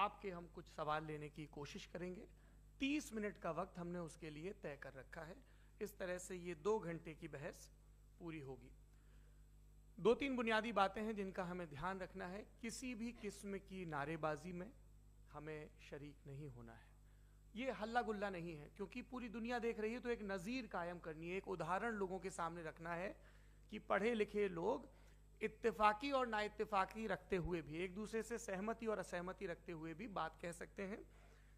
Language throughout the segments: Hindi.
आपके हम कुछ सवाल लेने की कोशिश करेंगे। 30 मिनट का वक्त हमने उसके लिए तय कर रखा है। इस तरह से ये 2 घंटे की बहस पूरी होगी। 2-3 बुनियादी बातें हैं जिनका हमें ध्यान रखना है। किसी भी किस्म की नारेबाजी में हमें शरीक नहीं होना है। ये हल्ला गुल्ला नहीं है, क्योंकि पूरी दुनिया देख रही है, तो एक नज़ीर कायम करनी है, एक उदाहरण लोगों के सामने रखना है कि पढ़े लिखे लोग इत्तेफाकी और ना इत्तेफाकी रखते हुए भी, एक दूसरे से सहमति और असहमति रखते हुए भी बात कह सकते हैं।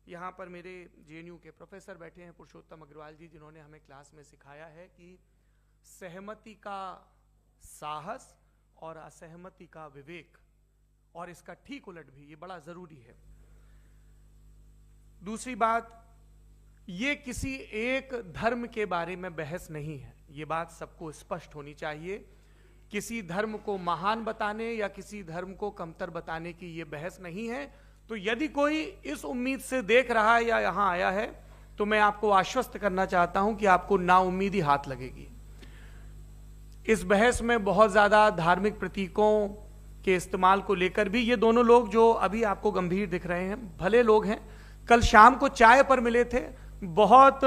यहाँ पर मेरे JNU के प्रोफेसर बैठे हैं, पुरुषोत्तम अग्रवाल जी, जिन्होंने हमें क्लास में सिखाया है कि सहमति का साहस और असहमति का विवेक, और इसका ठीक उलट भी, ये बड़ा जरूरी है। दूसरी बात, ये किसी एक धर्म के बारे में बहस नहीं है, ये बात सबको स्पष्ट होनी चाहिए। किसी धर्म को महान बताने या किसी धर्म को कमतर बताने की ये बहस नहीं है। तो यदि कोई इस उम्मीद से देख रहा है या यहां आया है, तो मैं आपको आश्वस्त करना चाहता हूं कि आपको नाउम्मीदी हाथ लगेगी। इस बहस में बहुत ज्यादा धार्मिक प्रतीकों के इस्तेमाल को लेकर भी, ये दोनों लोग जो अभी आपको गंभीर दिख रहे हैं, भले लोग हैं, कल शाम को चाय पर मिले थे, बहुत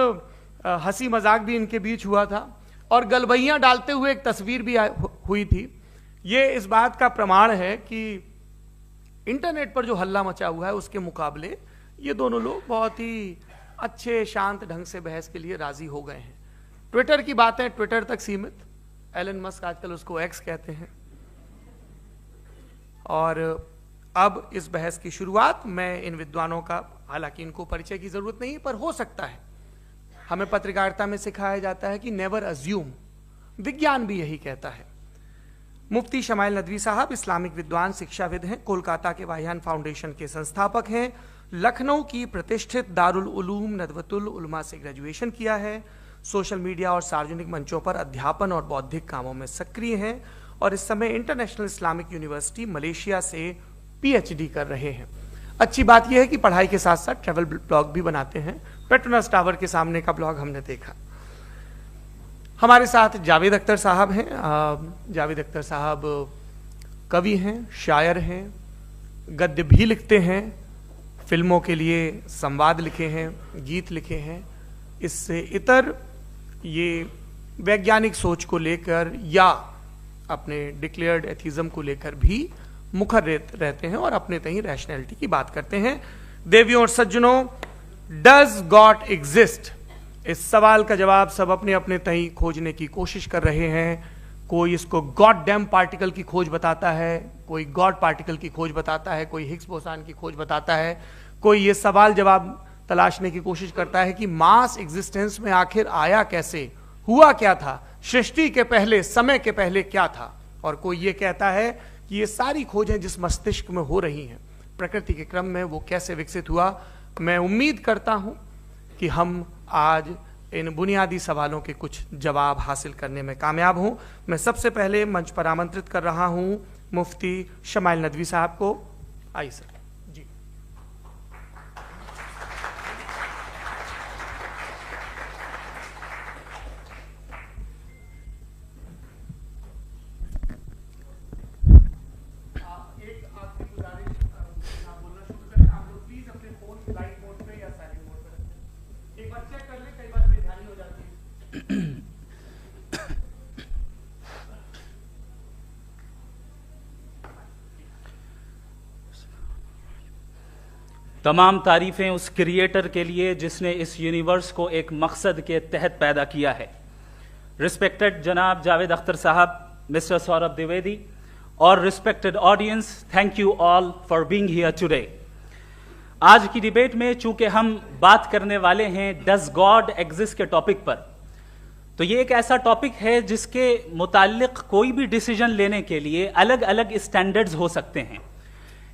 हंसी मजाक भी इनके बीच हुआ था, और गलबैयां डालते हुए एक तस्वीर भी हुई थी। ये इस बात का प्रमाण है कि इंटरनेट पर जो हल्ला मचा हुआ है उसके मुकाबले ये दोनों लोग बहुत ही अच्छे शांत ढंग से बहस के लिए राजी हो गए हैं। ट्विटर की बात है, ट्विटर तक सीमित, एलन मस्क आजकल उसको एक्स कहते हैं। और अब इस बहस की शुरुआत, मैं इन विद्वानों का, हालांकि इनको परिचय की जरूरत नहीं, पर हो सकता है, हमें पत्रकारिता में सिखाया जाता है कि नेवर अज्यूम, विज्ञान भी यही कहता है। मुफ्ती शमाइल नदवी साहब इस्लामिक विद्वान, शिक्षाविद हैं, कोलकाता के वाहियान फाउंडेशन के संस्थापक हैं, लखनऊ की प्रतिष्ठित दारुल उलूम नदवतुल उलमा से ग्रेजुएशन किया है, सोशल मीडिया और सार्वजनिक मंचों पर अध्यापन और बौद्धिक कामों में सक्रिय हैं, और इस समय इंटरनेशनल इस्लामिक यूनिवर्सिटी मलेशिया से PhD कर रहे हैं। अच्छी बात यह है कि पढ़ाई के साथ साथ ट्रैवल ब्लॉग भी बनाते हैं। पेट्रोनस टावर के सामने का ब्लॉग हमने देखा। हमारे साथ जावेद अख्तर साहब हैं। जावेद अख्तर साहब कवि हैं, शायर हैं, गद्य भी लिखते हैं, फिल्मों के लिए संवाद लिखे हैं, गीत लिखे हैं। इससे इतर ये वैज्ञानिक सोच को लेकर या अपने डिक्लेयर्ड एथिज्म को लेकर भी मुखर रहते हैं और अपने तहीं रैशनैलिटी की बात करते हैं। देवियों और सज्जनों, डज गॉड एग्जिस्ट? इस सवाल का जवाब सब अपने अपने तहीं खोजने की कोशिश कर रहे हैं। कोई इसको गॉड डैम पार्टिकल की खोज बताता है, कोई गॉड पार्टिकल की खोज बताता है, कोई हिग्स बोसान की खोज बताता है, कोई ये सवाल जवाब तलाशने की कोशिश करता है कि मास एग्जिस्टेंस में आखिर आया कैसे, हुआ क्या था, सृष्टि के पहले, समय के पहले क्या था। और कोई ये कहता है कि ये सारी खोजें जिस मस्तिष्क में हो रही हैं, प्रकृति के क्रम में, वो कैसे विकसित हुआ। मैं उम्मीद करता हूं कि हम आज इन बुनियादी सवालों के कुछ जवाब हासिल करने में कामयाब हूं। मैं सबसे पहले मंच पर आमंत्रित कर रहा हूं मुफ्ती शमाइल नदवी साहब को। आइए सर जी। तमाम तारीफ़ें उस क्रिएटर के लिए जिसने इस यूनिवर्स को एक मकसद के तहत पैदा किया है। रिस्पेक्टेड जनाब जावेद अख्तर साहब, मिस्टर सौरभ द्विवेदी और respected audience, thank you all for being here today. आज की डिबेट में चूंकि हम बात करने वाले हैं डज गॉड एग्जिस्ट के टॉपिक पर, तो ये एक ऐसा टॉपिक है जिसके मुताल्लिक कोई भी डिसीजन लेने के लिए अलग अलग स्टैंडर्ड्स हो सकते हैं।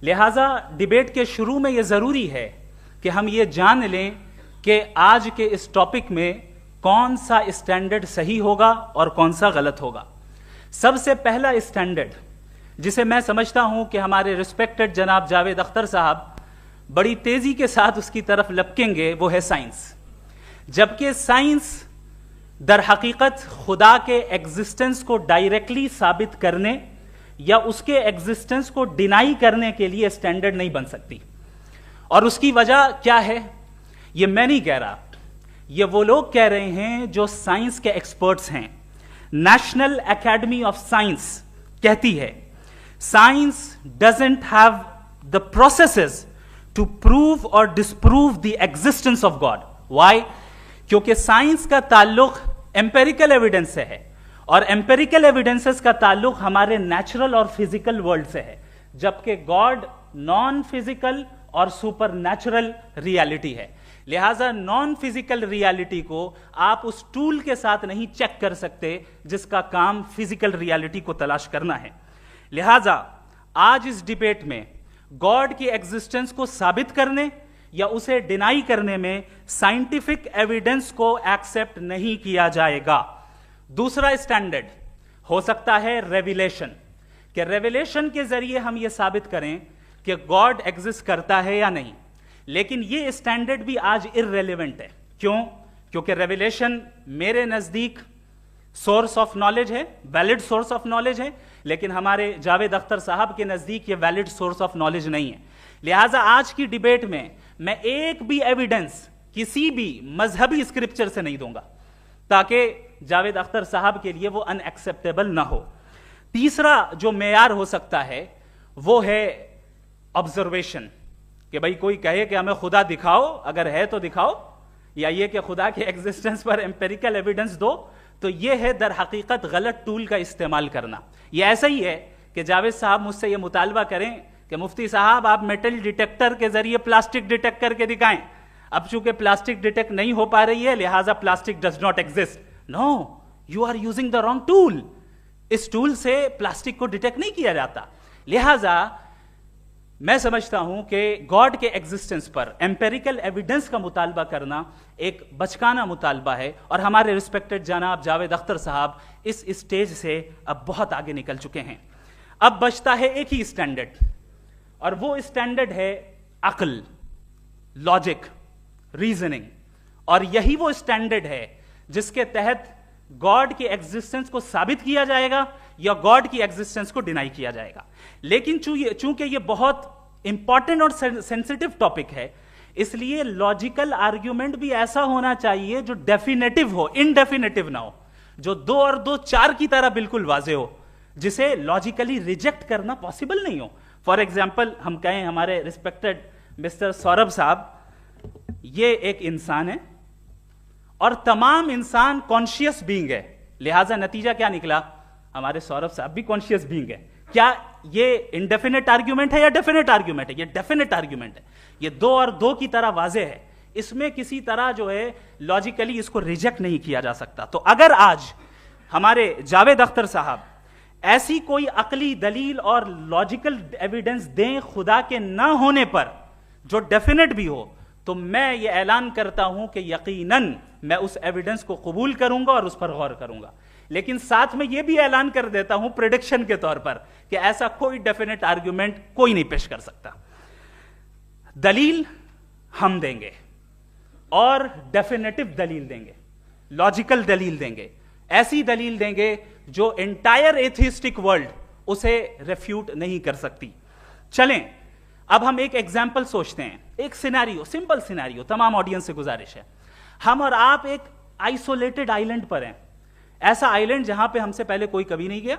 लिहाजा डिबेट के शुरू में यह जरूरी है कि हम ये जान लें कि आज के इस टॉपिक में कौन सा स्टैंडर्ड सही होगा और कौन सा गलत होगा। सबसे पहला स्टैंडर्ड जिसे मैं समझता हूं कि हमारे रिस्पेक्टेड जनाब जावेद अख्तर साहब बड़ी तेजी के साथ उसकी तरफ लपकेंगे, वो है साइंस। जबकि साइंस दर हकीकत खुदा के एग्जिस्टेंस को डायरेक्टली साबित करने या उसके एग्जिस्टेंस को डिनाई करने के लिए स्टैंडर्ड नहीं बन सकती। और उसकी वजह क्या है, ये मैं नहीं कह रहा, ये वो लोग कह रहे हैं जो साइंस के एक्सपर्ट्स हैं। नेशनल एकेडमी ऑफ साइंस कहती है science doesn't have the processes to prove और disprove the existence of God. Why? क्योंकि साइंस का ताल्लुक एम्पेरिकल एविडेंस से है, और एम्पेरिकल एविडेंसेस का ताल्लुक हमारे नेचुरल और फिजिकल वर्ल्ड से है, जबकि गॉड नॉन फिजिकल और सुपर नेचुरल रियलिटी है। लिहाजा नॉन फिजिकल रियलिटी को आप उस टूल के साथ नहीं चेक कर सकते जिसका काम फिजिकल रियलिटी को तलाश करना है। लिहाजा आज इस डिबेट में गॉड की एग्जिस्टेंस को साबित करने या उसे डिनाई करने में साइंटिफिक एविडेंस को एक्सेप्ट नहीं किया जाएगा। दूसरा स्टैंडर्ड हो सकता है रेविलेशन, कि रेविलेशन के जरिए हम यह साबित करें कि गॉड एग्जिस्ट करता है या नहीं। लेकिन यह स्टैंडर्ड भी आज इररेलेवेंट है। क्यों? क्योंकि रेविलेशन मेरे नजदीक सोर्स ऑफ नॉलेज है, वैलिड सोर्स ऑफ नॉलेज है, लेकिन हमारे जावेद अख्तर साहब के नजदीक यह वैलिड सोर्स ऑफ नॉलेज नहीं है। लिहाजा आज की डिबेट में मैं एक भी एविडेंस किसी भी मजहबी स्क्रिप्चर से नहीं दूंगा, ताकि जावेद अख्तर साहब के लिए वो अनएक्सेप्टेबल ना हो। तीसरा जो मेयार हो सकता है वो है ऑब्जर्वेशन, कि भाई कोई कहे कि हमें खुदा दिखाओ, अगर है तो दिखाओ, या ये कि खुदा के एग्जिस्टेंस पर एम्पेरिकल एविडेंस दो, तो ये है दर हकीकत गलत टूल का इस्तेमाल करना। ये ऐसा ही है कि जावेद साहब मुझसे ये मुतालबा करें कि मुफ्ती साहब आप मेटल डिटेक्टर के जरिए प्लास्टिक डिटेक्ट करके दिखाएं। अब चूंकि प्लास्टिक डिटेक्ट नहीं हो पा रही है, लिहाजा plastic does not exist. No, you are using the wrong tool. इस टूल से प्लास्टिक को डिटेक्ट नहीं किया जाता। लिहाजा मैं समझता हूं कि गॉड के एग्जिस्टेंस पर एम्पेरिकल एविडेंस का मुतालबा करना एक बचकाना मुतालबा है, और हमारे रिस्पेक्टेड जनाब जावेद अख्तर साहब इस स्टेज से अब बहुत आगे निकल चुके हैं। अब बचता है एक ही स्टैंडर्ड, और वो स्टैंडर्ड है अक्ल, लॉजिक, रीजनिंग। और यही वो स्टैंडर्ड है जिसके तहत गॉड की एग्जिस्टेंस को साबित किया जाएगा या गॉड की एग्जिस्टेंस को डिनाई किया जाएगा। लेकिन चूंकि ये बहुत इंपॉर्टेंट और सेंसिटिव टॉपिक है, इसलिए लॉजिकल आर्ग्यूमेंट भी ऐसा होना चाहिए जो डेफिनेटिव हो, इनडेफिनेटिव ना हो, जो 2 और 2 4 की तरह बिल्कुल वाजे हो, जिसे लॉजिकली रिजेक्ट करना पॉसिबल नहीं हो। फॉर एग्जाम्पल हम कहें हमारे रिस्पेक्टेड मिस्टर सौरभ साहब, ये एक इंसान है और तमाम इंसान कॉन्शियस बीइंग है, लिहाजा नतीजा क्या निकला, हमारे सौरभ साहब भी कॉन्शियस बीइंग है। क्या ये इनडेफिनेट आर्ग्यूमेंट है या डेफिनेट आर्ग्यूमेंट है? ये डेफिनेट आर्ग्यूमेंट है। ये 2 और 2 की तरह वाजे है, इसमें किसी तरह जो है लॉजिकली इसको रिजेक्ट नहीं किया जा सकता। तो अगर आज हमारे जावेद अख्तर साहब ऐसी कोई अकली दलील और लॉजिकल एविडेंस दें खुदा के ना होने पर जो डेफिनेट भी हो, तो मैं ये ऐलान करता हूं कि यकीनन मैं उस एविडेंस को कबूल करूंगा और उस पर गौर करूंगा। लेकिन साथ में यह भी ऐलान कर देता हूं प्रेडिक्शन के तौर पर कि ऐसा कोई डेफिनेट आर्ग्यूमेंट कोई नहीं पेश कर सकता। दलील हम देंगे और डेफिनेटिव दलील देंगे, लॉजिकल दलील देंगे, ऐसी दलील देंगे जो एंटायर एथिस्टिक वर्ल्ड उसे रेफ्यूट नहीं कर सकती। चलें अब हम एक एग्जाम्पल सोचते हैं, एक सिनेरियो, सिंपल सिनेरियो, तमाम ऑडियंस से गुजारिश है, हम और आप एक आइसोलेटेड आइलैंड पर हैं, ऐसा आइलैंड जहां पे हमसे पहले कोई कभी नहीं गया।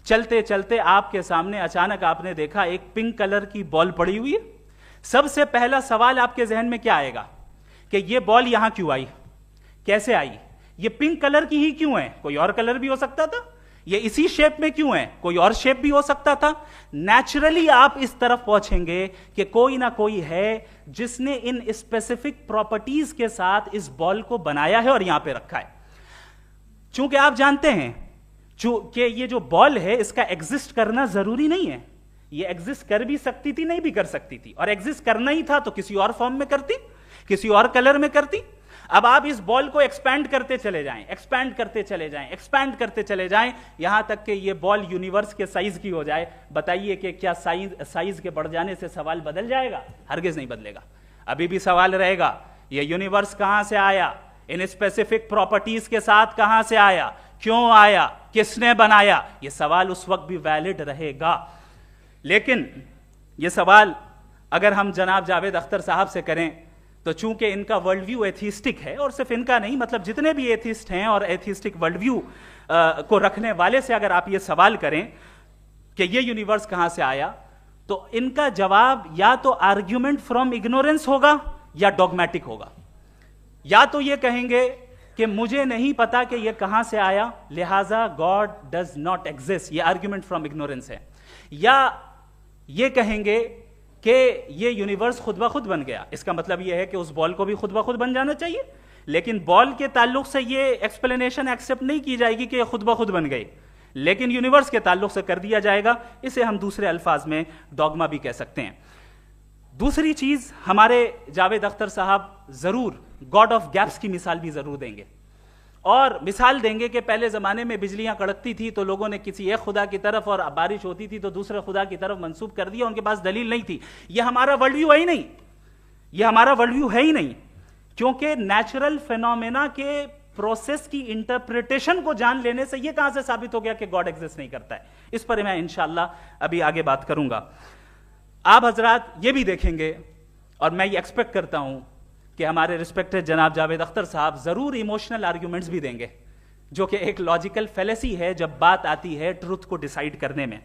चलते चलते आपके सामने अचानक आपने देखा एक पिंक कलर की बॉल पड़ी हुई है। सबसे पहला सवाल आपके जहन में क्या आएगा कि ये बॉल यहां क्यों आई, कैसे आई, ये पिंक कलर की ही क्यों है, कोई और कलर भी हो सकता था, ये इसी शेप में क्यों है, कोई और शेप भी हो सकता था। नेचुरली आप इस तरफ पहुंचेंगे कि कोई ना कोई है जिसने इन स्पेसिफिक प्रॉपर्टीज के साथ इस बॉल को बनाया है और यहां पे रखा है। चूंकि आप जानते हैं कि ये जो बॉल है इसका एग्जिस्ट करना जरूरी नहीं है, ये एग्जिस्ट कर भी सकती थी, नहीं भी कर सकती थी, और एग्जिस्ट करना ही था तो किसी और फॉर्म में करती, किसी और कलर में करती। अब आप इस बॉल को एक्सपैंड करते चले जाएं, एक्सपैंड करते चले जाएं, एक्सपैंड करते चले जाएं, यहां तक कि ये बॉल यूनिवर्स के साइज की हो जाए। बताइए कि क्या साइज के बढ़ जाने से सवाल बदल जाएगा? हरगिज नहीं बदलेगा। अभी भी सवाल रहेगा, ये यूनिवर्स कहां से आया, इन स्पेसिफिक प्रॉपर्टीज के साथ कहां से आया, क्यों आया, किसने बनाया, यह सवाल उस वक्त भी वैलिड रहेगा। लेकिन यह सवाल अगर हम जनाब जावेद अख्तर साहब से करें तो चूंकि इनका वर्ल्ड व्यू एथिस्टिक है, और सिर्फ इनका नहीं, मतलब जितने भी एथिस्ट हैं और एथिस्टिक वर्ल्ड व्यू को रखने वाले से अगर आप ये सवाल करें कि ये यूनिवर्स कहां से आया, तो इनका जवाब या तो आर्ग्यूमेंट फ्रॉम इग्नोरेंस होगा या डॉगमेटिक होगा। या तो ये कहेंगे कि मुझे नहीं पता कि ये कहां से आया, लिहाजा गॉड डज नॉट एग्जिस्ट, ये आर्ग्यूमेंट फ्रॉम इग्नोरेंस है। या ये कहेंगे कि ये यूनिवर्स खुद ब खुद बन गया, इसका मतलब ये है कि उस बॉल को भी खुद ब खुद बन जाना चाहिए, लेकिन बॉल के ताल्लुक से ये एक्सप्लेनेशन एक्सेप्ट नहीं की जाएगी कि ये खुद ब खुद बन गई, लेकिन यूनिवर्स के ताल्लुक से कर दिया जाएगा। इसे हम दूसरे अल्फाज में डॉगमा भी कह सकते हैं। दूसरी चीज, हमारे जावेद अख्तर साहब जरूर गॉड ऑफ गैप्स की मिसाल भी जरूर देंगे, और मिसाल देंगे कि पहले जमाने में बिजलियां कड़कती थी तो लोगों ने किसी एक खुदा की तरफ, और बारिश होती थी तो दूसरे खुदा की तरफ मंसूब कर दिया, उनके पास दलील नहीं थी। यह हमारा वर्ल्ड व्यू है ही नहीं, यह हमारा वर्ल्ड व्यू है ही नहीं, क्योंकि नेचुरल फिनोमेना के प्रोसेस की इंटरप्रिटेशन को जान लेने से यह कहां से साबित हो गया कि गॉड एग्जिस्ट नहीं करता है। इस पर मैं इंशाअल्लाह अभी आगे बात करूंगा। आप हजरात ये भी देखेंगे, और मैं ये एक्सपेक्ट करता हूं कि हमारे रिस्पेक्टेड जनाब जावेद अख्तर साहब जरूर इमोशनल आर्ग्यूमेंट्स भी देंगे, जो कि एक लॉजिकल फेलेसी है जब बात आती है ट्रुथ को डिसाइड करने में।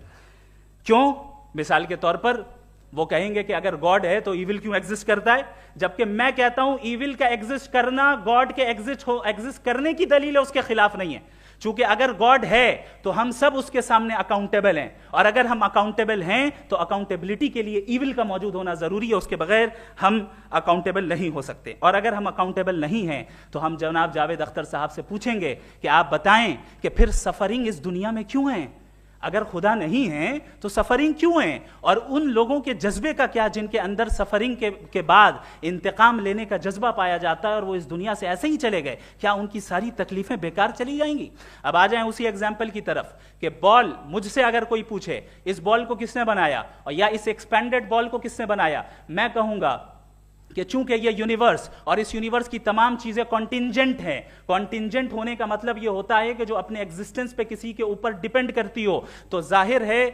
क्यों? मिसाल के तौर पर वो कहेंगे कि अगर गॉड है तो ईविल क्यों एग्जिस्ट करता है, जबकि मैं कहता हूं ईविल का एग्जिस्ट करना गॉड के एग्जिस्ट करने की दलील है, उसके खिलाफ नहीं है। चूंकि अगर गॉड है तो हम सब उसके सामने अकाउंटेबल हैं, और अगर हम अकाउंटेबल हैं तो अकाउंटेबिलिटी के लिए ईविल का मौजूद होना जरूरी है, उसके बगैर हम अकाउंटेबल नहीं हो सकते। और अगर हम अकाउंटेबल नहीं हैं तो हम जनाब जावेद अख्तर साहब से पूछेंगे कि आप बताएं कि फिर सफरिंग इस दुनिया में क्यों है? अगर खुदा नहीं है तो सफरिंग क्यों है? और उन लोगों के जज्बे का क्या जिनके अंदर सफरिंग के बाद इंतकाम लेने का जज्बा पाया जाता है और वो इस दुनिया से ऐसे ही चले गए, क्या उनकी सारी तकलीफें बेकार चली जाएंगी? अब आ जाएं उसी एग्जाम्पल की तरफ कि बॉल, मुझसे अगर कोई पूछे इस बॉल को किसने बनाया और या इस एक्सपेंडेड बॉल को किसने बनाया, मैं कहूंगा कि चूंकि ये यूनिवर्स और इस यूनिवर्स की तमाम चीजें कॉन्टिंजेंट हैं। कॉन्टिंजेंट होने का मतलब ये होता है कि जो अपने एग्जिस्टेंस पे किसी के ऊपर डिपेंड करती हो, तो जाहिर है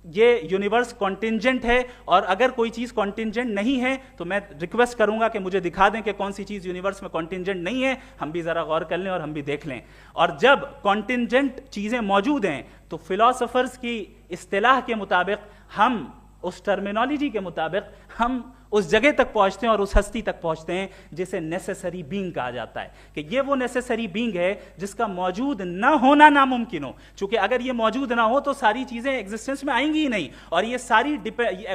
ये यूनिवर्स कॉन्टिंजेंट है। और अगर कोई चीज कॉन्टिंजेंट नहीं है तो मैं रिक्वेस्ट करूंगा कि मुझे दिखा दें कि कौन सी चीज यूनिवर्स में कॉन्टिंजेंट नहीं है, हम भी जरा गौर कर लें और हम भी देख लें। और जब कॉन्टिंजेंट चीजें मौजूद हैं तो फिलोसोफर्स की इस्तिलाह के मुताबिक, हम उस टर्मिनोलॉजी के मुताबिक हम उस जगह तक पहुंचते हैं और उस हस्ती तक पहुंचते हैं जिसे नेसेसरी बीइंग कहा जाता है, कि ये वो नेसेसरी बीइंग है जिसका मौजूद ना होना नामुमकिन हो। क्योंकि अगर ये मौजूद ना हो तो सारी चीजें एग्जिस्टेंस में आएंगी ही नहीं, और ये सारी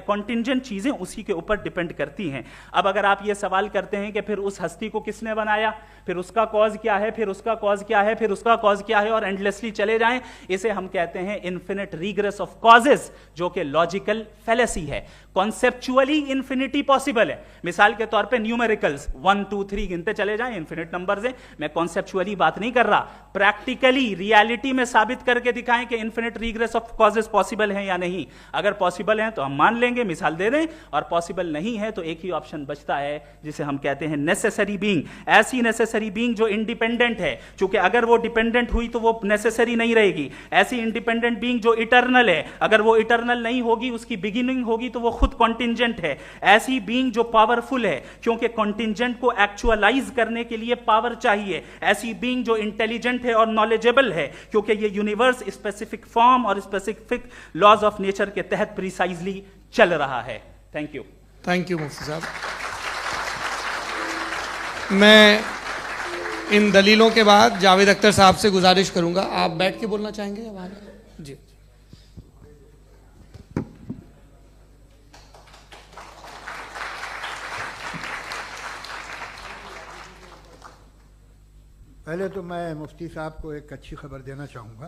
कॉन्टिंजेंट चीजें उसी के ऊपर डिपेंड करती हैं। अब अगर आप ये सवाल करते हैं कि फिर उस हस्ती को किसने बनाया, फिर उसका कॉज क्या है, फिर उसका कॉज क्या है, फिर उसका कॉज क्या है, और एंडलेसली चले जाएं, इसे हम कहते हैं इन्फिनिट रिग्रेस ऑफ कॉजेस, जो कि लॉजिकल फेलेसी है। कॉन्सेप्चुअली इन्फिनिटी पॉसिबल है। मिसाल के तौर पे न्यूमेरिकल्स 1 2 3 गिनते चले जाएं, इन्फिनिट नंबर्स हैं। मैं कॉन्सेप्चुअली बात नहीं कर रहा, प्रैक्टिकली रियलिटी में साबित करके दिखाएं कि infinite regress of causes possible है या नहीं। अगर पॉसिबल है तो हम मान लेंगे, मिसाल दे दें, और पॉसिबल नहीं है तो एक ही ऑप्शन बचता है जिसे हम कहते हैं नेसेसरी बीइंग। ऐसी नेसेसरी बीइंग जो इंडिपेंडेंट है, क्योंकि अगर वो डिपेंडेंट हुई तो वो नेसेसरी नहीं रहेगी। ऐसी इंडिपेंडेंट बीइंग जो इटर्नल है, अगर वो इटर्नल नहीं होगी, उसकी बिगिनिंग होगी तो वो खुद कॉन्टिंजेंट है। ऐसी बीइंग जो पावरफुल है, क्योंकि कॉन्टिंजेंट को एक्चुअलाइज करने के लिए पावर चाहिए। ऐसी बीइंग जो इंटेलिजेंट है और नॉलेजेबल है, क्योंकि ये यूनिवर्स स्पेसिफिक फॉर्म और स्पेसिफिक लॉज ऑफ नेचर के तहत प्रिसाइजली चल रहा है। Thank you. थैंक यू मुफ्ती साहब। मैं इन दलीलों के बाद जावेद अख्तर साहब से गुजारिश करूंगा, आप बैठ के बोलना चाहेंगे या बाहर? जी। पहले तो मैं मुफ्ती साहब को एक अच्छी खबर देना चाहूँगा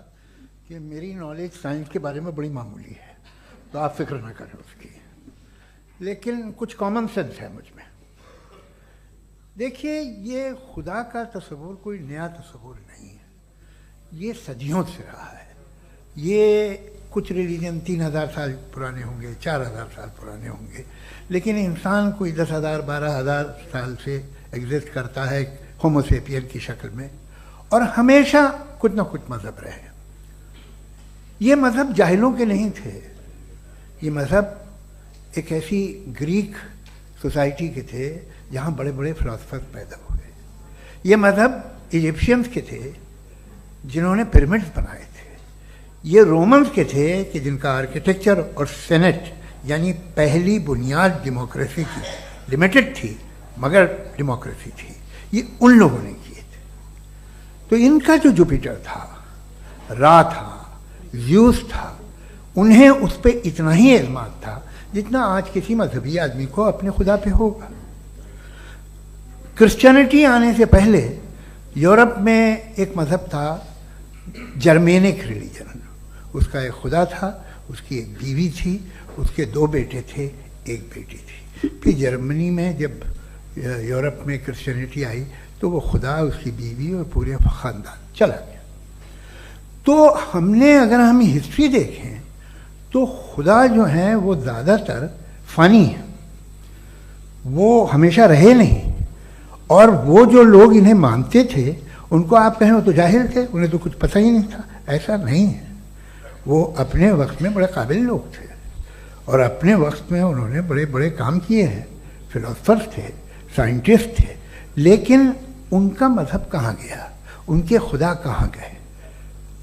कि मेरी नॉलेज साइंस के बारे में बड़ी मामूली है, तो आप फिक्र ना करें उसकी, लेकिन कुछ कॉमन सेंस है मुझ में। देखिए, ये खुदा का तस्वुर कोई नया तस्वुर नहीं है, ये सदियों से रहा है। ये कुछ रिलीजन 3000 साल पुराने होंगे, 4000 साल पुराने होंगे, लेकिन इंसान कोई 10,000 12,000 साल से एग्जिस्ट करता है होमो सेपियन की शक्ल में, और हमेशा कुछ ना कुछ मज़हब रहे। ये मज़हब जाहिलों के नहीं थे, ये मज़हब एक ऐसी ग्रीक सोसाइटी के थे जहाँ बड़े बड़े फिलोसफर्स पैदा हुए। ये मज़हब इजिप्शियंस के थे जिन्होंने पिरामिड्स बनाए थे। ये रोमन्स के थे कि जिनका आर्किटेक्चर और सेनेट यानी पहली बुनियाद डेमोक्रेसी की लिमिटेड थी मगर डेमोक्रेसी थी, ये उन लोगों ने किए थे। तो इनका जो जुपिटर था, रा था, ज़्यूस था, उन्हें उस पर इतना ही एतमाद था जितना आज किसी मजहबी आदमी को अपने खुदा पे होगा। क्रिश्चियनिटी आने से पहले यूरोप में एक मज़हब था जर्मेनिक रिलीजन। उसका एक खुदा था, उसकी एक बीवी थी, उसके 2 बेटे थे, एक बेटी थी। फिर जर्मनी में जब यूरोप में क्रिश्चियनिटी आई तो वो खुदा, उसकी बीवी और पूरे ख़ानदान चला गया। तो हमने, अगर हम हिस्ट्री देखें तो खुदा जो है वो ज़्यादातर फ़नी है, वो हमेशा रहे नहीं। और वो जो लोग इन्हें मानते थे उनको आप कहें वो तो जाहिल थे, उन्हें तो कुछ पता ही नहीं था, ऐसा नहीं है। वो अपने वक्त में बड़े काबिल लोग थे और अपने वक्त में उन्होंने बड़े बड़े काम किए हैं, फिलोसफर्स थे, साइंटिस्ट थे। लेकिन उनका मज़हब कहाँ गया, उनके खुदा कहाँ गए?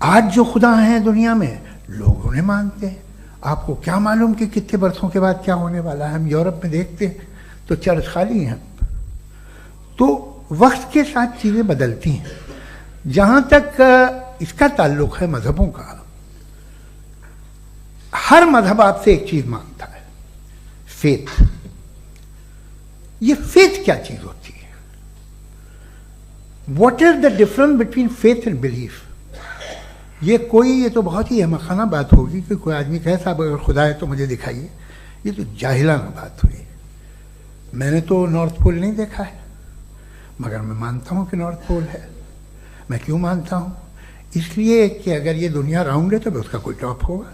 आज जो खुदा हैं दुनिया में लोग उन्हें मानते हैं। आपको क्या मालूम कि कितने बरसों के बाद क्या होने वाला है? हम यूरोप में देखते हैं तो चर्च खाली हैं। तो वक्त के साथ चीज़ें बदलती हैं। जहाँ तक इसका ताल्लुक है मज़हबों का, हर मज़हब आपसे एक चीज़ मांगता है, फेथ। ये फेथ क्या चीज़ होती है? What is the difference between faith and belief? ये तो बहुत ही अहमकाना बात होगी कि कोई आदमी कहे साहब अगर खुदा है तो मुझे दिखाइए। ये तो जाहिलाना बात हुई। मैंने तो नॉर्थ पोल नहीं देखा है मगर मैं मानता हूँ कि नॉर्थ पोल है। मैं क्यों मानता हूँ? इसलिए कि अगर ये दुनिया राउंड है तो उसका कोई टॉप होगा।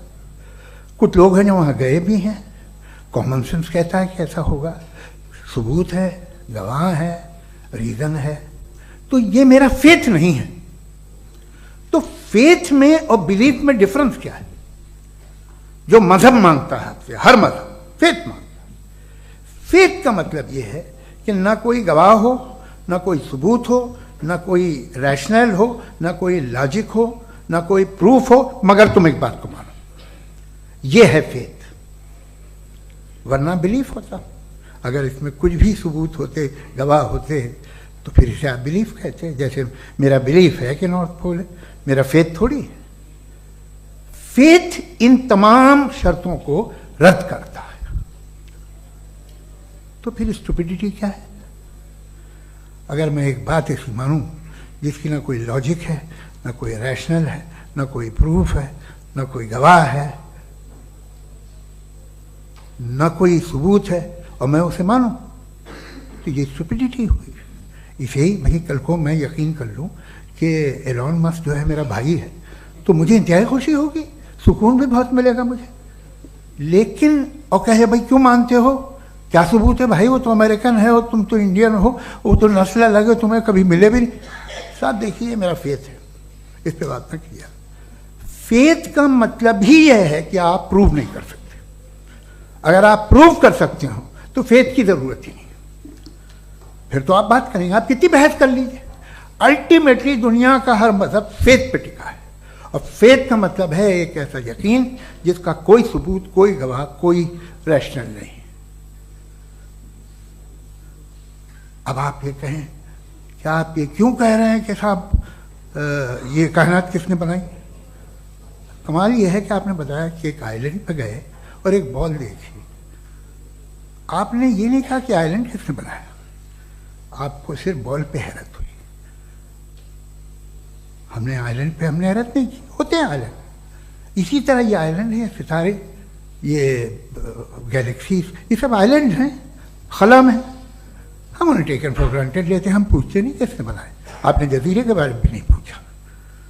कुछ लोग हैं जो वहाँ गए भी हैं, कॉमन सेंस कहता है कि ऐसा होगा, सबूत है, गवाह है, रीज़न है। तो ये मेरा फेथ नहीं है। तो फेथ में और बिलीफ में डिफरेंस क्या है? जो मजहब मांगता है आपसे, हर मजहब फेथ मांगता है। फेथ का मतलब ये है कि ना कोई गवाह हो, ना कोई सबूत हो, ना कोई रैशनल हो, ना कोई लॉजिक हो, ना कोई प्रूफ हो, मगर तुम एक बात को मानो। ये है फेथ। वरना बिलीफ होता। अगर इसमें कुछ भी सबूत होते, गवाह होते, तो फिर इसे आप बिलीफ कहते हैं। जैसे मेरा बिलीफ है कि नॉर्थ पोल है, मेरा फेथ थोड़ी है। फेथ इन तमाम शर्तों को रद्द करता है। तो फिर स्टुपिडिटी क्या है? अगर मैं एक बात ऐसी मानूं जिसकी ना कोई लॉजिक है, ना कोई रैशनल है, ना कोई प्रूफ है, ना कोई गवाह है, ना कोई सबूत है, और मैं उसे मानूं, तो ये स्टुपिडिटी हुई। इसे ही भाई कल को मैं यकीन कर लूं कि एलॉन मस्क जो है मेरा भाई है तो मुझे इंतहाई खुशी होगी, सुकून भी बहुत मिलेगा मुझे। लेकिन और कहे भाई क्यों मानते हो, क्या सबूत है? भाई वो तो अमेरिकन है और तुम तो इंडियन हो, वो तो नस्ल अलग है, तुम्हें कभी मिले भी नहीं। साहब देखिए मेरा फेथ है, इस पर बात न किया। फेथ का मतलब ही यह है कि आप प्रूव नहीं कर सकते। अगर आप प्रूव कर सकते हो तो फेथ की जरूरत ही नहीं, फिर तो आप बात करेंगे, आप कितनी बहस कर लीजिए। अल्टीमेटली दुनिया का हर मजहब फेथ पे टिका है, और फेथ का मतलब है एक ऐसा यकीन जिसका कोई सबूत, कोई गवाह, कोई रैशनल नहीं। अब आप ये कहें, क्या आप ये क्यों कह रहे हैं कि साहब ये कायनात किसने बनाई? कमाल ये है कि आपने बताया कि एक आइलैंड पे गए और एक बॉल देखी। आपने ये नहीं कहा कि आइलैंड किसने बनाया, आपको सिर्फ बॉल पे हैरत हुई। हमने आइलैंड पे हमने हैरत नहीं की, होते हैं आइलैंड। इसी तरह ये आइलैंड है, सितारे, ये गैलेक्सीज, ये सब आइलैंड हैं खला में। हम उन्हें टेकन फॉर ग्रांटेड लेते हैं, हम पूछते नहीं किसने बनाए। आपने जजीरे के बारे में भी नहीं पूछा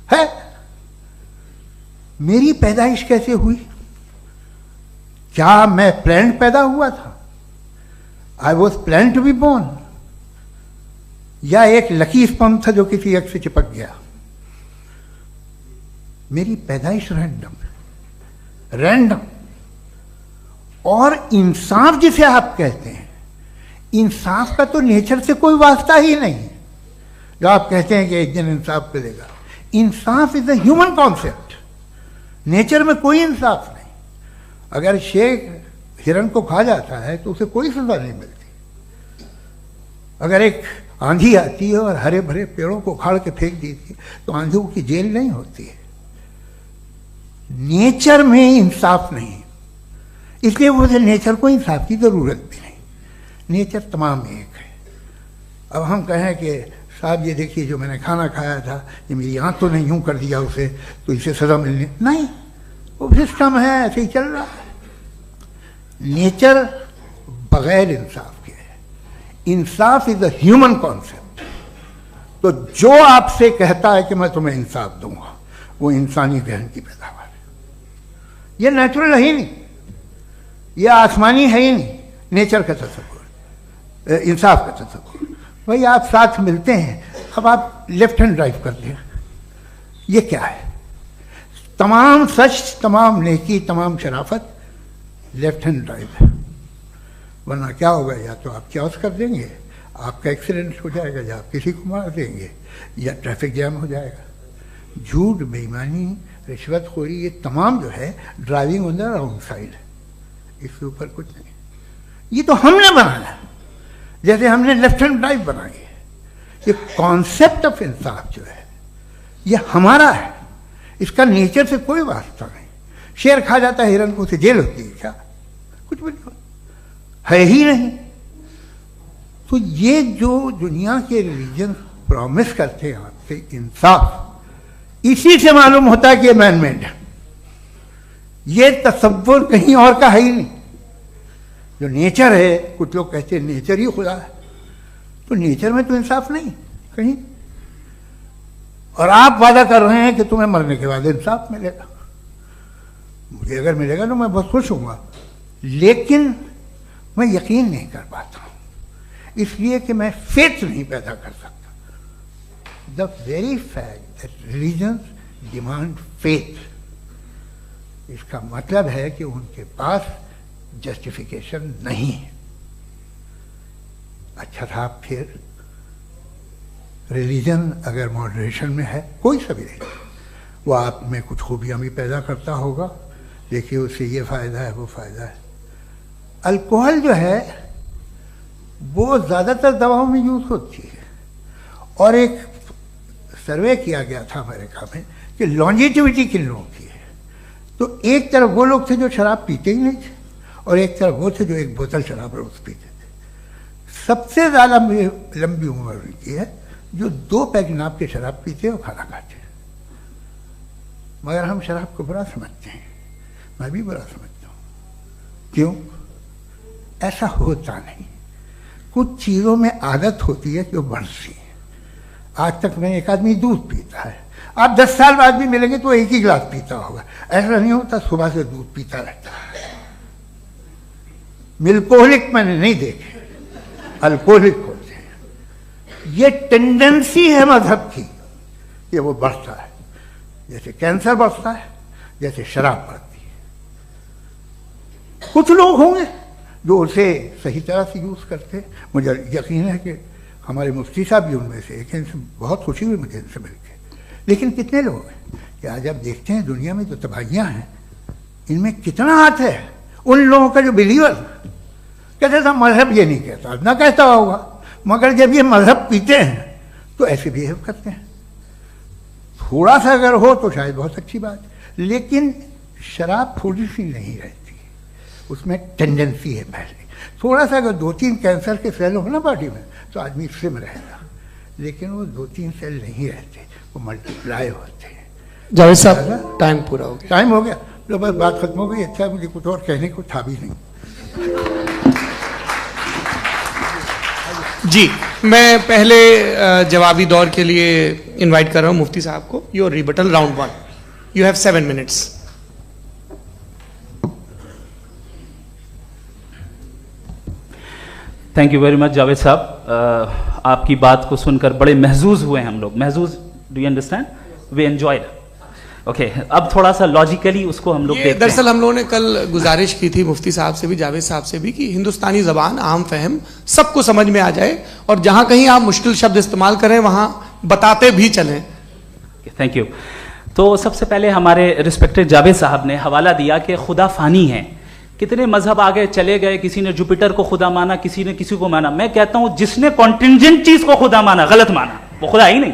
है। मेरी पैदाइश कैसे हुई? क्या मैं प्लान्ड पैदा हुआ था? I was plan to be born, या एक लकी स्पॉन था जो किसी एक से चिपक गया? मेरी पैदाइश रैंडम, और इंसाफ जिसे आप कहते हैं, इंसाफ का तो नेचर से कोई वास्ता ही नहीं है। जो आप कहते हैं कि एक दिन इंसाफ मिलेगा, इंसाफ is a human concept, nature में कोई इंसाफ नहीं। अगर शेर हिरन को खा जाता है तो उसे कोई सजा नहीं मिलती। अगर एक आंधी आती है और हरे भरे पेड़ों को उखाड़ के फेंक देती है तो आंधियों की जेल नहीं होती है। नेचर में इंसाफ नहीं, इसलिए मुझे नेचर को इंसाफ की जरूरत भी नहीं। नेचर तमाम एक है। अब हम कहें कि साहब ये देखिए जो मैंने खाना खाया था ये मेरी आंख तो नहीं यूं कर दिया उसे तो इसे सजा मिलनी नहीं, वो सिस्टम है, ऐसे ही चल रहा है। नेचर बगैर इंसाफ के है। इंसाफ इज अ ह्यूमन कॉन्सेप्ट। तो जो आपसे कहता है कि मैं तुम्हें इंसाफ दूंगा वो इंसानी जहन की पैदावार है। ये नेचुरल है ही नहीं, ये आसमानी है ही नहीं। नेचर का तसव्वुर, इंसाफ का तसव्वुर। भाई आप साथ मिलते हैं, अब आप लेफ्ट हैंड ड्राइव करते हैं, ये क्या है? तमाम सच, तमाम नेकी, तमाम शराफत लेफ्ट हैंड ड्राइव है। वरना क्या होगा, या तो आप क्रॉस कर देंगे, आपका एक्सीडेंट हो जाएगा, या आप किसी को मार देंगे, या ट्रैफिक जैम हो जाएगा। झूठ, बेईमानी, रिश्वतखोरी, ये तमाम जो है driving on the wrong side है। इसके ऊपर कुछ नहीं। ये तो हमने बनाया, जैसे हमने लेफ्ट हैंड ड्राइव बनाई है। ये कॉन्सेप्ट ऑफ इंसाफ जो है ये हमारा है, इसका नेचर से कोई वास्ता नहीं। शेर खा जाता है हिरन को, उसे जेल होती है क्या? कुछ भी नहीं है ही नहीं। तो ये जो दुनिया के रिलीजन प्रॉमिस करते हैं आपसे इंसाफ, इसी से मालूम होता है कि ये मैन मेड है। ये तसव्वुर कहीं और का है ही नहीं। जो नेचर है, कुछ लोग कहते हैं नेचर ही खुदा है, तो नेचर में तो इंसाफ नहीं कहीं। और आप वादा कर रहे हैं कि तुम्हें मरने के बाद इंसाफ मिलेगा। मुझे अगर मिलेगा तो मैं बहुत खुश हूँगा, लेकिन मैं यकीन नहीं कर पाता हूँ, इसलिए कि मैं फेथ नहीं पैदा कर सकता। The very fact that religions demand faith, इसका मतलब है कि उनके पास जस्टिफिकेशन नहीं है। अच्छा था, फिर रिलीजन अगर मॉडरेशन में है, कोई सा भी नहीं, वो आप में कुछ खूबियां भी पैदा करता होगा, देखिए उससे ये फ़ायदा है, वो फ़ायदा है। अल्कोहल जो है वो ज़्यादातर दवाओं में यूज़ होती है, और एक सर्वे किया गया था अमेरिका में कि लॉन्जिटिविटी किन लोगों की है। तो एक तरफ वो लोग थे जो शराब पीते ही नहीं थे, और एक तरफ वो थे जो एक बोतल शराब रोज पीते थे। सबसे ज़्यादा लंबी उम्र उनकी है जो 2 पैक नाप के शराब पीते और खाना खाते हैं। मगर हम शराब को बुरा समझते हैं, मैं भी बुरा समझता हूँ। क्यों? ऐसा होता नहीं। कुछ चीज़ों में आदत होती है कि वो बढ़ती है। आज तक में एक आदमी दूध पीता है, आप 10 साल बाद भी मिलेंगे तो एक ही गिलास पीता होगा। ऐसा नहीं होता, सुबह से दूध पीता रहता है। मिल्कोहलिक मैंने नहीं देखे, अल्कोहलिक होते हैं। ये टेंडेंसी है मजहब की कि वो बढ़ता है, जैसे कैंसर बढ़ता है, जैसे शराब बढ़ती है। कुछ लोग होंगे जो उसे सही तरह से यूज़ करते हैं। मुझे यकीन है कि हमारे मुफ्ती साहब भी उनमें से एक हैं, इनसे बहुत खुशी हुई मुझे इनसे मिलकर। लेकिन कितने लोग हैं कि आज आप देखते हैं दुनिया में जो तबाहियाँ हैं, इनमें कितना हाथ है उन लोगों का जो बिलीवर कहते था मजहब ये नहीं कहता, ना कहता होगा, मगर जब ये मजहब पीते हैं तो ऐसे बिहेव करते हैं। थोड़ा सा अगर हो तो शायद बहुत अच्छी बात, लेकिन शराब थोड़ी सी नहीं रहती, उसमें टेंडेंसी है पहले। थोड़ा सा अगर 2-3 कैंसर के सेल हो ना बॉडी में तो आदमी स्लिम रहेगा, लेकिन वो 2-3 सेल नहीं रहते, वो मल्टीप्लाई होते हैं। जावेद साहब टाइम पूरा हो गया। टाइम हो गया तो बस बात खत्म हो गई। अच्छा, मुझे कुछ और कहने को था भी नहीं। जी, मैं पहले जवाबी दौर के लिए इनवाइट कर रहा हूं मुफ्ती साहब को। Your rebuttal round 1, you have 7 minutes. Thank you very much Javed साहब। आपकी बात को सुनकर बड़े महजूज हुए हम लोग। महजूज, do you understand? We enjoyed. Okay, अब थोड़ा सा लॉजिकली उसको हम लोग देखते हैं। दरअसल हम लोगों ने कल गुजारिश की थी मुफ्ती साहब से भी, जावेद साहब से भी, कि हिंदुस्तानी जबान आम फहम सबको समझ में आ जाए और जहां कहीं आप मुश्किल शब्द इस्तेमाल करें वहां बताते भी चलें। Thank you. तो सबसे पहले हमारे रिस्पेक्टेड जावेद साहब ने हवाला दिया कि खुदा फानी है, कितने मजहब आगे चले गए, किसी ने जुपिटर को खुदा माना, किसी ने किसी को माना। मैं कहता हूं जिसने कॉन्टिंजेंट चीज को खुदा माना, गलत माना, वो खुदा ही नहीं,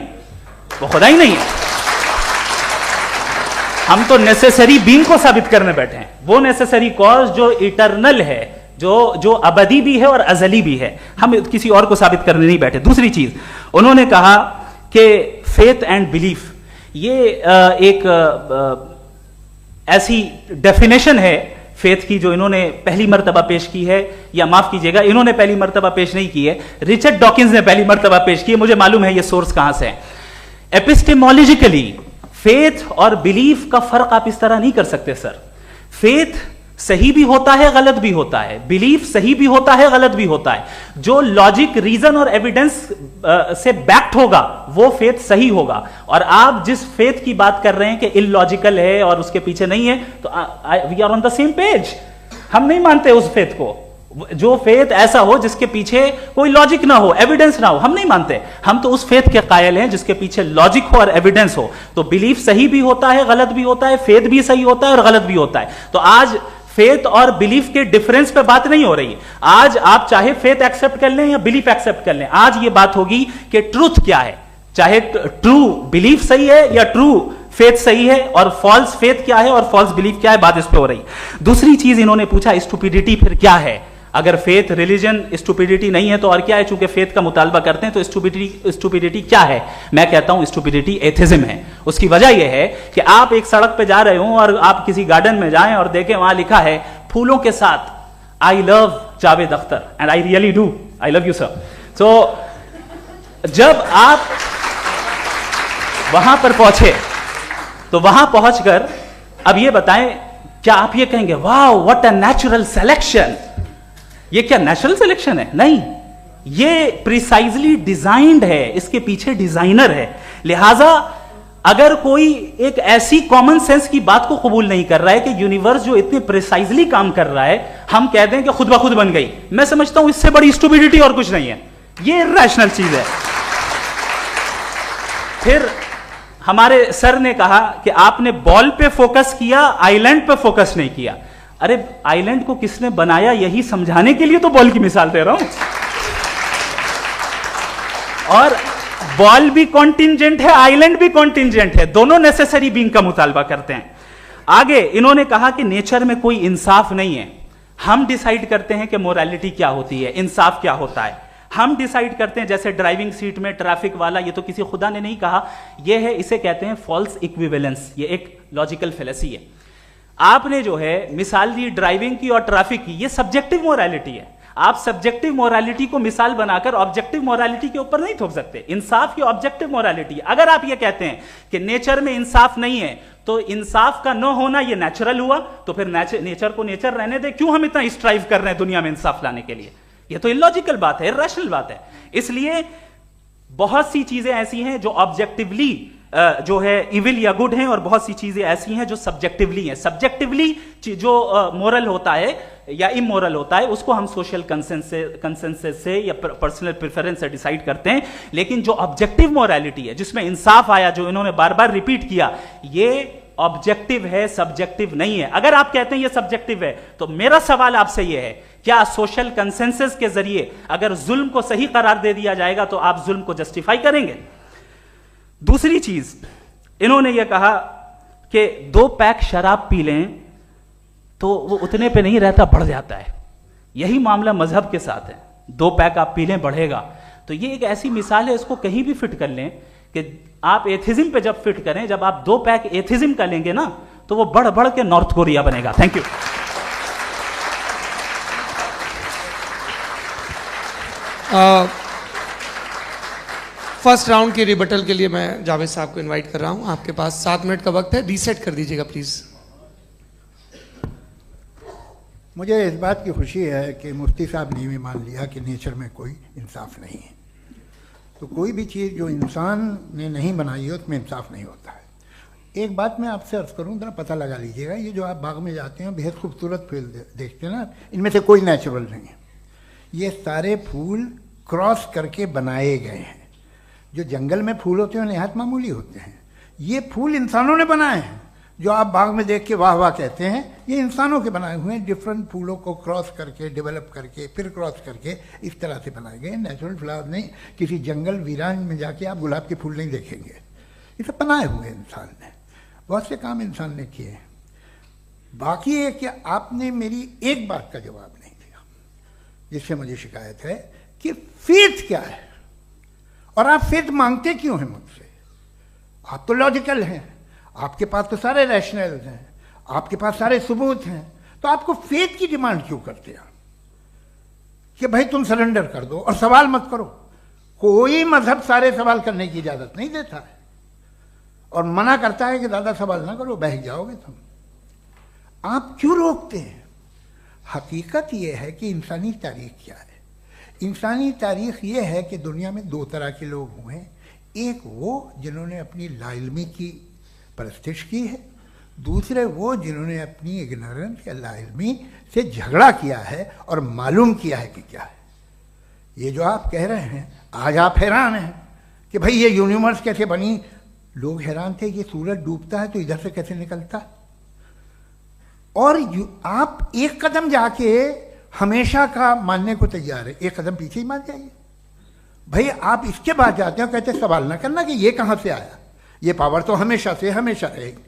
वो खुदा ही नहीं है। हम तो नेसेसरी बीइंग को साबित करने बैठे हैं, वो नेसेसरी कॉज जो इटरनल है, जो अबदी भी है और अजली भी है, हम किसी और को साबित करने नहीं बैठे। दूसरी चीज उन्होंने कहा कि फेथ एंड बिलीफ, ये एक ऐसी डेफिनेशन है फेथ की जो इन्होंने पहली मर्तबा पेश की है, या माफ कीजिएगा इन्होंने पहली मर्तबा पेश नहीं की है, रिचर्ड डॉकिंस ने पहली मर्तबा पेश की है। मुझे मालूम है ये सोर्स कहां से है। एपिस्टेमोलॉजिकली फेथ और बिलीफ का फर्क आप इस तरह नहीं कर सकते सर। फेथ सही भी होता है, गलत भी होता है, बिलीफ सही भी होता है, गलत भी होता है। जो लॉजिक, रीजन और एविडेंस से बैक्ड होगा वो फेथ सही होगा। और आप जिस फेथ की बात कर रहे हैं कि इलॉजिकल है और उसके पीछे नहीं है, तो we are on the same page. हम नहीं मानते उस फेथ को, जो फेथ ऐसा हो जिसके पीछे कोई लॉजिक ना हो, एविडेंस ना हो, हम नहीं मानते। हम तो उस फेथ के कायल हैं जिसके पीछे लॉजिक हो और एविडेंस हो। तो बिलीफ सही भी होता है, गलत भी होता है, फेथ भी सही होता है और गलत भी होता है। तो आज फेथ और बिलीफ के डिफरेंस पे बात नहीं हो रही। आज आप चाहे फेथ एक्सेप्ट कर लें या बिलीफ एक्सेप्ट कर लें, आज ये बात होगी कि ट्रूथ क्या है, चाहे ट्रू बिलीफ सही है या ट्रू फेथ सही है, और फॉल्स फेथ क्या है और फॉल्स बिलीफ क्या है, बात इस पे हो रही। दूसरी चीज इन्होंने पूछा स्टुपिडिटी फिर क्या है। अगर फेथ रिलीजन स्टुपिडिटी नहीं है तो और क्या है? चूंकि फेथ का मुतालबा करते हैं तो स्टुपिडिटी क्या है? मैं कहता हूं स्टुपिडिटी एथिज्म है। उसकी वजह यह है कि आप एक सड़क पे जा रहे हो और आप किसी गार्डन में जाएं और देखें वहां लिखा है फूलों के साथ I love Javed Akhtar, and I really do, I love you sir. So जब आप वहां पर पहुंचे तो वहां पहुंचकर अब ये बताएं, क्या आप ये कहेंगे वाह व्हाट अ नेचुरल सिलेक्शन? ये क्या नेचुरल सिलेक्शन है? नहीं, ये प्रिसाइजली डिजाइंड है, इसके पीछे डिजाइनर है। लिहाजा अगर कोई एक ऐसी कॉमन सेंस की बात को कबूल नहीं कर रहा है कि यूनिवर्स जो इतने प्रिसाइजली काम कर रहा है, हम कह दें कि खुद ब खुद बन गई, मैं समझता हूं इससे बड़ी स्टुपिडिटी और कुछ नहीं है। ये इरैशनल चीज है। फिर हमारे सर ने कहा कि आपने बॉल पे फोकस किया, आइलैंड पे फोकस नहीं किया। अरे आइलैंड को किसने बनाया यही समझाने के लिए तो बॉल की मिसाल दे रहा हूं। और बॉल भी कॉन्टिंजेंट है, आइलैंड भी कॉन्टिंजेंट है, दोनों नेसेसरी बीइंग का मुतालबा करते हैं। आगे इन्होंने कहा कि नेचर में कोई इंसाफ नहीं है। हम डिसाइड करते हैं कि मोरालिटी क्या होती है, इंसाफ क्या होता है। हम डिसाइड करते हैं, जैसे ड्राइविंग सीट में ट्रैफिक वाला, ये तो किसी खुदा ने नहीं कहा, ये है, इसे कहते हैं फॉल्स इक्विवेलेंस। ये एक लॉजिकल फेलेसी है। आपने जो है मिसाल दी ड्राइविंग की और ट्रैफिक की, ये सब्जेक्टिव मोरालिटी है। आप सब्जेक्टिव मोरालिटी को मिसाल बनाकर ऑब्जेक्टिव मोरालिटी के ऊपर नहीं थोप सकते। इंसाफ की ऑब्जेक्टिव मोरालिटी है। अगर आप ये कहते हैं कि नेचर में इंसाफ नहीं है तो इंसाफ का न होना ये नेचुरल हुआ, तो फिर नेचर को नेचर रहने दे, क्यों हम इतना स्ट्राइव कर रहे हैं दुनिया में इंसाफ लाने के लिए? ये तो इलॉजिकल बात है, इरैशनल बात है। इसलिए बहुत सी चीजें ऐसी हैं जो ऑब्जेक्टिवली जो है इविल या गुड हैं, और बहुत सी चीजें ऐसी हैं जो सब्जेक्टिवली हैं। सब्जेक्टिवली जो मोरल होता है या इमोरल होता है उसको हम सोशल कंसेंसस से या पर्सनल प्रेफरेंस से डिसाइड करते हैं। लेकिन जो ऑब्जेक्टिव मोरालिटी है, जिसमें इंसाफ आया, जो इन्होंने बार बार रिपीट किया, ये ऑब्जेक्टिव है, सब्जेक्टिव नहीं है। अगर आप कहते हैं ये सब्जेक्टिव है तो मेरा सवाल आपसे ये है, क्या सोशल कंसेंसस के जरिए अगर जुल्म को सही करार दे दिया जाएगा तो आप जुल्म को जस्टिफाई करेंगे? दूसरी चीज इन्होंने यह कहा कि 2 पैक शराब पी लें तो वो उतने पे नहीं रहता, बढ़ जाता है। यही मामला मजहब के साथ है। 2 पैक आप पी लें बढ़ेगा। तो ये एक ऐसी मिसाल है, इसको कहीं भी फिट कर लें कि आप एथिज्म पे जब फिट करें, जब आप 2 पैक एथिज्म का लेंगे ना तो वो बढ़ बढ़ के नॉर्थ कोरिया बनेगा। Thank you. फर्स्ट राउंड के रिबटल के लिए मैं जावेद साहब को इनवाइट कर रहा हूं। आपके पास 7 मिनट का वक्त है, रीसेट कर दीजिएगा प्लीज। मुझे इस बात की खुशी है कि मुफ्ती साहब ने भी मान लिया कि नेचर में कोई इंसाफ नहीं है। तो कोई भी चीज़ जो इंसान ने नहीं बनाई है उसमें इंसाफ नहीं होता है। एक बात मैं आपसे अर्ज करूं, जरा पता लगा लीजिएगा, ये जो आप बाग में जाते हैं बेहद खूबसूरत फूल देखते हैं ना, इनमें से कोई नेचुरल नहीं है। ये सारे फूल क्रॉस करके बनाए गए हैं। जो जंगल में फूल होते हैं निहायत मामूली होते हैं, ये फूल इंसानों ने बनाए हैं। जो आप बाग में देख के वाह वाह कहते हैं, ये इंसानों के बनाए हुए हैं। डिफरेंट फूलों को क्रॉस करके, डेवलप करके, फिर क्रॉस करके इस तरह से बनाए गए। नेचुरल फ्लावर नहीं। किसी जंगल वीरान में जाके आप गुलाब के फूल नहीं देखेंगे। ये सब बनाए हुए इंसान ने, बहुत से काम इंसान ने किए हैं। बाकी है कि आपने मेरी एक बात का जवाब नहीं दिया, जिससे मुझे शिकायत है कि फेथ क्या है और आप फेथ मांगते क्यों हैं मुझसे? आप तो लॉजिकल हैं, आपके पास तो सारे रैशनल्स हैं, आपके पास सारे सबूत हैं, तो आपको फेथ की डिमांड क्यों करते हैं कि भाई तुम सरेंडर कर दो और सवाल मत करो? कोई मजहब सारे सवाल करने की इजाजत नहीं देता है और मना करता है कि ज़्यादा सवाल ना करो, बह जाओगे तुम। आप क्यों रोकते हैं? हकीकत यह है कि इंसानी तारीख क्या है। इंसानी तारीख ये है कि दुनिया में दो तरह के लोग हुए हैं। एक वो जिन्होंने अपनी लाइल्मी की परस्तिश की है, दूसरे वो जिन्होंने अपनी इग्नोरेंस या लाइल्मी से झगड़ा किया है और मालूम किया है कि क्या है। ये जो आप कह रहे हैं, आज आप हैरान हैं कि भाई ये यूनिवर्स कैसे बनी। लोग हैरान थे कि सूरज डूबता है तो इधर से कैसे निकलता। और आप एक कदम जाके हमेशा का मानने को तैयार है, एक कदम पीछे ही मान जाइए। भाई आप इसके बाद जाते हो, कहते सवाल ना करना कि ये कहाँ से आया, ये पावर तो हमेशा से हमेशा रहेगी।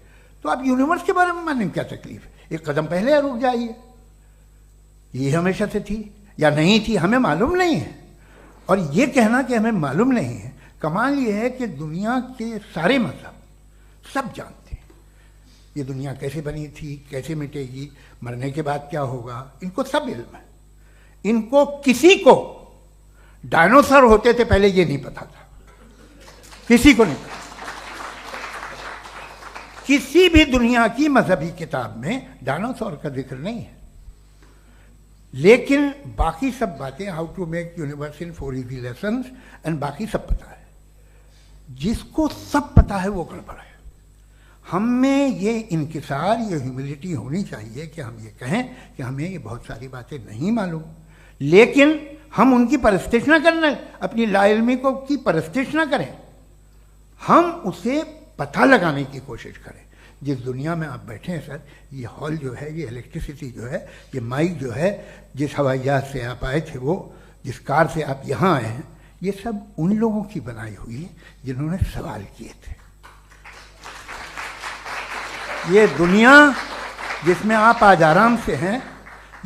तो आप यूनिवर्स के बारे में मानने में क्या तकलीफ है? एक कदम पहले रुक जाइए। ये हमेशा से थी या नहीं थी, हमें मालूम नहीं है। और ये कहना कि हमें मालूम नहीं है, कमाल ये है कि दुनिया के सारे मजहब सब जानते हैं ये दुनिया कैसे बनी थी, कैसे मिटेगी, मरने के बाद क्या होगा, इनको सब इल्म है। इनको किसी को डायनासोर होते थे पहले ये नहीं पता था, किसी को नहीं पता। किसी भी दुनिया की मजहबी किताब में डायनासोर का जिक्र नहीं है। लेकिन बाकी सब बातें, how to make universe in 4 easy lessons and बाकी सब पता है। जिसको सब पता है वो गड़बड़ है। हम में ये इंकिसार, ये ह्यूमिलिटी होनी चाहिए कि हम ये कहें कि हमें ये बहुत सारी बातें नहीं मालूम, लेकिन हम उनकी परस्तिश ना करना, अपनी लाइल्मी को की परस्तिश ना करें, हम उसे पता लगाने की कोशिश करें। जिस दुनिया में आप बैठे हैं सर, ये हॉल जो है, ये इलेक्ट्रिसिटी जो है, ये माइक जो है, जिस हवाई जहाज से आप आए थे, वो जिस कार से आप यहाँ आए हैं, ये सब उन लोगों की बनाई हुई है जिन्होंने सवाल किए थे। ये दुनिया जिसमें आप आज आराम से हैं,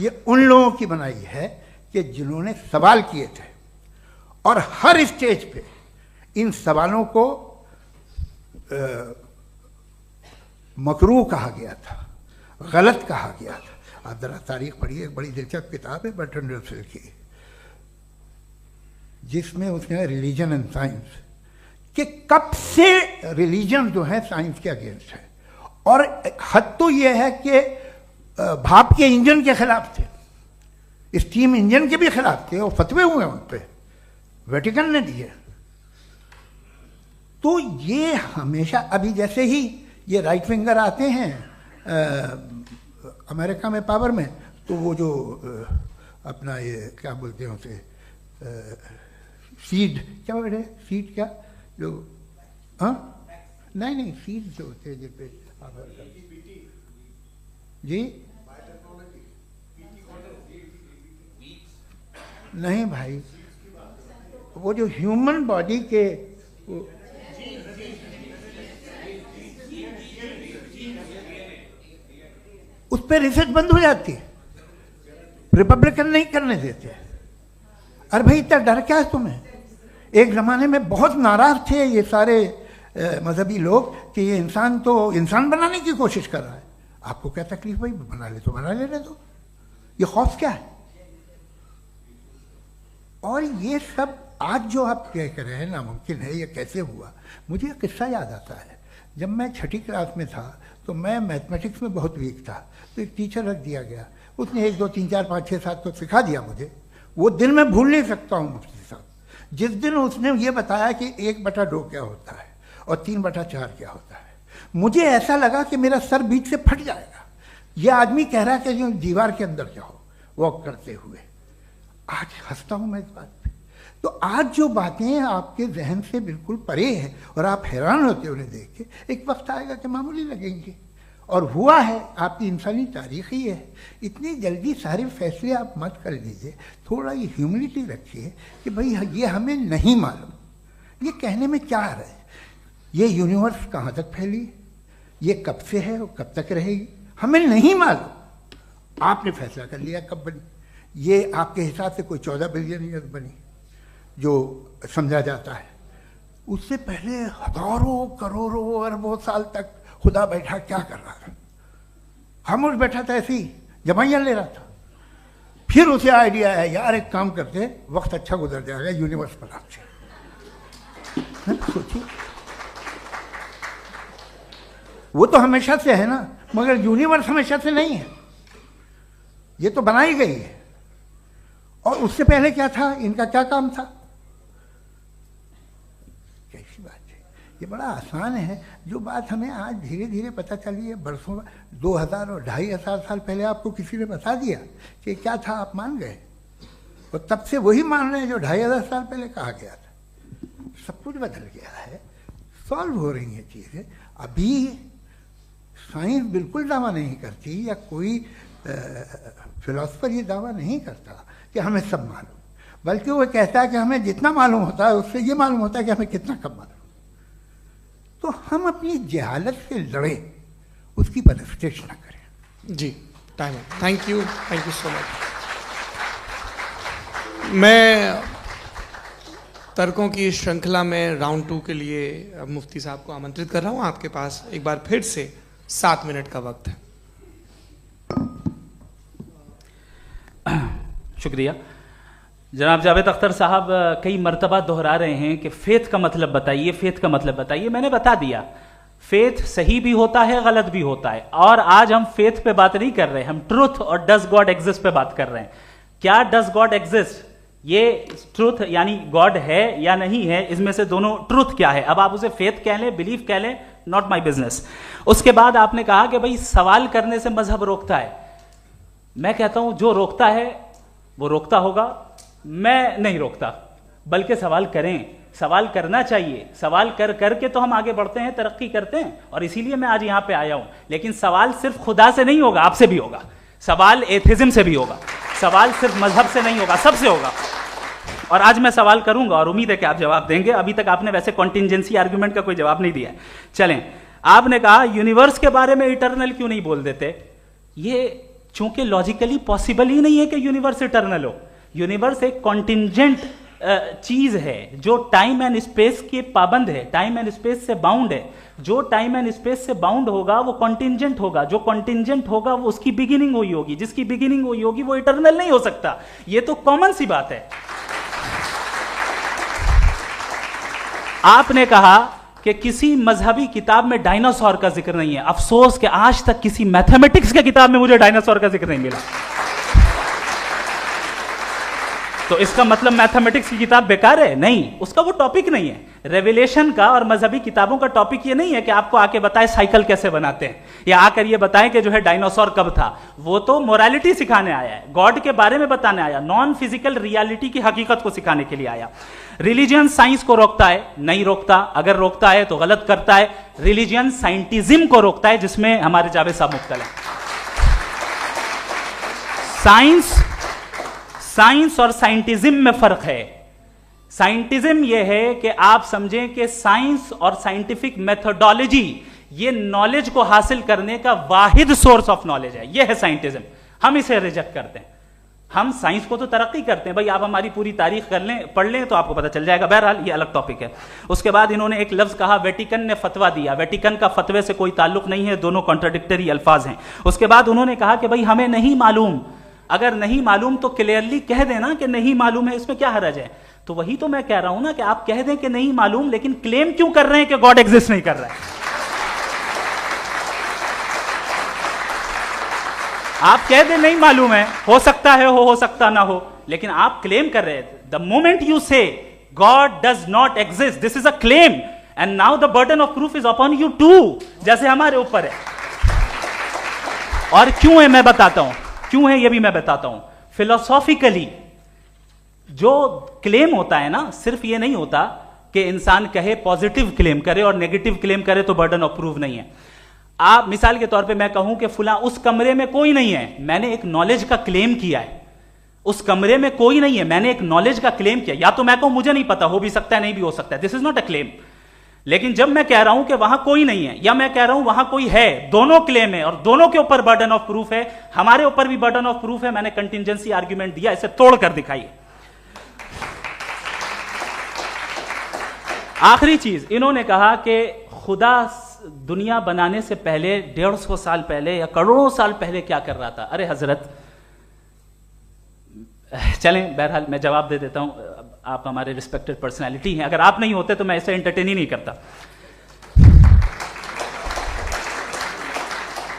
ये उन लोगों की बनाई है कि जिन्होंने सवाल किए थे। और हर स्टेज पे इन सवालों को मकरूह कहा गया था, गलत कहा गया था। आप जरा तारीख पढ़िए, एक बड़ी दिलचस्प किताब है बर्ट्रैंड रसेल की, जिसमें उसने रिलीजन एंड साइंस कि कब से रिलीजन जो है साइंस के अगेंस्ट है। और हद तो यह है कि भाप के इंजन के खिलाफ थे, स्टीम इंजन के भी खिलाफ थे, और फतवे हुए उन पर, वेटिकन ने दिए। तो ये हमेशा, अभी जैसे ही ये राइट विंगर आते हैं अमेरिका में पावर में, तो वो जो अपना ये क्या बोलते हैं उसे, सीड क्या बोलते हैं, सीड क्या जो, हाँ नहीं सीड जो होते हैं जिन पे जी नहीं भाई, वो जो ह्यूमन बॉडी के उस पर रिसर्च बंद हो जाती है, रिपब्लिकन नहीं करने देते। अरे भाई इतना डर क्या है तुम्हें? एक ज़माने में बहुत नाराज थे ये सारे मजहबी लोग कि ये इंसान तो इंसान बनाने की कोशिश कर रहा है। आपको क्या तकलीफ भाई, बना ले तो बना लेने दो, ये खौफ क्या है? और ये सब आज जो आप कह कर रहे हैं नामुमकिन है, ये कैसे हुआ? मुझे एक किस्सा याद आता है। जब मैं 6ठी क्लास में था तो मैं मैथमेटिक्स में बहुत वीक था, तो एक टीचर रख दिया गया, उसने 1 2 3 4 5 6 7 तो सिखा दिया मुझे। वो दिन मैं भूल नहीं सकता हूँ मुफ्ती साहब, जिस दिन उसने ये बताया कि 1/2 क्या होता है और 3/4 क्या होता है। मुझे ऐसा लगा कि मेरा सर बीच से फट जाएगा। यह आदमी कह रहा है कि जो दीवार के अंदर जाओ वॉक करते हुए। आज हंसता हूं मैं इस बात पे। तो आज जो बातें आपके जहन से बिल्कुल परे हैं और आप हैरान होते उन्हें देख के, एक वक्त आएगा कि मामूली लगेंगे। और हुआ है, आपकी इंसानी तारीख ही है। इतनी जल्दी सारे फैसले आप मत कर लीजिए, थोड़ा ये ह्यूमिलिटी रखिए कि भाई ये हमें नहीं मालूम। ये कहने में क्या है, ये यूनिवर्स कहाँ तक फैली, ये कब से है और कब तक रहेगी, हमें नहीं मालूम। आपने फैसला कर लिया कब बनी। ये आपके हिसाब से कोई 14 बिलियन ईयर बनी जो समझा जाता है। उससे पहले हजारों करोड़ों अरबों साल तक खुदा बैठा क्या कर रहा था? खामोश बैठा था, ऐसे ही जमाइयाँ ले रहा था। फिर उसे आइडिया है, यार एक काम करते, वक्त अच्छा गुजर जाएगा, यूनिवर्स बनाते। सोचिए, वो तो हमेशा से है ना, मगर यूनिवर्स हमेशा से नहीं है, ये तो बनाई गई है। और उससे पहले क्या था, इनका क्या काम था? कैसी बात है, ये बड़ा आसान है। जो बात हमें आज धीरे धीरे पता चली है, बरसों 2000 और 2500 साल पहले आपको किसी ने बता दिया कि क्या था, आप मान गए, और तब से वही मान रहे हैं जो 2500 साल पहले कहा गया था। सब कुछ बदल गया है, सॉल्व हो रही हैं चीज़ें। अभी साइंस बिल्कुल दावा नहीं करती, या कोई फिलोसफर ये दावा नहीं करता कि हमें सब मालूम, बल्कि वो कहता है कि हमें जितना मालूम होता है उससे ये मालूम होता है कि हमें कितना कम मालूम। तो हम अपनी जहालत से लड़े, उसकी परस्तिश न करें। जी, time. Thank you so much. मैं तर्कों की श्रृंखला में राउंड 2 के लिए मुफ्ती साहब को आमंत्रित कर रहा हूं। आपके पास एक बार फिर से 7 मिनट का वक्त है। शुक्रिया। जनाब जावेद अख्तर साहब कई मर्तबा दोहरा रहे हैं कि फेथ का मतलब बताइए, फेथ का मतलब बताइए। मैंने बता दिया, फेथ सही भी होता है, गलत भी होता है। और आज हम फेथ पे बात नहीं कर रहे, हम ट्रुथ और डज गॉड एग्जिस्ट पे बात कर रहे हैं। क्या डज गॉड एग्जिस्ट, ये ट्रुथ यानी गॉड है या नहीं है, इसमें से दोनों ट्रुथ क्या है। अब आप उसे फेथ कह लें, बिलीफ कह लें, नॉट माई बिजनेस। उसके बाद आपने कहा कि भाई सवाल करने से मजहब रोकता है। मैं कहता हूं जो रोकता है वो रोकता होगा, मैं नहीं रोकता, बल्कि सवाल करें, सवाल करना चाहिए। सवाल कर करके तो हम आगे बढ़ते हैं, तरक्की करते हैं, और इसीलिए मैं आज यहां पे आया हूं। लेकिन सवाल सिर्फ खुदा से नहीं होगा, आपसे भी होगा। सवाल एथिज्म से भी होगा, सवाल सिर्फ मजहब से नहीं होगा, सबसे होगा। और आज मैं सवाल करूंगा और उम्मीद है कि आप जवाब देंगे। अभी तक आपने वैसे कॉन्टिंजेंसी आर्गुमेंट का कोई जवाब नहीं दिया है। चलें, आपने कहा यूनिवर्स के बारे में इटर्नल क्यों नहीं बोल देते। ये चूंकि लॉजिकली पॉसिबल ही नहीं है कि यूनिवर्स इटर्नल हो। यूनिवर्स एक कॉन्टिंजेंट चीज है जो टाइम एंड स्पेस के पाबंद है, टाइम एंड स्पेस से बाउंड है। जो टाइम एंड स्पेस से बाउंड होगा वो कॉन्टिंजेंट होगा, जो कॉन्टिंजेंट होगा वो उसकी बिगिनिंग हुई होगी, जिसकी बिगिनिंग हुई होगी वो इटर्नल नहीं हो सकता। ये तो कॉमन सी बात है। आपने कहा कि किसी मजहबी किताब में डायनासोर का जिक्र नहीं है। अफसोस कि आज तक किसी मैथमेटिक्स के किताब में मुझे डायनासोर का जिक्र नहीं मिला। तो इसका मतलब मैथमेटिक्स की किताब बेकार है? नहीं, उसका वो टॉपिक नहीं है। रेवलेशन का और मजहबी किताबों का टॉपिक ये नहीं है कि आपको आके बताए साइकिल कैसे बनाते हैं, या आकर ये बताएं कि जो है डायनासोर कब था। वो तो मोरालिटी सिखाने आया है, गॉड के बारे में बताने आया, नॉन फिजिकल रियलिटी की हकीकत को सिखाने के लिए आया। रिलीजियन साइंस को रोकता है? नहीं रोकता। अगर रोकता है तो गलत करता है। रिलीजियन साइंटिज्म को रोकता है, जिसमें हमारे जावेद साहब मुब्तला हैं। साइंस और साइंटिज्म में फर्क है। साइंटिज्म यह है कि आप समझें कि साइंस और साइंटिफिक मेथोडोलॉजी ये नॉलेज को हासिल करने का वाहिद सोर्स ऑफ नॉलेज है। यह है साइंटिज्म। हम इसे रिजेक्ट करते हैं। हम साइंस को तो तरक्की करते हैं, भाई आप हमारी पूरी तारीख कर लें, पढ़ लें तो आपको पता चल जाएगा। बहरहाल ये अलग टॉपिक है। उसके बाद इन्होंने एक लफ्ज कहा, वेटिकन ने फतवा दिया। वेटिकन का फतवे से कोई ताल्लुक नहीं है, दोनों कॉन्ट्राडिक्टरी अल्फाज हैं। उसके बाद उन्होंने कहा कि भाई हमें नहीं मालूम। अगर नहीं मालूम तो क्लियरली कह देना कि नहीं मालूम है, इसमें क्या हरज है। तो वही तो मैं कह रहा हूं ना कि आप कह दें कि नहीं मालूम, लेकिन क्लेम क्यों कर रहे हैं कि गॉड एग्जिस्ट नहीं कर रहा है। आप कह दें नहीं मालूम है, हो सकता है हो सकता ना हो, लेकिन आप क्लेम कर रहे हैं। The moment you say God does not exist, this is a claim, and now the burden of proof is upon you too, जैसे हमारे ऊपर है। और क्यों है मैं बताता हूं, क्यों है ये भी मैं बताता हूं। फिलोसॉफिकली जो क्लेम होता है ना, सिर्फ ये नहीं होता कि इंसान कहे पॉजिटिव क्लेम करे और नेगेटिव क्लेम करे तो बर्डन ऑफ प्रूफ नहीं है। आप मिसाल के तौर पे मैं कहूं कि फुला उस कमरे में कोई नहीं है, मैंने एक नॉलेज का क्लेम किया है। उस कमरे में कोई नहीं है, मैंने एक नॉलेज का क्लेम किया। या तो मैं कहूं मुझे नहीं पता, हो भी सकता है नहीं भी हो सकता है, this is not a claim. लेकिन जब मैं कह रहा हूं कि वहां कोई नहीं है या मैं कह रहा हूं वहां कोई है, दोनों क्लेम है और दोनों के ऊपर बर्डन ऑफ प्रूफ है। हमारे ऊपर भी बर्डन ऑफ प्रूफ है, मैंने कंटिजेंसी आर्ग्यूमेंट दिया, इसे तोड़कर दिखाइए। आखिरी चीज, इन्होंने कहा कि खुदा दुनिया बनाने से पहले 150 साल पहले या करोड़ों साल पहले क्या कर रहा था। अरे हजरत, चलें बहरहाल मैं जवाब दे देता हूं, आप हमारे रिस्पेक्टेड पर्सनालिटी हैं, अगर आप नहीं होते तो मैं इसे एंटरटेन ही नहीं करता।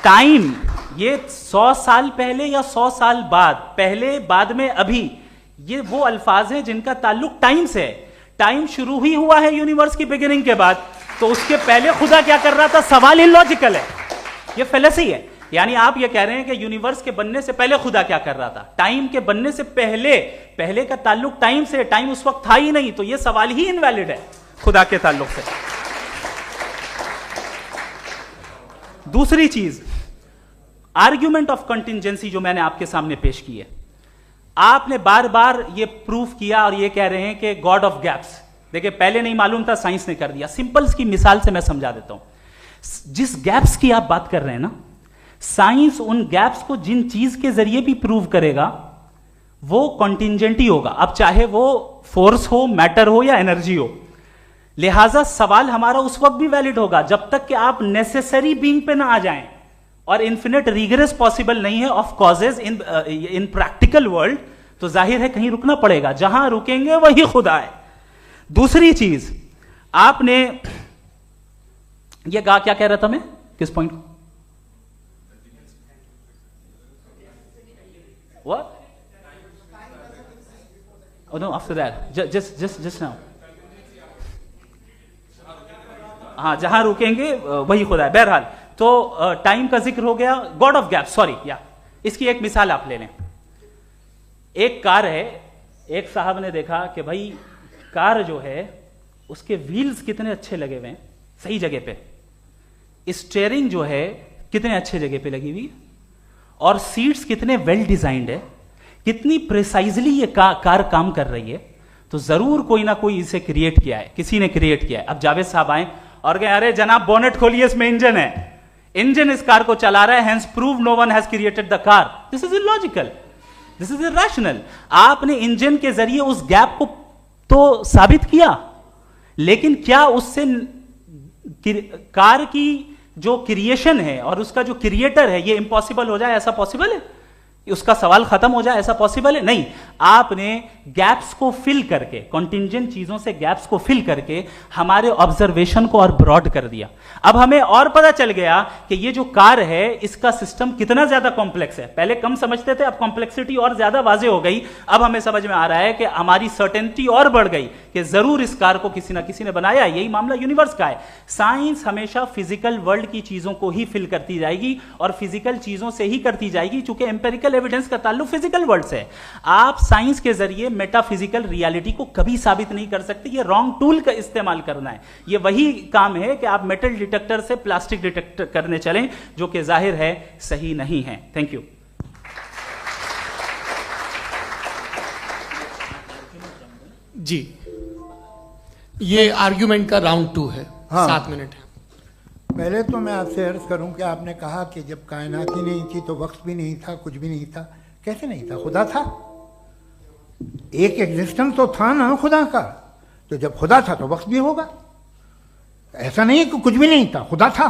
टाइम, ये 100 साल पहले या 100 साल बाद, पहले बाद में अभी, ये वो अल्फाज हैं जिनका ताल्लुक टाइम से है। टाइम शुरू ही हुआ है यूनिवर्स की बिगिनिंग के बाद, तो उसके पहले खुदा क्या कर रहा था, सवाल इलॉजिकल है, ये फेलेसी है। यानी आप ये कह रहे हैं कि यूनिवर्स के बनने से पहले खुदा क्या कर रहा था, टाइम के बनने से पहले, पहले का ताल्लुक टाइम से, टाइम उस वक्त था ही नहीं, तो ये सवाल ही इनवैलिड है खुदा के ताल्लुक से। दूसरी चीज, आर्ग्यूमेंट ऑफ कंटिजेंसी जो मैंने आपके सामने पेश की है, आपने बार बार ये प्रूफ किया और ये कह रहे हैं कि गॉड ऑफ गैप्स। देखिए पहले नहीं मालूम था, साइंस ने कर दिया। सिंपल की मिसाल से मैं समझा देता हूं। जिस गैप्स की आप बात कर रहे हैं ना, साइंस उन गैप्स को जिन चीज के जरिए भी प्रूव करेगा वो कॉन्टिजेंट ही होगा, अब चाहे वो फोर्स हो, मैटर हो या एनर्जी हो। लिहाजा सवाल हमारा उस वक्त भी वैलिड होगा जब तक कि आप नेसेसरी बीइंग पे ना आ जाएं, और इन्फिनिट रिग्रेस पॉसिबल नहीं है of causes in practical world, तो जाहिर है कहीं रुकना पड़ेगा, जहां रुकेंगे वही खुदा है। दूसरी चीज, आपने ये कहा, क्या कह रहा था मैं, किस पॉइंट को? What? Oh no, after that. Just now. हाँ, जहां रुकेंगे वही खुदा है। बहरहाल, तो टाइम का जिक्र हो गया, गॉड ऑफ गैप, सॉरी, या इसकी एक मिसाल आप ले लें। एक कार है, एक साहब ने देखा कि भाई कार जो है उसके व्हील्स कितने अच्छे लगे हुए हैं सही जगह पे, स्टीयरिंग जो है कितने अच्छे जगह पे लगी हुई, और सीट्स कितने वेल डिजाइंड है, कितनी प्रिसाइजली ये कार काम कर रही है, तो जरूर कोई ना कोई इसे क्रिएट किया है, किसी ने क्रिएट किया है। अब जावेद साहब आए और कहे अरे जनाब बोनेट खोलिए, इसमें इंजन है, इंजन इस कार को चला रहा है, hence prove no one has created the car. This is illogical, this is irrational. आपने इंजन के जरिए उस गैप को तो साबित किया, लेकिन क्या उससे कार की जो क्रिएशन है और उसका जो क्रिएटर है ये इम्पॉसिबल हो जाए, ऐसा पॉसिबल है? उसका सवाल खत्म हो जाए, ऐसा पॉसिबल है? नहीं। आपने गैप्स को फिल करके, कॉन्टिंजेंट चीजों से गैप्स को फिल करके हमारे ऑब्जर्वेशन को और ब्रॉड कर दिया। अब हमें और पता चल गया कि ये जो कार है इसका सिस्टम कितना ज्यादा कॉम्प्लेक्स है। पहले कम समझते थे, अब कॉम्प्लेक्सिटी और ज्यादा वाजे हो गई। अब हमें समझ में आ रहा है कि हमारी सर्टेनिटी और बढ़ गई कि जरूर इस कार को किसी ना किसी ने बनाया। यही मामला यूनिवर्स का है। साइंस हमेशा फिजिकल वर्ल्ड की चीजों को ही फिल करती जाएगी और फिजिकल चीजों से ही करती जाएगी, चूंकि एम्पेरिकल एविडेंस का ताल्लुक फिजिकल वर्ल्ड से है। आप साइंस के जरिए मेटाफिजिकल रियलिटी को कभी साबित नहीं कर सकते। ये रॉन्ग टूल का इस्तेमाल करना है। ये वही काम है कि आप मेटल डिटेक्टर से प्लास्टिक डिटेक्टर करने चलें, जो कि जाहिर है सही नहीं है। Thank you. जी, ये आर्ग्यूमेंट का राउंड 2 है। हाँ। 7 मिनट है। पहले तो मैं आपसे अर्ज करूं कि आपने कहा कि जब कायनात ही नहीं थी तो वक्त भी नहीं था, कुछ भी नहीं था। कैसे नहीं था? खुदा था। एक एग्जिस्टेंस तो था ना खुदा का। तो जब खुदा था तो वक्त भी होगा। ऐसा नहीं कि कुछ भी नहीं था, खुदा था।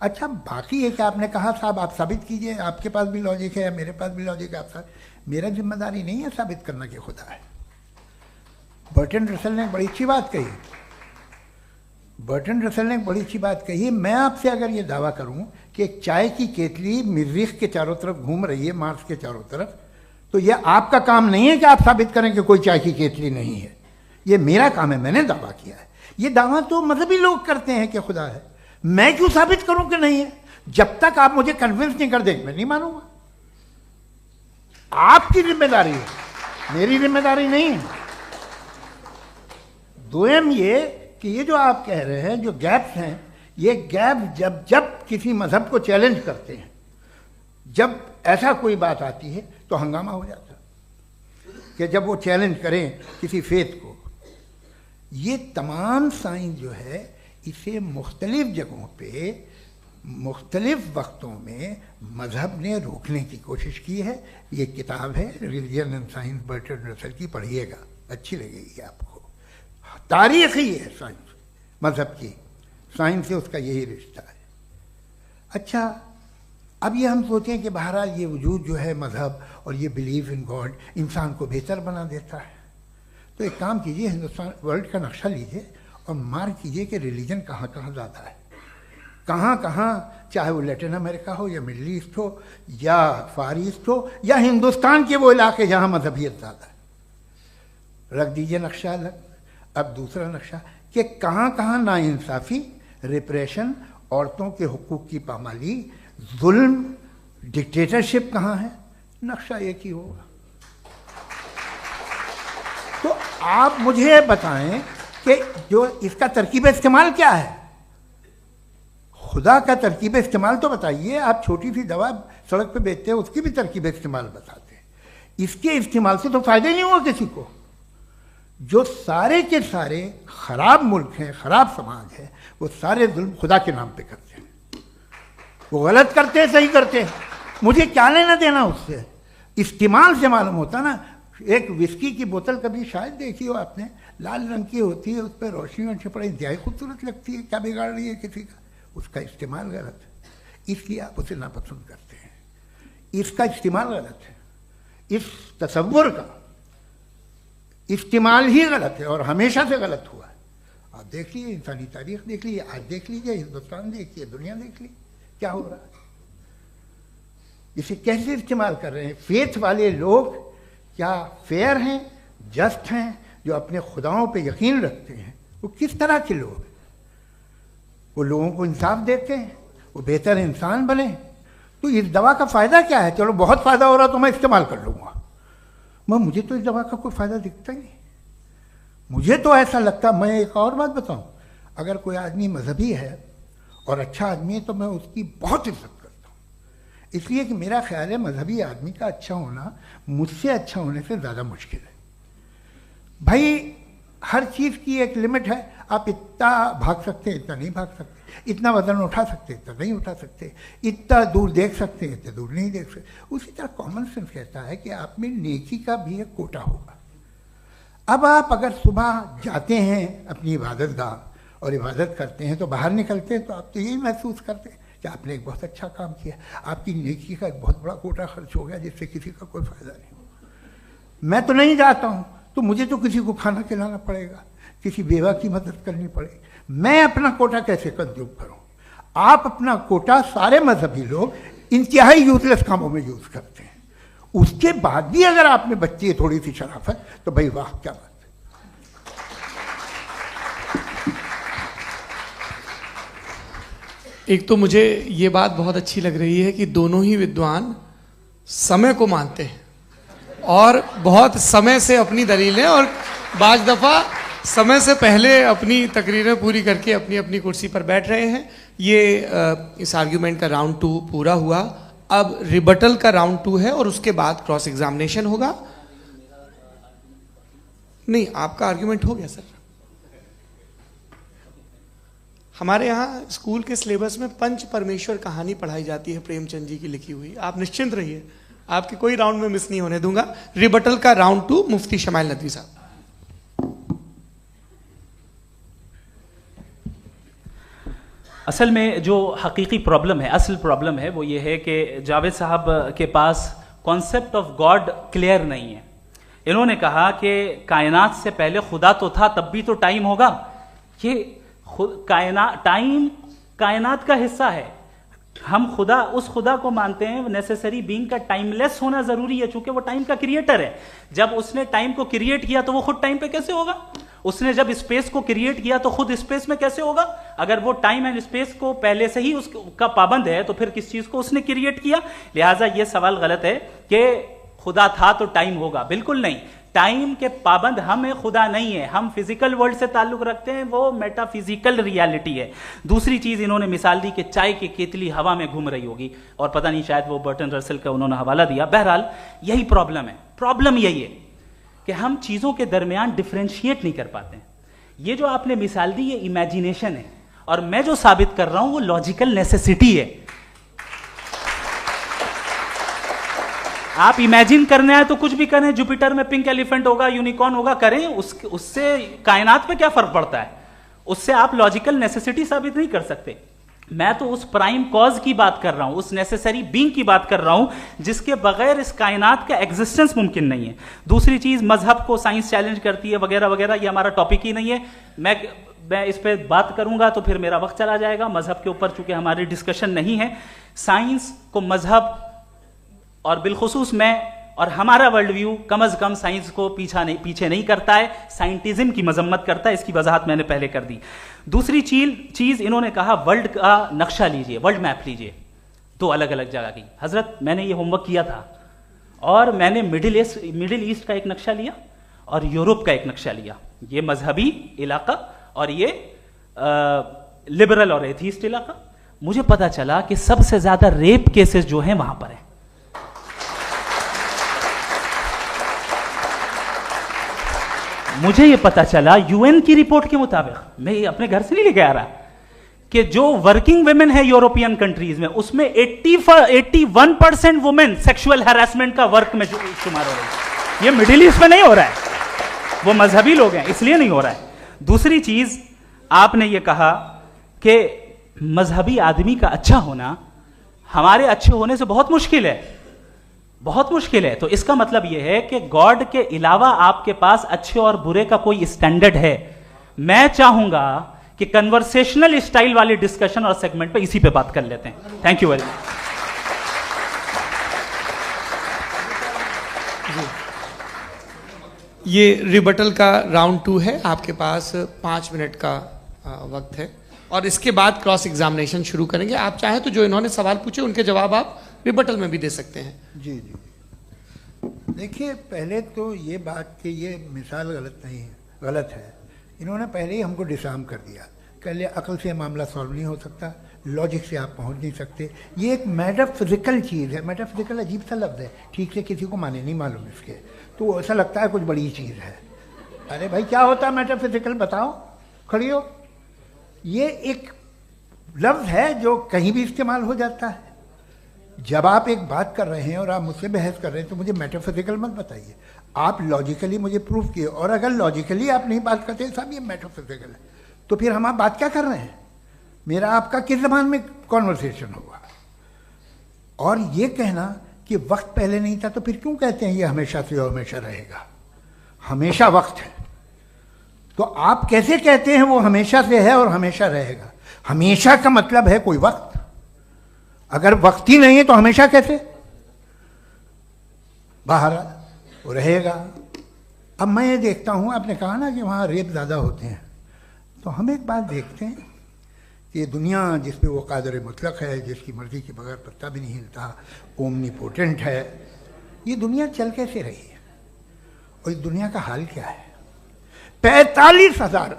अच्छा, बाकी है कि आपने कहा साहब आप साबित कीजिए, आपके पास भी लॉजिक है या मेरे पास भी लॉजिक है। आप मेरा जिम्मेदारी नहीं है साबित करना कि खुदा है। बर्टन रसल ने बड़ी अच्छी बात कही। बर्टन रसल ने बड़ी अच्छी बात कही। मैं आपसे अगर ये दावा करूं कि एक चाय की केतली मरीख के चारों तरफ घूम रही है, मार्स के चारों तरफ, तो ये आपका काम नहीं है कि आप साबित करें कि कोई चाय की केतली नहीं है। ये मेरा काम है, मैंने दावा किया है। ये दावा तो मजहबी लोग करते हैं कि खुदा है, मैं क्यों साबित करूं कि नहीं है? जब तक आप मुझे कन्विंस नहीं कर देंगे मैं नहीं मानूंगा। आपकी जिम्मेदारी है, मेरी जिम्मेदारी नहीं है। दोयम ये कि ये जो आप कह रहे हैं जो गैप्स हैं, ये गैप जब जब किसी मजहब को चैलेंज करते हैं, जब ऐसा कोई बात आती है तो हंगामा हो जाता है कि जब वो चैलेंज करें किसी फेथ को। ये तमाम साइंस जो है इसे मुख्तलिफ जगहों पे मुख्तलिफ वक्तों में मजहब ने रोकने की कोशिश की है। ये किताब है religion and science Burton Russell की, पढ़िएगा, अच्छी लगेगी आपको। तारीख ही है साइंस, मजहब की साइंस से उसका यही रिश्ता है। अच्छा, अब ये हम सोचें कि बहरहाल ये वजूद जो है मजहब और ये बिलीव इन गॉड इंसान को बेहतर बना देता है, तो एक काम कीजिए, हिंदुस्तान वर्ल्ड का नक्शा लीजिए और मार्क कीजिए कि रिलीजन कहाँ कहाँ ज़्यादा है, कहाँ कहाँ, चाहे वो लैटिन अमेरिका हो या मिडल ईस्ट हो या फार ईस्ट हो या हिंदुस्तान के वो इलाके जहाँ मजहबियत ज़्यादा है। रख दीजिए नक्शा अलग। अब दूसरा नक्शा कि कहाँ कहाँ नाइंसाफ़ी, रिप्रेशन, औरतों के हुकूक की पामाली, जुल्म, डिक्टेटरशिप कहाँ है, नक्शा एक ही होगा। तो आप मुझे बताएं कि जो इसका तरकीब इस्तेमाल क्या है, खुदा का तरकीब इस्तेमाल तो बताइए। आप छोटी सी दवा सड़क पे बेचते हैं, उसकी भी तरकीब इस्तेमाल बताते हैं। इसके इस्तेमाल से तो फायदा नहीं हुआ किसी को। जो सारे के सारे खराब मुल्क हैं, खराब समाज है, वो सारे जुल्म खुदा के नाम पे करते हैं। वो गलत करते हैं, सही करते हैं, मुझे क्या लेना देना उससे। इस्तेमाल से मालूम होता ना। एक विस्की की बोतल कभी शायद देखी हो आपने, लाल रंग की होती है, उस पर रोशनी और छपड़ा इंतहाई खूबसूरत लगती है, क्या बिगाड़ रही है किसी का? उसका इस्तेमाल गलत है, इसलिए आप उसे नापसंद करते हैं। इसका इस्तेमाल गलत है, इस तसव्वुर का इस्तेमाल ही गलत है और हमेशा से गलत हुआ है। आप देख लीजिए, इंसानी तारीख देख लीजिए, आज देख लीजिए, हिंदुस्तान देखिए, दुनिया देख लीजिए, क्या हो रहा है। इसे कैसे इस्तेमाल कर रहे हैं फेथ वाले लोग? क्या फेयर हैं, जस्ट हैं, जो अपने खुदाओं पे यकीन रखते हैं? वो किस तरह के लोग हैं? वो लोगों को इंसाफ देते हैं, वो बेहतर इंसान बने। तो इस दवा का फ़ायदा क्या है? चलो बहुत फ़ायदा हो रहा तो मैं इस्तेमाल कर लूँगा, मगर मुझे तो इस दवा का कोई फ़ायदा दिखता ही नहीं। मुझे तो ऐसा लगता, मैं एक और बात बताऊँ, अगर कोई आदमी मजहबी है और अच्छा आदमी है तो मैं उसकी बहुत इज्जत करता हूँ, इसलिए कि मेरा ख्याल है मजहबी आदमी का अच्छा होना मुझसे अच्छा होने से ज़्यादा मुश्किल है। भाई हर चीज़ की एक लिमिट है। आप इतना भाग सकते हैं, इतना नहीं भाग सकते, इतना वजन उठा सकते, इतना नहीं उठा सकते, इतना दूर देख सकते हैं, इतना दूर नहीं देख सकते। उसी तरह कॉमन सेंस कहता है कि आप में नेकी का भी एक कोटा होगा। अब आप अगर सुबह जाते हैं अपनी इबादत गाह और इबादत करते हैं, तो बाहर निकलते हैं तो आप तो यही महसूस करते हैं कि आपने एक बहुत अच्छा काम किया, आपकी नेकी का एक बहुत बड़ा कोटा खर्च हो गया जिससे किसी का कोई फ़ायदा नहीं। मैं तो नहीं जाता हूँ तो मुझे तो किसी को खाना खिलाना पड़ेगा, किसी बेवा की मदद करनी पड़ेगी। मैं अपना कोटा कैसे कंज्यूम करूं? आप अपना कोटा, सारे मजहबी लोग इंतहाई यूजलेस कामों में यूज करते हैं। उसके बाद भी अगर आप में बच्ची है थोड़ी सी शराफत, तो भाई वाह, क्या बात है। एक तो मुझे ये बात बहुत अच्छी लग रही है कि दोनों ही विद्वान समय को मानते हैं और बहुत समय से अपनी दलीलें और बाज दफा समय से पहले अपनी तकरीरें पूरी करके अपनी अपनी कुर्सी पर बैठ रहे हैं। ये इस आर्ग्यूमेंट का राउंड 2 पूरा हुआ। अब रिबटल का राउंड 2 है और उसके बाद क्रॉस एग्जामिनेशन होगा। नहीं, आपका आर्ग्यूमेंट हो गया सर। हमारे यहाँ स्कूल के सिलेबस में पंच परमेश्वर कहानी पढ़ाई जाती है, प्रेमचंद जी की लिखी हुई। आप निश्चिंत रहिए, आपके कोई राउंड में मिस नहीं होने दूंगा। रिबटल का राउंड 2, मुफ्ती शमाइल नदवी साहब। असल में जो हकीकी प्रॉब्लम है, असल प्रॉब्लम है, वो ये है कि जावेद साहब के पास कॉन्सेप्ट ऑफ गॉड क्लियर नहीं है। इन्होंने कहा कि कायनात से पहले खुदा तो था, तब भी तो टाइम होगा। ये टाइम कायनात का हिस्सा है। हम खुदा, उस खुदा को मानते हैं, नेसेसरी बीइंग का टाइमलेस होना जरूरी है, चूंकि वो टाइम का क्रिएटर है। जब उसने टाइम को क्रिएट किया तो वो खुद टाइम पे कैसे होगा? उसने जब स्पेस को क्रिएट किया तो खुद स्पेस में कैसे होगा? अगर वो टाइम एंड स्पेस को पहले से ही उसका पाबंद है तो फिर किस चीज को उसने क्रिएट किया? लिहाजा ये सवाल गलत है कि खुदा था तो टाइम होगा, बिल्कुल नहीं। टाइम के पाबंद हम है, खुदा नहीं है। हम फिजिकल वर्ल्ड से ताल्लुक रखते हैं, वो मेटाफिजिकल रियलिटी है। दूसरी चीज इन्होंने मिसाल दी कि चाय की केतली हवा में घूम रही होगी, और पता नहीं शायद वो बर्टन रसेल का उन्होंने हवाला दिया। बहरहाल यही प्रॉब्लम है। प्रॉब्लम यही है कि हम चीजों के दरमियान डिफरेंशिएट नहीं कर पाते हैं। ये जो आपने मिसाल दी ये इमेजिनेशन है, और मैं जो साबित कर रहा हूं वो लॉजिकल नेसेसिटी है। आप इमेजिन करने आए तो कुछ भी करें, जुपिटर में पिंक एलिफेंट होगा, यूनिकॉर्न होगा, करें, उससे कायनात पे क्या फर्क पड़ता है? उससे आप लॉजिकल नेसेसिटी साबित नहीं कर सकते। मैं तो उस प्राइम कॉज की बात कर रहा हूं, उस नेसेसरी बीइंग की बात कर रहा हूं जिसके बगैर इस कायनात का एग्जिस्टेंस मुमकिन नहीं है। दूसरी चीज, मजहब को साइंस चैलेंज करती है वगैरह वगैरह, ये हमारा टॉपिक ही नहीं है। मैं इस पे बात करूंगा तो फिर मेरा वक्त चला जाएगा। मजहब के ऊपर चूंकि हमारी डिस्कशन नहीं है, साइंस को मजहब और बिलखुसूस मैं और हमारा वर्ल्ड व्यू कम अज कम साइंस को पीछे नहीं करता है, साइंटिज्म की मजम्मत करता है। इसकी वजाहत मैंने पहले कर दी। दूसरी चीज इन्होंने कहा वर्ल्ड का नक्शा लीजिए, वर्ल्ड मैप लीजिए, दो अलग अलग जगह की। हजरत मैंने ये होमवर्क किया था, और मैंने मिडिल ईस्ट का एक नक्शा लिया और यूरोप का एक नक्शा लिया, ये मजहबी इलाका और ये लिबरल और एथीस्ट इलाका। मुझे पता चला कि सबसे ज्यादा रेप केसेस जो हैं वहां पर है। मुझे ये पता चला यूएन की रिपोर्ट के मुताबिक, मैं ये अपने घर से नहीं लेके आ रहा, कि जो वर्किंग वुमेन है यूरोपियन कंट्रीज में, उसमें 81% वुमेन सेक्सुअल हैरेसमेंट का वर्क में शुमार हो रही है। ये मिडिल ईस्ट में नहीं हो रहा है, वो मजहबी लोग हैं इसलिए नहीं हो रहा है। दूसरी चीज, आपने ये कहा कि मजहबी आदमी का अच्छा होना हमारे अच्छे होने से बहुत मुश्किल है, बहुत मुश्किल है। तो इसका मतलब यह है कि गॉड के अलावा आपके पास अच्छे और बुरे का कोई स्टैंडर्ड है। मैं चाहूंगा कि कन्वर्सेशनल स्टाइल वाली डिस्कशन और सेगमेंट पे इसी पे बात कर लेते हैं। Thank you very much. ये रिबटल का राउंड 2 है, आपके पास 5 मिनट का वक्त है, और इसके बाद क्रॉस एग्जामिनेशन शुरू करेंगे। आप चाहें तो जो इन्होंने सवाल पूछे उनके जवाब आप रिबटल में भी दे सकते हैं। जी जी, देखिए पहले तो ये बात कि ये मिसाल गलत नहीं है, गलत है। इन्होंने पहले ही हमको डिसार्म कर दिया, कह लिया अकल से मामला सॉल्व नहीं हो सकता, लॉजिक से आप पहुंच नहीं सकते। ये एक मेटाफिजिकल चीज़ है। मेटाफिजिकल अजीब सा लफ्ज़ है, ठीक से किसी को माने नहीं मालूम इसके, तो ऐसा लगता है कुछ बड़ी चीज़ है। अरे भाई क्या होता है मेटाफिजिकल, बताओ, खड़ी हो। ये एक लफ्ज़ है जो कहीं भी इस्तेमाल हो जाता है। जब आप एक बात कर रहे हैं और आप मुझसे बहस कर रहे हैं तो मुझे मेटाफिजिकल मत बताइए, आप लॉजिकली मुझे प्रूव किए। और अगर लॉजिकली आप नहीं बात करते साहब ये मेटाफिजिकल है, तो फिर हम आप बात क्या कर रहे हैं? मेरा आपका किस ज़बान में कॉन्वर्सेशन होगा? और ये कहना कि वक्त पहले नहीं था, तो फिर क्यों कहते हैं ये हमेशा से और हमेशा रहेगा? हमेशा वक्त है, तो आप कैसे कहते हैं वो हमेशा से है और हमेशा रहेगा? हमेशा का मतलब है कोई वक्त, अगर वक्त ही नहीं है तो हमेशा कैसे? बाहर वो रहेगा। अब मैं ये देखता हूँ, आपने कहा ना कि वहाँ रेप ज़्यादा होते हैं, तो हम एक बात देखते हैं कि दुनिया जिस पे वो कादर मुतलक है, जिसकी मर्जी के बगैर पत्ता भी नहीं हिलता, ओमनीपोटेंट है, ये दुनिया चल कैसे रही है? और इस दुनिया का हाल क्या है? 45,000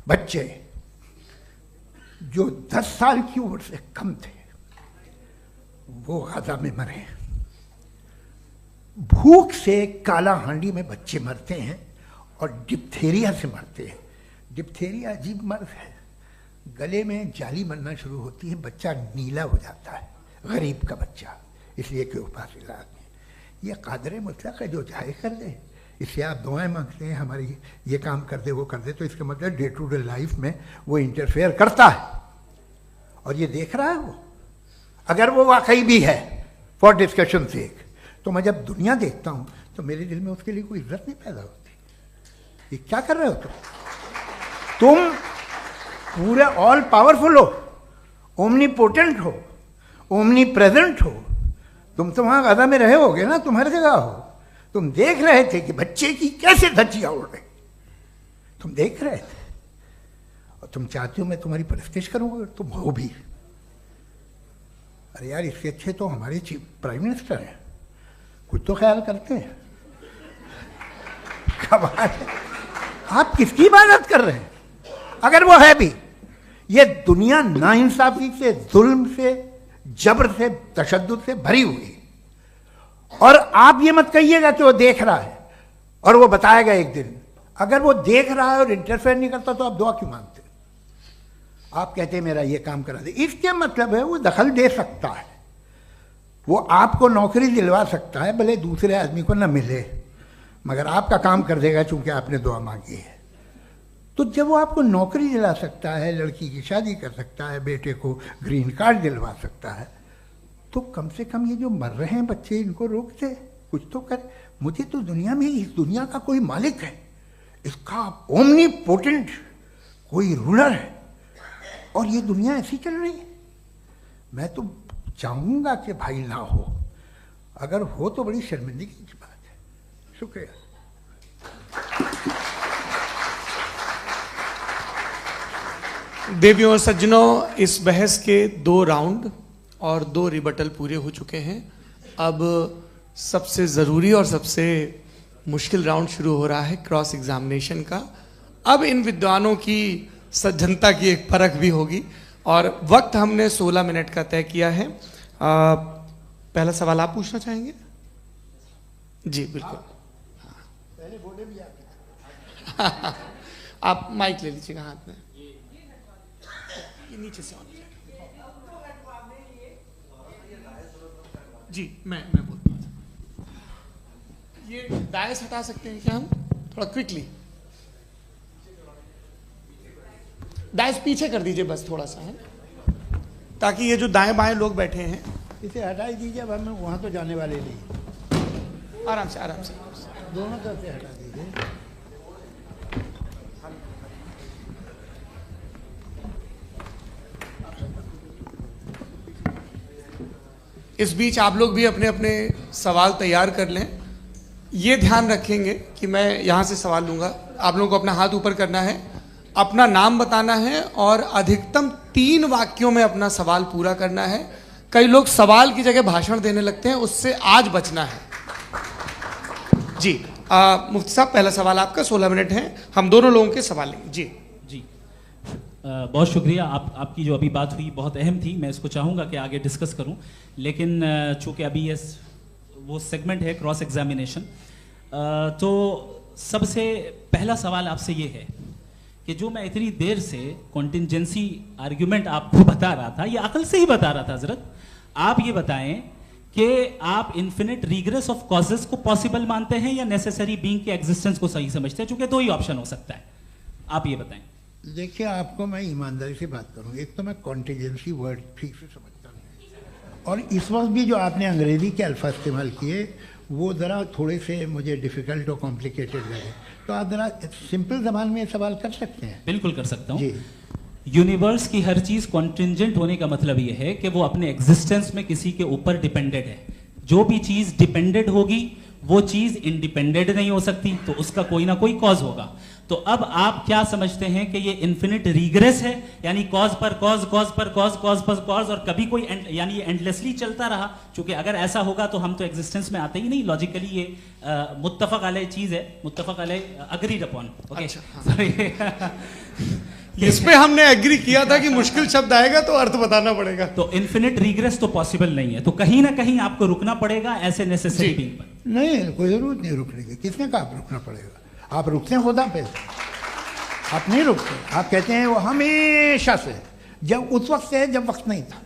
बच्चे जो 10 साल की उम्र से कम थे वो गाजा में मरे। भूख से काला हांडी में बच्चे मरते हैं और डिप्थेरिया से मरते हैं। डिप्थेरिया अजीब मर्ज है, गले में जाली बनना शुरू होती है, बच्चा नीला हो जाता है, गरीब का बच्चा, इसलिए कि उपास इलाज में। ये कादर मुतलक है, जो चाहे कर दे। इससे आप दुआएं मांगते हैं हमारी ये काम कर दे वो कर दे, तो इसका मतलब डे टू डे लाइफ में वो इंटरफेयर करता है और ये देख रहा है वो। अगर वो वाकई भी है फॉर डिस्कशन सेक, तो मैं जब दुनिया देखता हूँ तो मेरे दिल में उसके लिए कोई इज्जत नहीं पैदा होती। ये क्या कर रहे हो तुम पूरे ऑल पावरफुल हो, ओमनीपोटेंट हो, ओमनी प्रेजेंट हो। तुम तो वहाँ गाजा में रहे होगे ना, तुम हर जगह हो। तुम देख रहे थे कि बच्चे की कैसे धज्जियाँ उड़ रही, तुम देख रहे थे और तुम चाहते हो मैं तुम्हारी परस्तिश करूंगा, तुम हो भी। अरे यार, इससे अच्छे तो हमारे चीफ प्राइम मिनिस्टर हैं, कुछ तो ख्याल करते हैं। कमाल है। आप किसकी इबादत कर रहे हैं? अगर वो है भी, ये दुनिया नाइंसाफी से, जुल्म से, जबर से, तशद्दुद से भरी हुई है। और आप ये मत कहिएगा कि वो देख रहा है और वो बताएगा एक दिन। अगर वो देख रहा है और इंटरफेयर नहीं करता तो आप दुआ क्यों मांगते? आप कहते हैं मेरा ये काम करा दे, इसके मतलब है वो दखल दे सकता है, वो आपको नौकरी दिलवा सकता है, भले दूसरे आदमी को न मिले, मगर आपका काम कर देगा चूंकि आपने दुआ मांगी है। तो जब वो आपको नौकरी दिला सकता है, लड़की की शादी कर सकता है, बेटे को ग्रीन कार्ड दिलवा सकता है, तो कम से कम ये जो मर रहे हैं बच्चे, इनको रोक दे, कुछ तो कर। मुझे तो दुनिया में, इस दुनिया का कोई मालिक है, इसका ओमनीपोटेंट कोई रूलर है, और ये दुनिया ऐसी चल रही है। मैं तो चाहूंगा कि भाई ना हो, अगर हो तो बड़ी शर्मिंदगी की बात है। शुक्रिया। देवियों और सज्जनों, इस बहस के 2 राउंड और 2 रिबटल पूरे हो चुके हैं। अब सबसे ज़रूरी और सबसे मुश्किल राउंड शुरू हो रहा है, क्रॉस एग्जामिनेशन का। अब इन विद्वानों की सज्जनता की एक परख भी होगी, और वक्त हमने 16 मिनट का तय किया है। पहला सवाल आप पूछना चाहेंगे? जी बिल्कुल। पहले बोले भी आप माइक ले लीजिएगा हाथ में, ये नीचे से ऑन जी। मैं बोलता हूँ, ये डायस हटा सकते हैं क्या हम थोड़ा क्विकली? डायस पीछे कर दीजिए बस थोड़ा सा, है, ताकि ये जो दाएं बाएं लोग बैठे हैं, इसे हटा ही दीजिए। अब हम वहां तो जाने वाले नहीं, आराम से आराम से दोनों तरफ से हटा दीजिए। इस बीच आप लोग भी अपने अपने सवाल तैयार कर लें। ये ध्यान रखेंगे कि मैं यहाँ से सवाल लूँगा, आप लोगों को अपना हाथ ऊपर करना है, अपना नाम बताना है और अधिकतम 3 वाक्यों में अपना सवाल पूरा करना है। कई लोग सवाल की जगह भाषण देने लगते हैं, उससे आज बचना है। जी मुफ्ती साहब, पहला सवाल आपका, 16 मिनट हैं, हम दोनों लोगों के सवाल लेंगे। जी जी बहुत शुक्रिया। आपकी जो अभी बात हुई बहुत अहम थी, मैं इसको चाहूँगा कि आगे डिस्कस करूँ, लेकिन चूँकि अभी ये वो सेगमेंट है क्रॉस एग्जामिनेशन, तो सबसे पहला सवाल आपसे ये है कि जो मैं इतनी देर से कॉन्टिंजेंसी आर्ग्यूमेंट आपको बता रहा था, ये अकल से ही बता रहा था हजरत, आप ये बताएं कि आप इन्फिनिट रिग्रेस ऑफ कॉजेस को पॉसिबल मानते हैं या नेसेसरी बीइंग के एग्जिस्टेंस को सही समझते हैं? चूंकि 2 ही ऑप्शन हो सकता है, आप ये बताएं। देखिए, आपको मैं ईमानदारी से बात करूँ, एक तो मैं कॉन्टिजेंसी वर्ड ठीक से समझता नहीं, और इस वक्त भी जो आपने अंग्रेजी के अल्फाज इस्तेमाल किए वो ज़रा थोड़े से मुझे डिफ़िकल्ट और कॉम्प्लिकेटेड लगे, तो आप ज़रा सिंपल ज़बान में सवाल कर सकते हैं? बिल्कुल कर सकता हूँ। जी। यूनिवर्स की हर चीज़ कॉन्टिंजेंट होने का मतलब ये है कि वो अपने एग्जिस्टेंस में किसी के ऊपर डिपेंडेड है। जो भी चीज़ डिपेंडेड होगी वो चीज़ इंडिपेंडेंट नहीं हो सकती, तो उसका कोई ना कोई कॉज होगा। तो अब आप क्या समझते हैं कि ये इन्फिनिट रिग्रेस है, यानी कॉज पर कॉज, कॉज पर कॉज, कॉज पर कॉज, और कभी कोई यानी ये एंडलेसली चलता रहा? क्योंकि अगर ऐसा होगा तो हम तो एग्जिस्टेंस में आते ही नहीं। लॉजिकली ये मुत्तफक अलैह चीज़ है, मुत्तफक अलैह, अग्रीड अपॉन। ओके, इस पे हमने एग्री किया था कि मुश्किल शब्द आएगा तो अर्थ बताना पड़ेगा। तो इन्फिनिट रिग्रेस तो पॉसिबल नहीं है, तो कहीं ना कहीं आपको रुकना पड़ेगा ऐसे नेसेसरी बीइंग पर। नहीं, कोई जरूरत नहीं रुकने की। किसने कहा आप रुकना पड़ेगा? आप रुकते हैं खुदा पे, आप नहीं रुकते। आप कहते हैं वो हमेशा से, जब उस वक्त से जब वक्त नहीं था।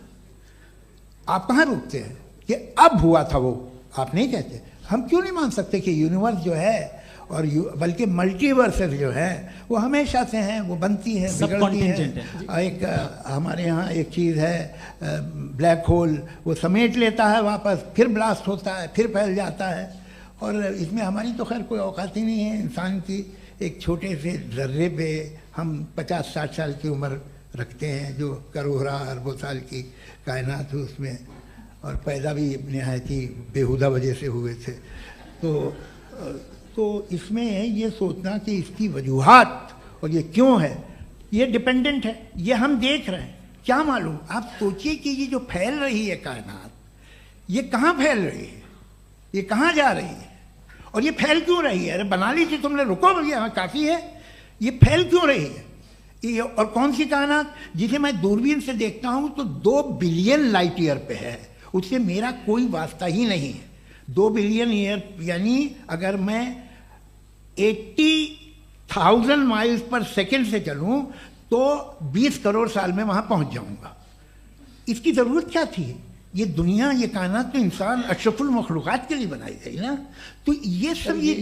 आप कहाँ रुकते हैं कि अब हुआ था वो? आप नहीं कहते। हम क्यों नहीं मान सकते कि यूनिवर्स जो है और बल्कि मल्टीवर्सेस जो है वो हमेशा से हैं, वो बनती है, बिगड़ती है। एक हमारे यहाँ एक चीज़ है ब्लैक होल, वो समेट लेता है वापस, फिर ब्लास्ट होता है, फिर फैल जाता है। और इसमें हमारी तो खैर कोई औकात ही नहीं है। इंसान की एक छोटे से ज़र्रे पे हम 50-60 साल की उम्र रखते हैं, जो करोड़ों अरबों साल की कायनात है उसमें, और पैदा भी नहायत ही बेहुदा वजह से हुए थे। तो इसमें ये सोचना कि इसकी वजूहात और ये क्यों है, ये डिपेंडेंट है, ये हम देख रहे हैं। क्या मालूम, आप सोचिए कि ये जो फैल रही है कायनात, ये कहाँ फैल रही है, ये कहाँ जा रही है, और ये फैल क्यों रही है? अरे बना ली थी तुमने, रुको भैया, हाँ काफ़ी है। ये फैल क्यों रही है? ये और कौन सी कायनात जिसे मैं दूरबीन से देखता हूँ तो 2 बिलियन लाइट ईयर पे है, उससे मेरा कोई वास्ता ही नहीं है। 2 बिलियन ईयर यानी अगर मैं 80,000 माइल्स पर सेकेंड से चलूँ तो 20 करोड़ साल में वहाँ पहुँच जाऊँगा। इसकी ज़रूरत क्या थी? ये दुनिया, ये कायनात तो इंसान अशरफुल मखलूक़ात के लिए बनाई गई ना। तो ये सब ये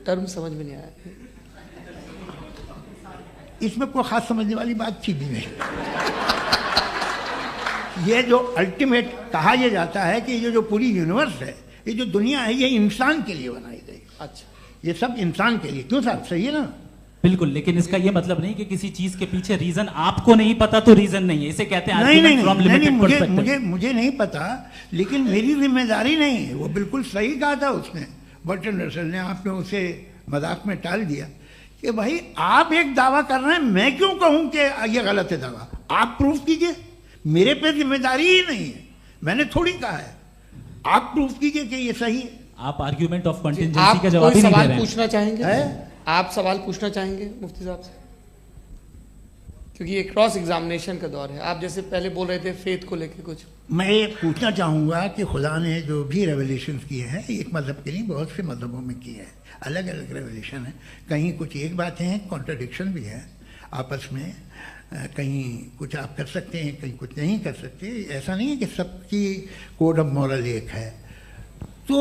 टर्म समझ में नहीं आया, इसमें कोई खास समझने वाली बात थी भी नहीं। ये जो अल्टीमेट कहा यह जाता है कि ये जो पूरी यूनिवर्स है, ये जो दुनिया है, ये इंसान के लिए बनाई गई। अच्छा, ये सब इंसान के लिए, क्यों साहब, सही है ना? बिल्कुल, लेकिन इसका ये मतलब नहीं कि किसी चीज के पीछे रीजन आपको नहीं पता तो रीजन नहीं है, इसे कहते हैं नहीं, मुझे नहीं पता, लेकिन मेरी जिम्मेदारी नहीं है। वो बिल्कुल सही कहा था उसने, बर्टन रसल ने, आपने उसे मजाक में टाल दिया कि भाई आप एक दावा कर रहे हैं, मैं क्यों कहूं कि ये गलत है दावा, आप प्रूफ कीजिए, मेरे पे जिम्मेदारी ही नहीं है, मैंने थोड़ी कहा है, आप प्रूफ कीजिए कि ये सही है। आप आर्ग्यूमेंट ऑफ कंटिजेंसी का जवाब ही नहीं दे रहे हैं। पूछना चाहेंगे? आप सवाल पूछना चाहेंगे मुफ्ती साहब से? क्योंकि ये क्रॉस एग्जामिनेशन का दौर है। आप जैसे पहले बोल रहे थे फेथ को लेके कुछ, मैं ये पूछना चाहूँगा कि खुदा ने जो भी रेवलेशन किए हैं, एक मज़हब के नहीं बहुत से मज़हबों में किए हैं, अलग अलग रेवलेशन है। कहीं कुछ एक बातें हैं, कॉन्ट्रडिक्शन भी है आपस में, कहीं कुछ आप कर सकते हैं, कहीं कुछ नहीं कर सकते। ऐसा नहीं है कि सबकी कोड ऑफ मॉरल एक है। तो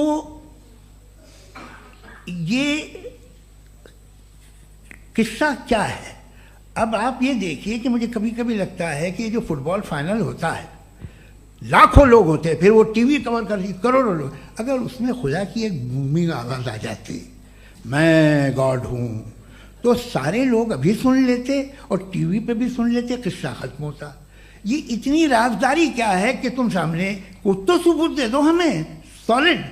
ये किस्सा क्या है? अब आप ये देखिए कि मुझे कभी कभी लगता है कि ये जो फुटबॉल फाइनल होता है, लाखों लोग होते हैं, फिर वो टीवी कवर करती, करोड़ों लोग, अगर उसमें खुदा की एक गूंगी आवाज़ आ जाती, मैं गॉड हूँ, तो सारे लोग अभी सुन लेते और टीवी पे भी सुन लेते, किस्सा खत्म होता। ये इतनी राजदारी क्या है कि तुम सामने कुछ तो सबूत दे दो हमें सॉलिड।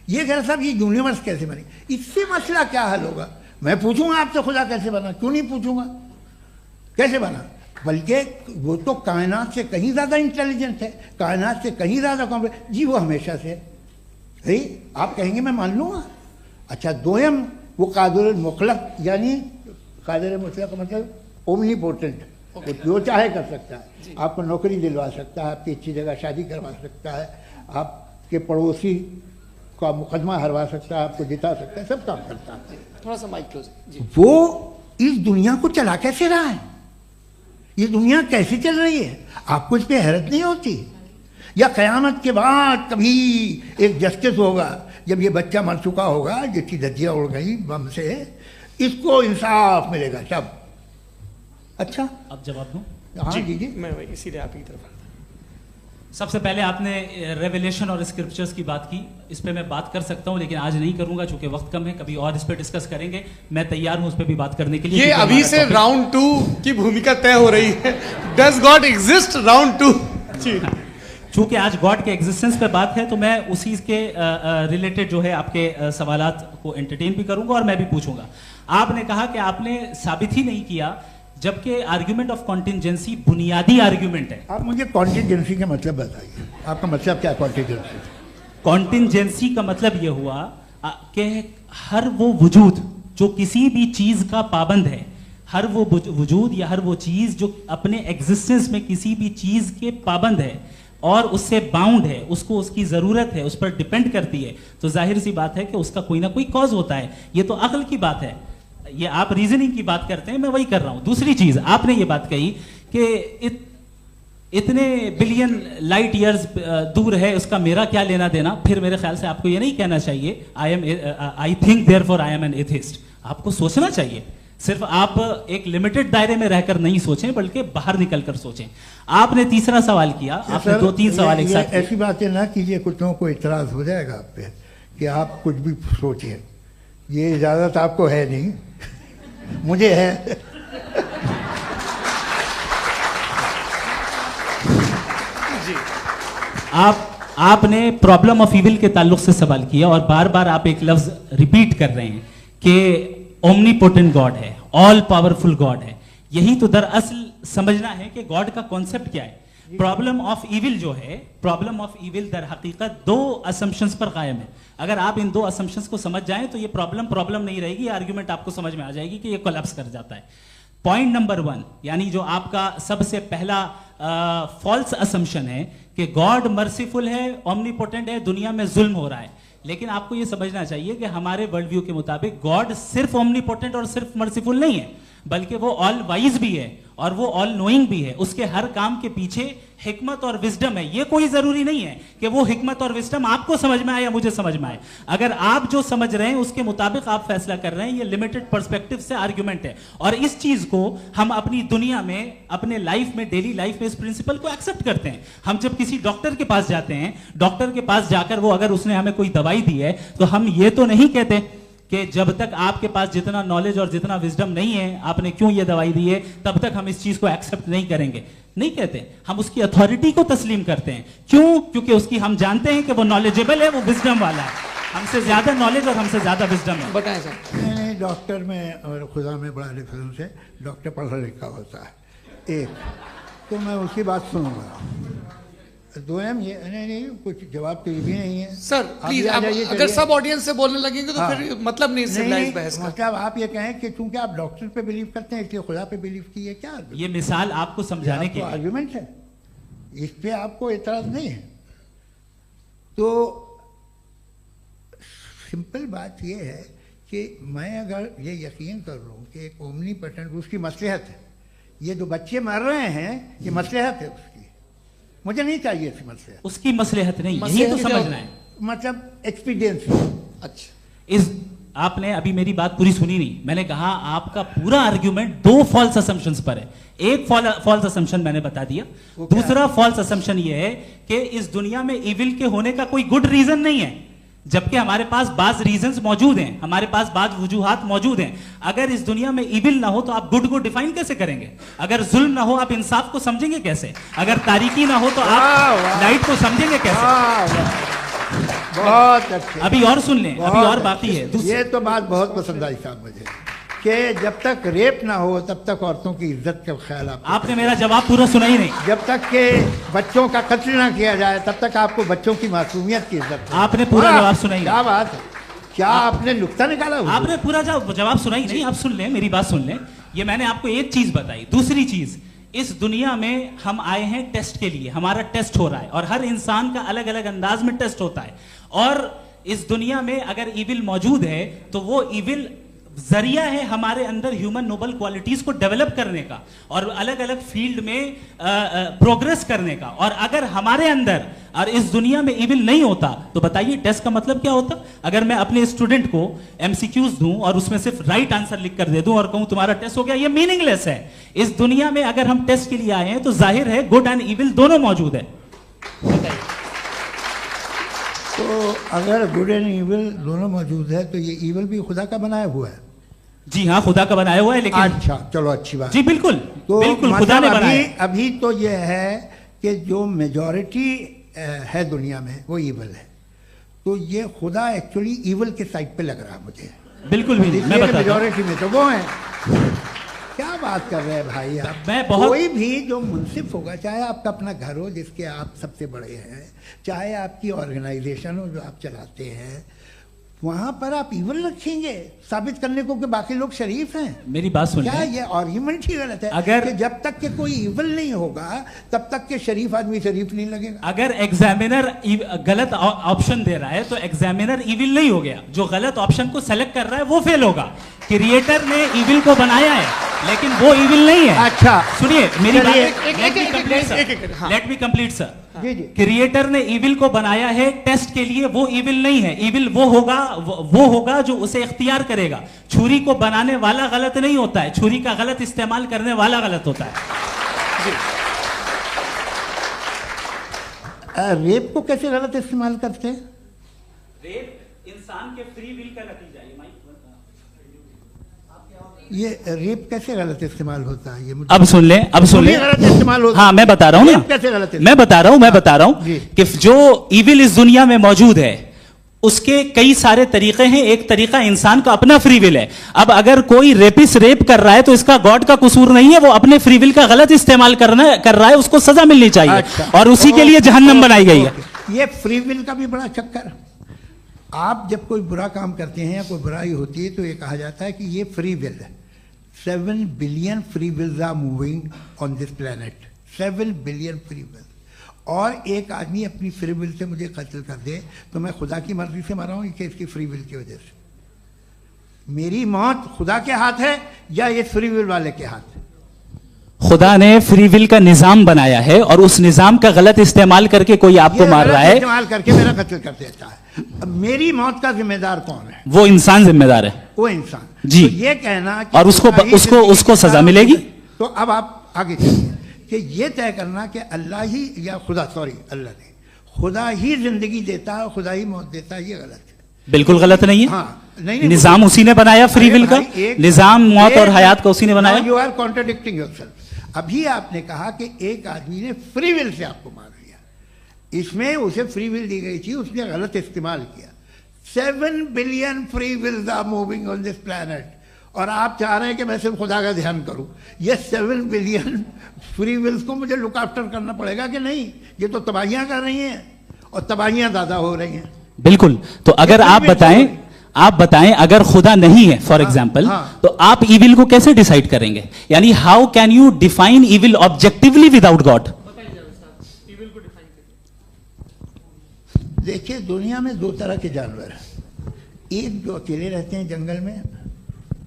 ये कह साहब ये यूनिवर्स कैसे बनी, इससे मसला क्या हल होगा? मैं पूछूंगा आपसे खुदा कैसे बना? क्यों नहीं पूछूंगा कैसे बना? बल्कि वो तो कायनात से कहीं ज़्यादा इंटेलिजेंट है, कायनात से कहीं ज़्यादा कॉम्प्लेक्स। जी वो हमेशा से है, आप कहेंगे मैं मान लूँगा। अच्छा, दोयम वो कादिर मुतलक, यानी कादिर मुतलक का मतलब ओमनीपोटेंट, वो जो चाहे कर सकता है, आपको नौकरी दिलवा सकता है, आपकी अच्छी जगह शादी करवा सकता है, आपके पड़ोसी का मुकदमा हरवा सकता है, आपको जिता सकता है, सब काम करता है। थोड़ा सा माइक क्लोज जी। वो इस दुनिया को चला कैसे रहा है? ये दुनिया कैसे चल रही है? आपको इस पर हैरत नहीं होती? या क़यामत के बाद कभी एक जस्टिस होगा, जब ये बच्चा मर चुका होगा जिसकी धज्जियाँ उड़ गई बम से, इसको इंसाफ मिलेगा सब। अच्छा, अब जवाब दूं? हाँ जी जी, मैं इसीलिए आप ही की तरफ। सबसे पहले आपने रेवलेशन और स्क्रिप्चर्स की बात की, इस पे मैं बात कर सकता हूं लेकिन आज नहीं करूंगा चूंकि वक्त कम है, कभी और इस पे डिस्कस करेंगे। मैं तैयार हूं उस पे भी बात करने के लिए। ये अभी से राउंड 2 की भूमिका तय हो रही है। Does God exist round 2? चूंकि आज गॉड के एग्जिस्टेंस पे बात है तो मैं उसी के रिलेटेड जो है आपके सवालात को एंटरटेन भी करूंगा और मैं भी पूछूंगा। आपने कहा कि आपने साबित ही नहीं किया, जबकि आर्ग्यूमेंट ऑफ कॉन्टिजेंसी बुनियादी आर्ग्यूमेंट है। आप मुझे कॉन्टिजेंसी का मतलब बताइए, आपका मतलब क्या? कॉन्टिजेंसी कॉन्टिजेंसी का मतलब यह हुआ कि हर वो वजूद जो किसी भी चीज का पाबंद है, हर वो वजूद या हर वो चीज जो अपने एग्जिस्टेंस में किसी भी चीज के पाबंद है और उससे बाउंड है, उसको उसकी जरूरत है, उस पर डिपेंड करती है, तो जाहिर सी बात है कि उसका कोई ना कोई कॉज होता है। ये तो अक्ल की बात है। ये आप रीजनिंग की बात करते हैं, मैं वही कर रहा हूं। दूसरी चीज, आपने ये बात कही कि इतने बिलियन लाइट ईयर्स दूर है, उसका मेरा क्या लेना देना। फिर मेरे ख्याल से आपको ये नहीं कहना चाहिए I think therefore I am an atheist. आपको सोचना चाहिए, सिर्फ आप एक लिमिटेड दायरे में रहकर नहीं सोचें बल्कि बाहर निकलकर सोचें। आपने तीसरा सवाल किया, आपने 2-3 सवाल एक साथ। ऐसी बातें ना कीजिए, कुछ लोगों को इतराज हो जाएगा आप पे कि आप कुछ भी सोचिए। ये इजाजत आपको है नहीं, मुझे है। जी, आपने प्रॉब्लम ऑफ इविल के ताल्लुक से सवाल किया और बार बार आप एक लफ्ज रिपीट कर रहे हैं कि ओमनीपोटेंट गॉड है, ऑल पावरफुल गॉड है। यही तो दरअसल समझना है कि गॉड का कॉन्सेप्ट क्या है। प्रॉब्लम ऑफ इविल जो है, प्रॉब्लम ऑफ इविल दर हकीकत दो असम्पशंस पर कायम है। अगर आप इन दो असम्पशंस को समझ जाएं तो ये प्रॉब्लम नहीं रहेगी, आर्ग्यूमेंट आपको समझ में आ जाएगी कि ये कोलैप्स कर जाता है। पॉइंट नंबर 1, यानी जो आपका सबसे पहला फॉल्स असम्पशन है कि गॉड मर्सीफुल है, ओमनीपोटेंट है, दुनिया में जुल्म हो रहा है। लेकिन आपको यह समझना चाहिए कि हमारे वर्ल्ड व्यू के मुताबिक गॉड सिर्फ ओमनीपोटेंट और सिर्फ मर्सीफुल नहीं है, बल्कि वो ऑल वाइज भी है और वो ऑल नोइंग भी है। उसके हर काम के पीछे हिकमत और विजडम है। ये कोई जरूरी नहीं है कि वो हिकमत और विजडम आपको समझ में आए या मुझे समझ में आए। अगर आप जो समझ रहे हैं उसके मुताबिक आप फैसला कर रहे हैं, ये लिमिटेड पर्सपेक्टिव से आर्ग्यूमेंट है। और इस चीज को हम अपनी दुनिया में, अपने लाइफ में, डेली लाइफ में इस प्रिंसिपल को एक्सेप्ट करते हैं। हम जब किसी डॉक्टर के पास जाते हैं, डॉक्टर के पास जाकर वो अगर उसने हमें कोई दवाई दी है तो हम ये तो नहीं कहते कि जब तक आपके पास जितना नॉलेज और जितना विजडम नहीं है, आपने क्यों ये दवाई दी है, तब तक हम इस चीज को एक्सेप्ट नहीं करेंगे। नहीं कहते, हम उसकी अथॉरिटी को तस्लीम करते हैं। क्यों? क्योंकि उसकी हम जानते हैं कि वो नॉलेजेबल है, वो विजडम वाला है, हमसे ज्यादा नॉलेज और हमसे ज्यादा विजडम है। बताएं सर। नहीं, डॉक्टर में और खुदा में बड़ा डिफरेंस है। डॉक्टर पढ़ा लिखा होता है एक, तो मैं उसकी बात सुनूंगा। दो ये नहीं, कुछ जवाब तो ये भी नहीं है सर। प्लीज, अगर सब ऑडियंस से बोलने लगेंगे तो फिर मतलब नहीं सिविलाइज्ड बहस का। मतलब आप ये कहें कि चूंकि आप डॉक्टर पे बिलीव करते हैं इसलिए खुदा पे बिलीव कीजिए, क्या ये मिसाल आपको समझाने की आर्गुमेंट है, इस पे आपको एतराज नहीं है। तो सिंपल बात ये है कि मैं अगर ये यकीन कर लूँ कि एक ओमनीपोटेंट, उसकी मसलहत है, ये जो बच्चे मर रहे हैं ये मसलहत है उसकी, मुझे नहीं चाहिए इसकी मसलहत। उसकी मसलहत नहीं, यही तो समझना है, मतलब एक्सपीरियंस। अच्छा, इस आपने अभी मेरी बात पूरी सुनी नहीं। मैंने कहा आपका पूरा आर्ग्यूमेंट दो फॉल्स असम्पशंस पर है। एक फॉल्स असम्पशन मैंने बता दिया, दूसरा फॉल्स असम्पशन ये है कि इस दुनिया में इविल के होने का कोई गुड रीजन नहीं है, जबकि हमारे पास बाज रीजंस मौजूद हैं, हमारे पास बाज वजूहात मौजूद हैं। अगर इस दुनिया में इविल ना हो तो आप गुड को डिफाइन कैसे करेंगे? अगर जुल्म ना हो आप इंसाफ को समझेंगे कैसे? अगर तारीकी ना हो तो आप लाइट को समझेंगे कैसे? बहुत अच्छे। अभी और सुन लें, अभी और बाकी है। ये तो बात बहुत पसंद आई साहब मुझे, कि जब तक रेप ना हो तब तक औरतों की इज्जत का ख्याल आपने मेरा जवाब पूरा सुना ही नहीं। जब तक के बच्चों का कत्ल ना किया जाए तब तक आपको बच्चों की मासूमियत की इज्जत। आपने पूरा जवाब सुना ही नहीं। क्या बात है, क्या आपने नुक्ता निकाला? आपने पूरा जवाब सुना ही नहीं। आप सुन लें, मेरी बात सुन लें। ये मैंने आपको एक चीज बताई। दूसरी चीज, इस दुनिया में हम आए हैं टेस्ट के लिए, हमारा टेस्ट हो रहा है और हर इंसान का अलग अलग अंदाज में टेस्ट होता है। और इस दुनिया में अगर इविल मौजूद है तो वो इविल जरिया है हमारे अंदर ह्यूमन नोबल क्वालिटीज को डेवलप करने का और अलग अलग फील्ड में प्रोग्रेस करने का। और अगर हमारे अंदर और इस दुनिया में इविल नहीं होता तो बताइए टेस्ट का मतलब क्या होता? अगर मैं अपने स्टूडेंट को एमसीक्यूज दूं और उसमें सिर्फ राइट आंसर लिख कर दे दूं और कहूं तुम्हारा टेस्ट हो गया, ये मीनिंगलेस है। इस दुनिया में अगर हम टेस्ट के लिए आए हैं तो जाहिर है गुड एंड इविल दोनों मौजूद है। तो अगर गुड एंड इविल दोनों मौजूद है तो ये इविल भी खुदा का बनाया हुआ है। जी हाँ, खुदा का बनाया हुआ है। लेकिन अच्छा, चलो अच्छी बात। जी बिल्कुल, तो बिल्कुल खुदा ने बनाया। अभी तो ये है कि जो मेजॉरिटी है दुनिया में वो इविल है, तो ये खुदा एक्चुअली इविल के साइड पे लग रहा है मुझे। बिल्कुल भी नहीं, मैं बताता हूं। मेजॉरिटी में तो वो है। क्या बात कर रहे हैं भाई आप? कोई भी जो मुंसिफ होगा, चाहे आपका अपना घर हो जिसके आप सबसे बड़े हैं, चाहे आपकी ऑर्गेनाइजेशन हो जो आप चलाते हैं, वहां पर आप इविल रखेंगे साबित करने को कि बाकी लोग शरीफ हैं। मेरी बात सुनिए, क्या ये आर्ग्यूमेंट ही गलत है? अगर कि जब तक के कोई इविल नहीं होगा तब तक के शरीफ आदमी शरीफ नहीं लगेगा। अगर एग्जामिनर गलत ऑप्शन दे रहा है तो एग्जामिनर इविल नहीं हो गया, जो गलत ऑप्शन को सेलेक्ट कर रहा है वो फेल होगा। क्रिएटर ने इविल को बनाया है लेकिन वो इविल नहीं है। अच्छा सुनिए मेरी बात, let me complete sir. Creator ने इविल को बनाया है टेस्ट के लिए, वो इविल नहीं है। इविल वो होगा जो उसे इख्तियार करेगा। छुरी को बनाने वाला गलत नहीं होता है, छुरी का गलत इस्तेमाल करने वाला गलत होता है। रेप को कैसे गलत इस्तेमाल करते हैं? रेप इंसान के फ्री विल का नतीजा है। ये रेप कैसे गलत इस्तेमाल होता है? ये अब सुन ले, गलत इस्तेमाल होता है। हाँ मैं बता रहा हूँ ना, कैसे गलत? मैं बता रहा हूँ कि जो इविल इस दुनिया में मौजूद है उसके कई सारे तरीके हैं। एक तरीका इंसान का अपना फ्री विल है। अब अगर कोई रेपिस्ट रेप कर रहा है तो इसका गॉड का कसूर नहीं है, वो अपने फ्री विल का गलत इस्तेमाल कर रहा है, उसको सजा मिलनी चाहिए। अच्छा। और उसी के लिए जहन्नम बनाई गई है। ये फ्री विल का भी बड़ा चक्कर। आप जब कोई बुरा काम करते हैं या कोई बुराई होती है तो ये कहा जाता है कि ये फ्री विल है। 7 billion free wills are moving on this planet. 7 billion free will. और एक आदमी अपनी फ्री विल से मुझे कत्ल कर दे तो मैं खुदा की मर्जी से मरा हूं कि इसकी फ्री विल की वजह से? मेरी मौत खुदा के हाथ है या ये फ्री विल वाले के हाथ है? खुदा ने फ्री विल का निजाम बनाया है और उस निजाम का गलत इस्तेमाल करके कोई आपको मार रहा है, इस्तेमाल करके मेरा कत्ल कर देता है। अब मेरी मौत का जिम्मेदार कौन है? वो इंसान जिम्मेदार है। वो इंसान। जी। तो ये कहना कि और उसको सजा मिलेगी। तो अब आप आगे चलिए कि ये तय करना कि अल्लाह ही या खुदा, सॉरी अल्लाह ने, खुदा ही जिंदगी देता है, खुदा ही मौत देता है, ये गलत है। बिल्कुल गलत नहीं है। हाँ, नहीं, निजाम उसी ने बनाया फ्री विल का। निजाम मौत और हयात का उसी ने बनाया। You are contradicting yourself. अभी आपने कहा कि एक आदमी ने फ्री विल से आपको मार दिया, इसमें उसे फ्री विल दी गई थी, उसने गलत इस्तेमाल किया। 7 billion free wills are moving on this planet और आप चाह रहे हैं कि मैं सिर्फ खुदा का ध्यान करूं। ये 7 बिलियन फ्री विल्स को मुझे लुक आफ्टर करना पड़ेगा कि नहीं? ये तो तबाहियां कर रही हैं और तबाहियां ज़्यादा हो रही हैं। बिल्कुल। तो अगर आप बताएं अगर खुदा नहीं है फॉर एग्जाम्पल, तो आप इविल को कैसे डिसाइड करेंगे? यानी how can you define evil objectively without God? देखिए, दुनिया में 2 तरह के जानवर हैं। एक जो अकेले रहते हैं जंगल में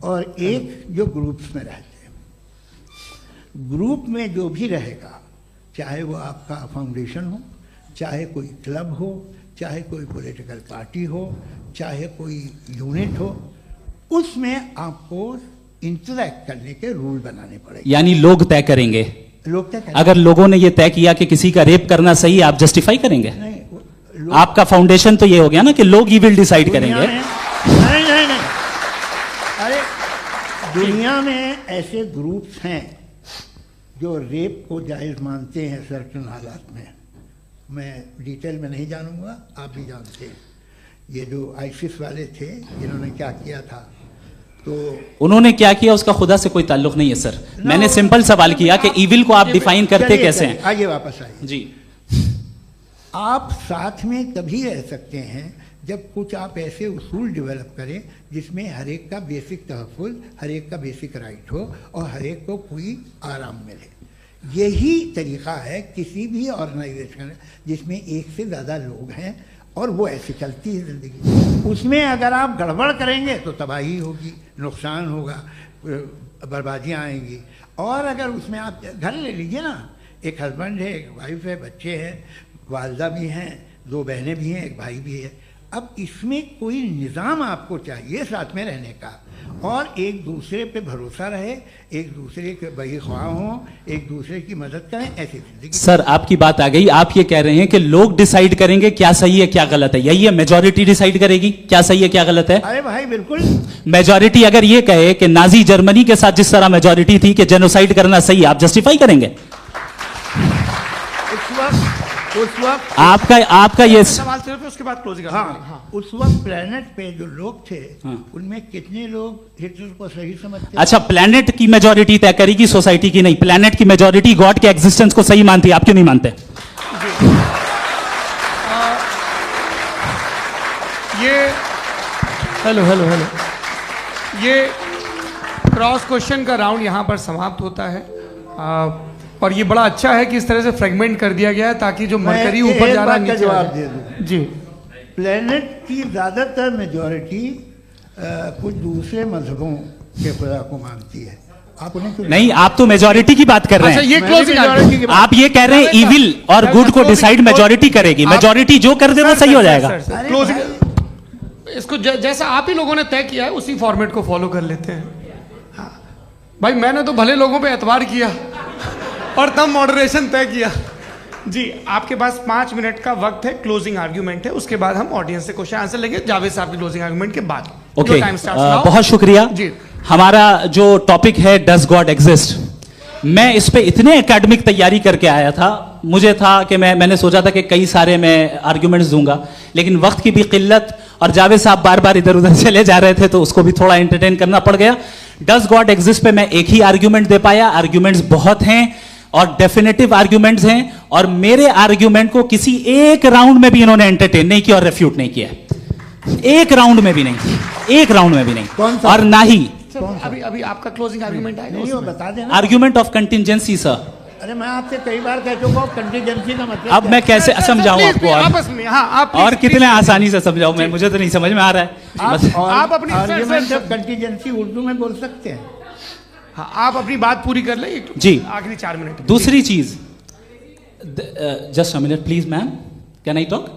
और एक जो ग्रुप्स में रहते हैं। ग्रुप में जो भी रहेगा, चाहे वो आपका फाउंडेशन हो, चाहे कोई क्लब हो, चाहे कोई पॉलिटिकल पार्टी हो, चाहे कोई यूनिट हो, उसमें आपको इंटरैक्ट करने के रूल बनाने पड़ेंगे। यानी लोग तय करेंगे। लोग तय करेंगे। अगर लोगों ने यह तय किया कि किसी का रेप करना सही है, आप जस्टिफाई करेंगे? नहीं, आपका फाउंडेशन तो ये हो गया ना कि लोग इविल डिसाइड करेंगे। नहीं, अरे दुनिया में ऐसे ग्रुप्स हैं जो रेप को जायज़ मानते हैं सर्टेन हालात में। मैं डिटेल में नहीं जानूंगा, आप भी जानते हैं। ये जो आईसिस वाले थे, इन्होंने क्या किया था, तो उन्होंने क्या किया उसका खुदा से कोई ताल्लुक नहीं है सर। मैंने सिंपल सवाल किया कि इविल को आप डिफाइन करते कैसे हैं? आइए वापस आइए जी। आप साथ में तभी रह सकते हैं जब कुछ आप ऐसे उसूल डेवलप करें जिसमें हर एक का बेसिक तहफ़्फ़ुज़, हर एक का बेसिक राइट हो और हर एक को कोई आराम मिले। यही तरीक़ा है किसी भी ऑर्गेनाइजेशन जिसमें एक से ज़्यादा लोग हैं और वो ऐसे चलती है ज़िंदगी। उसमें अगर आप गड़बड़ करेंगे तो तबाही होगी, नुकसान होगा, बर्बादियाँ आएंगी। और अगर उसमें आप घर ले लीजिए ना, एक हस्बैंड है, एक वाइफ है, बच्चे हैं, वालदा भी हैं, 2 बहनें भी हैं, एक भाई भी है। अब इसमें कोई निज़ाम आपको चाहिए साथ में रहने का और एक दूसरे पे भरोसा रहे, एक दूसरे के बहीख्वाह हों, एक दूसरे की मदद करें, ऐसी जिंदगी। सर आपकी बात आ गई। आप ये कह रहे हैं कि लोग डिसाइड करेंगे क्या सही है क्या गलत है, यही है? मेजॉरिटी डिसाइड करेगी क्या सही है क्या गलत है? अरे भाई बिल्कुल। मेजॉरिटी अगर ये कहे कि नाजी जर्मनी के साथ जिस तरह मेजॉरिटी थी कि जेनोसाइड करना सही, आप जस्टिफाई करेंगे? उस वक्त आपका ये सवाल सिर्फ उसके बाद क्लोजिंग। हाँ, उस वक्त प्लेनेट पे जो लोग थे उनमें कितने लोग हिटलर को सही समझते? अच्छा, प्लेनेट की मेजॉरिटी तय करेगी, सोसाइटी की नहीं। प्लेनेट की मेजॉरिटी गॉड के एग्जिस्टेंस को सही मानती है, आप क्यों नहीं मानते? ये हेलो ये क्रॉस क्वेश्चन का राउंड यहाँ पर समाप्त होता है। और ये बड़ा अच्छा है कि इस तरह से फ्रेगमेंट कर दिया गया है ताकि जो मरकरी ऊपर जा रहा है नीचे जवाब दे दूं। जी। प्लेनेट की ज़्यादातर मेजॉरिटी कुछ दूसरे मजहबों के खुदा को मानती है। आप उन्हें क्यों नहीं? आप तो मेजॉरिटी की बात कर रहे हैं। ये क्लोजिंग आप ये कह रहे हैं इविल और गुड को डिसाइड मेजॉरिटी करेगी। मेजॉरिटी जो कर दे वो सही हो जाएगा। क्लोजिंग इसको जैसा आप ही लोगों ने तय किया है उसी फॉर्मेट को फॉलो कर लेते हैं। भाई मैंने तो भले लोगों पे एतबार किया और तब मॉडरेशन तय किया। जी, आपके पास 5 मिनट का वक्त है, क्लोजिंग आर्ग्यूमेंट है, उसके बाद हम ऑडियंस से क्वेश्चन आंसर लेंगे जावेद साहब की क्लोजिंग आर्ग्यूमेंट के बाद। ओके, बहुत शुक्रिया जी। हमारा जो टॉपिक है डज गॉड एग्जिस्ट, मैं इस पे इतने एकेडमिक तैयारी करके आया था, मुझे था कि मैंने सोचा था कि कई सारे मैं आर्ग्यूमेंट्स दूंगा, लेकिन वक्त की भी किल्लत और जावेद साहब बार बार इधर उधर चले जा रहे थे तो उसको भी थोड़ा एंटरटेन करना पड़ गया। डज गॉड एग्जिस्ट पे मैं एक ही आर्ग्यूमेंट दे पाया, आर्ग्यूमेंट्स बहुत हैं और डेफिनेटिव आर्ग्यूमेंट्स हैं, और मेरे आर्ग्यूमेंट को किसी एक राउंड में भी इन्होंने एंटरटेन नहीं किया और रेफ्यूट नहीं किया, एक राउंड में भी नहीं, एक राउंड में भी नहीं, और ना ही अभी अभी आपका क्लोजिंग आर्गुमेंट आएगा नहीं, वो उसमें। बता देना। Argument of contingency sir. अरे मैं आपसे कई बार कह चुका हूं कंटीजेंसी का मतलब अब मैं कैसे सर, समझाऊं प्लीज, आपको और, आपस में, हाँ, आप और प्लीज, कितने प्लीज, आसानी से समझाऊं मैं, मुझे तो नहीं समझ में आ रहा है बस। आप अपनी- sir, argument sir, of contingency Urdu में बोल सकते हैं। हाँ, आप अपनी बात पूरी कर ले जी। आखिरी 4 मिनट। दूसरी चीज, just a minute please ma'am, can I talk?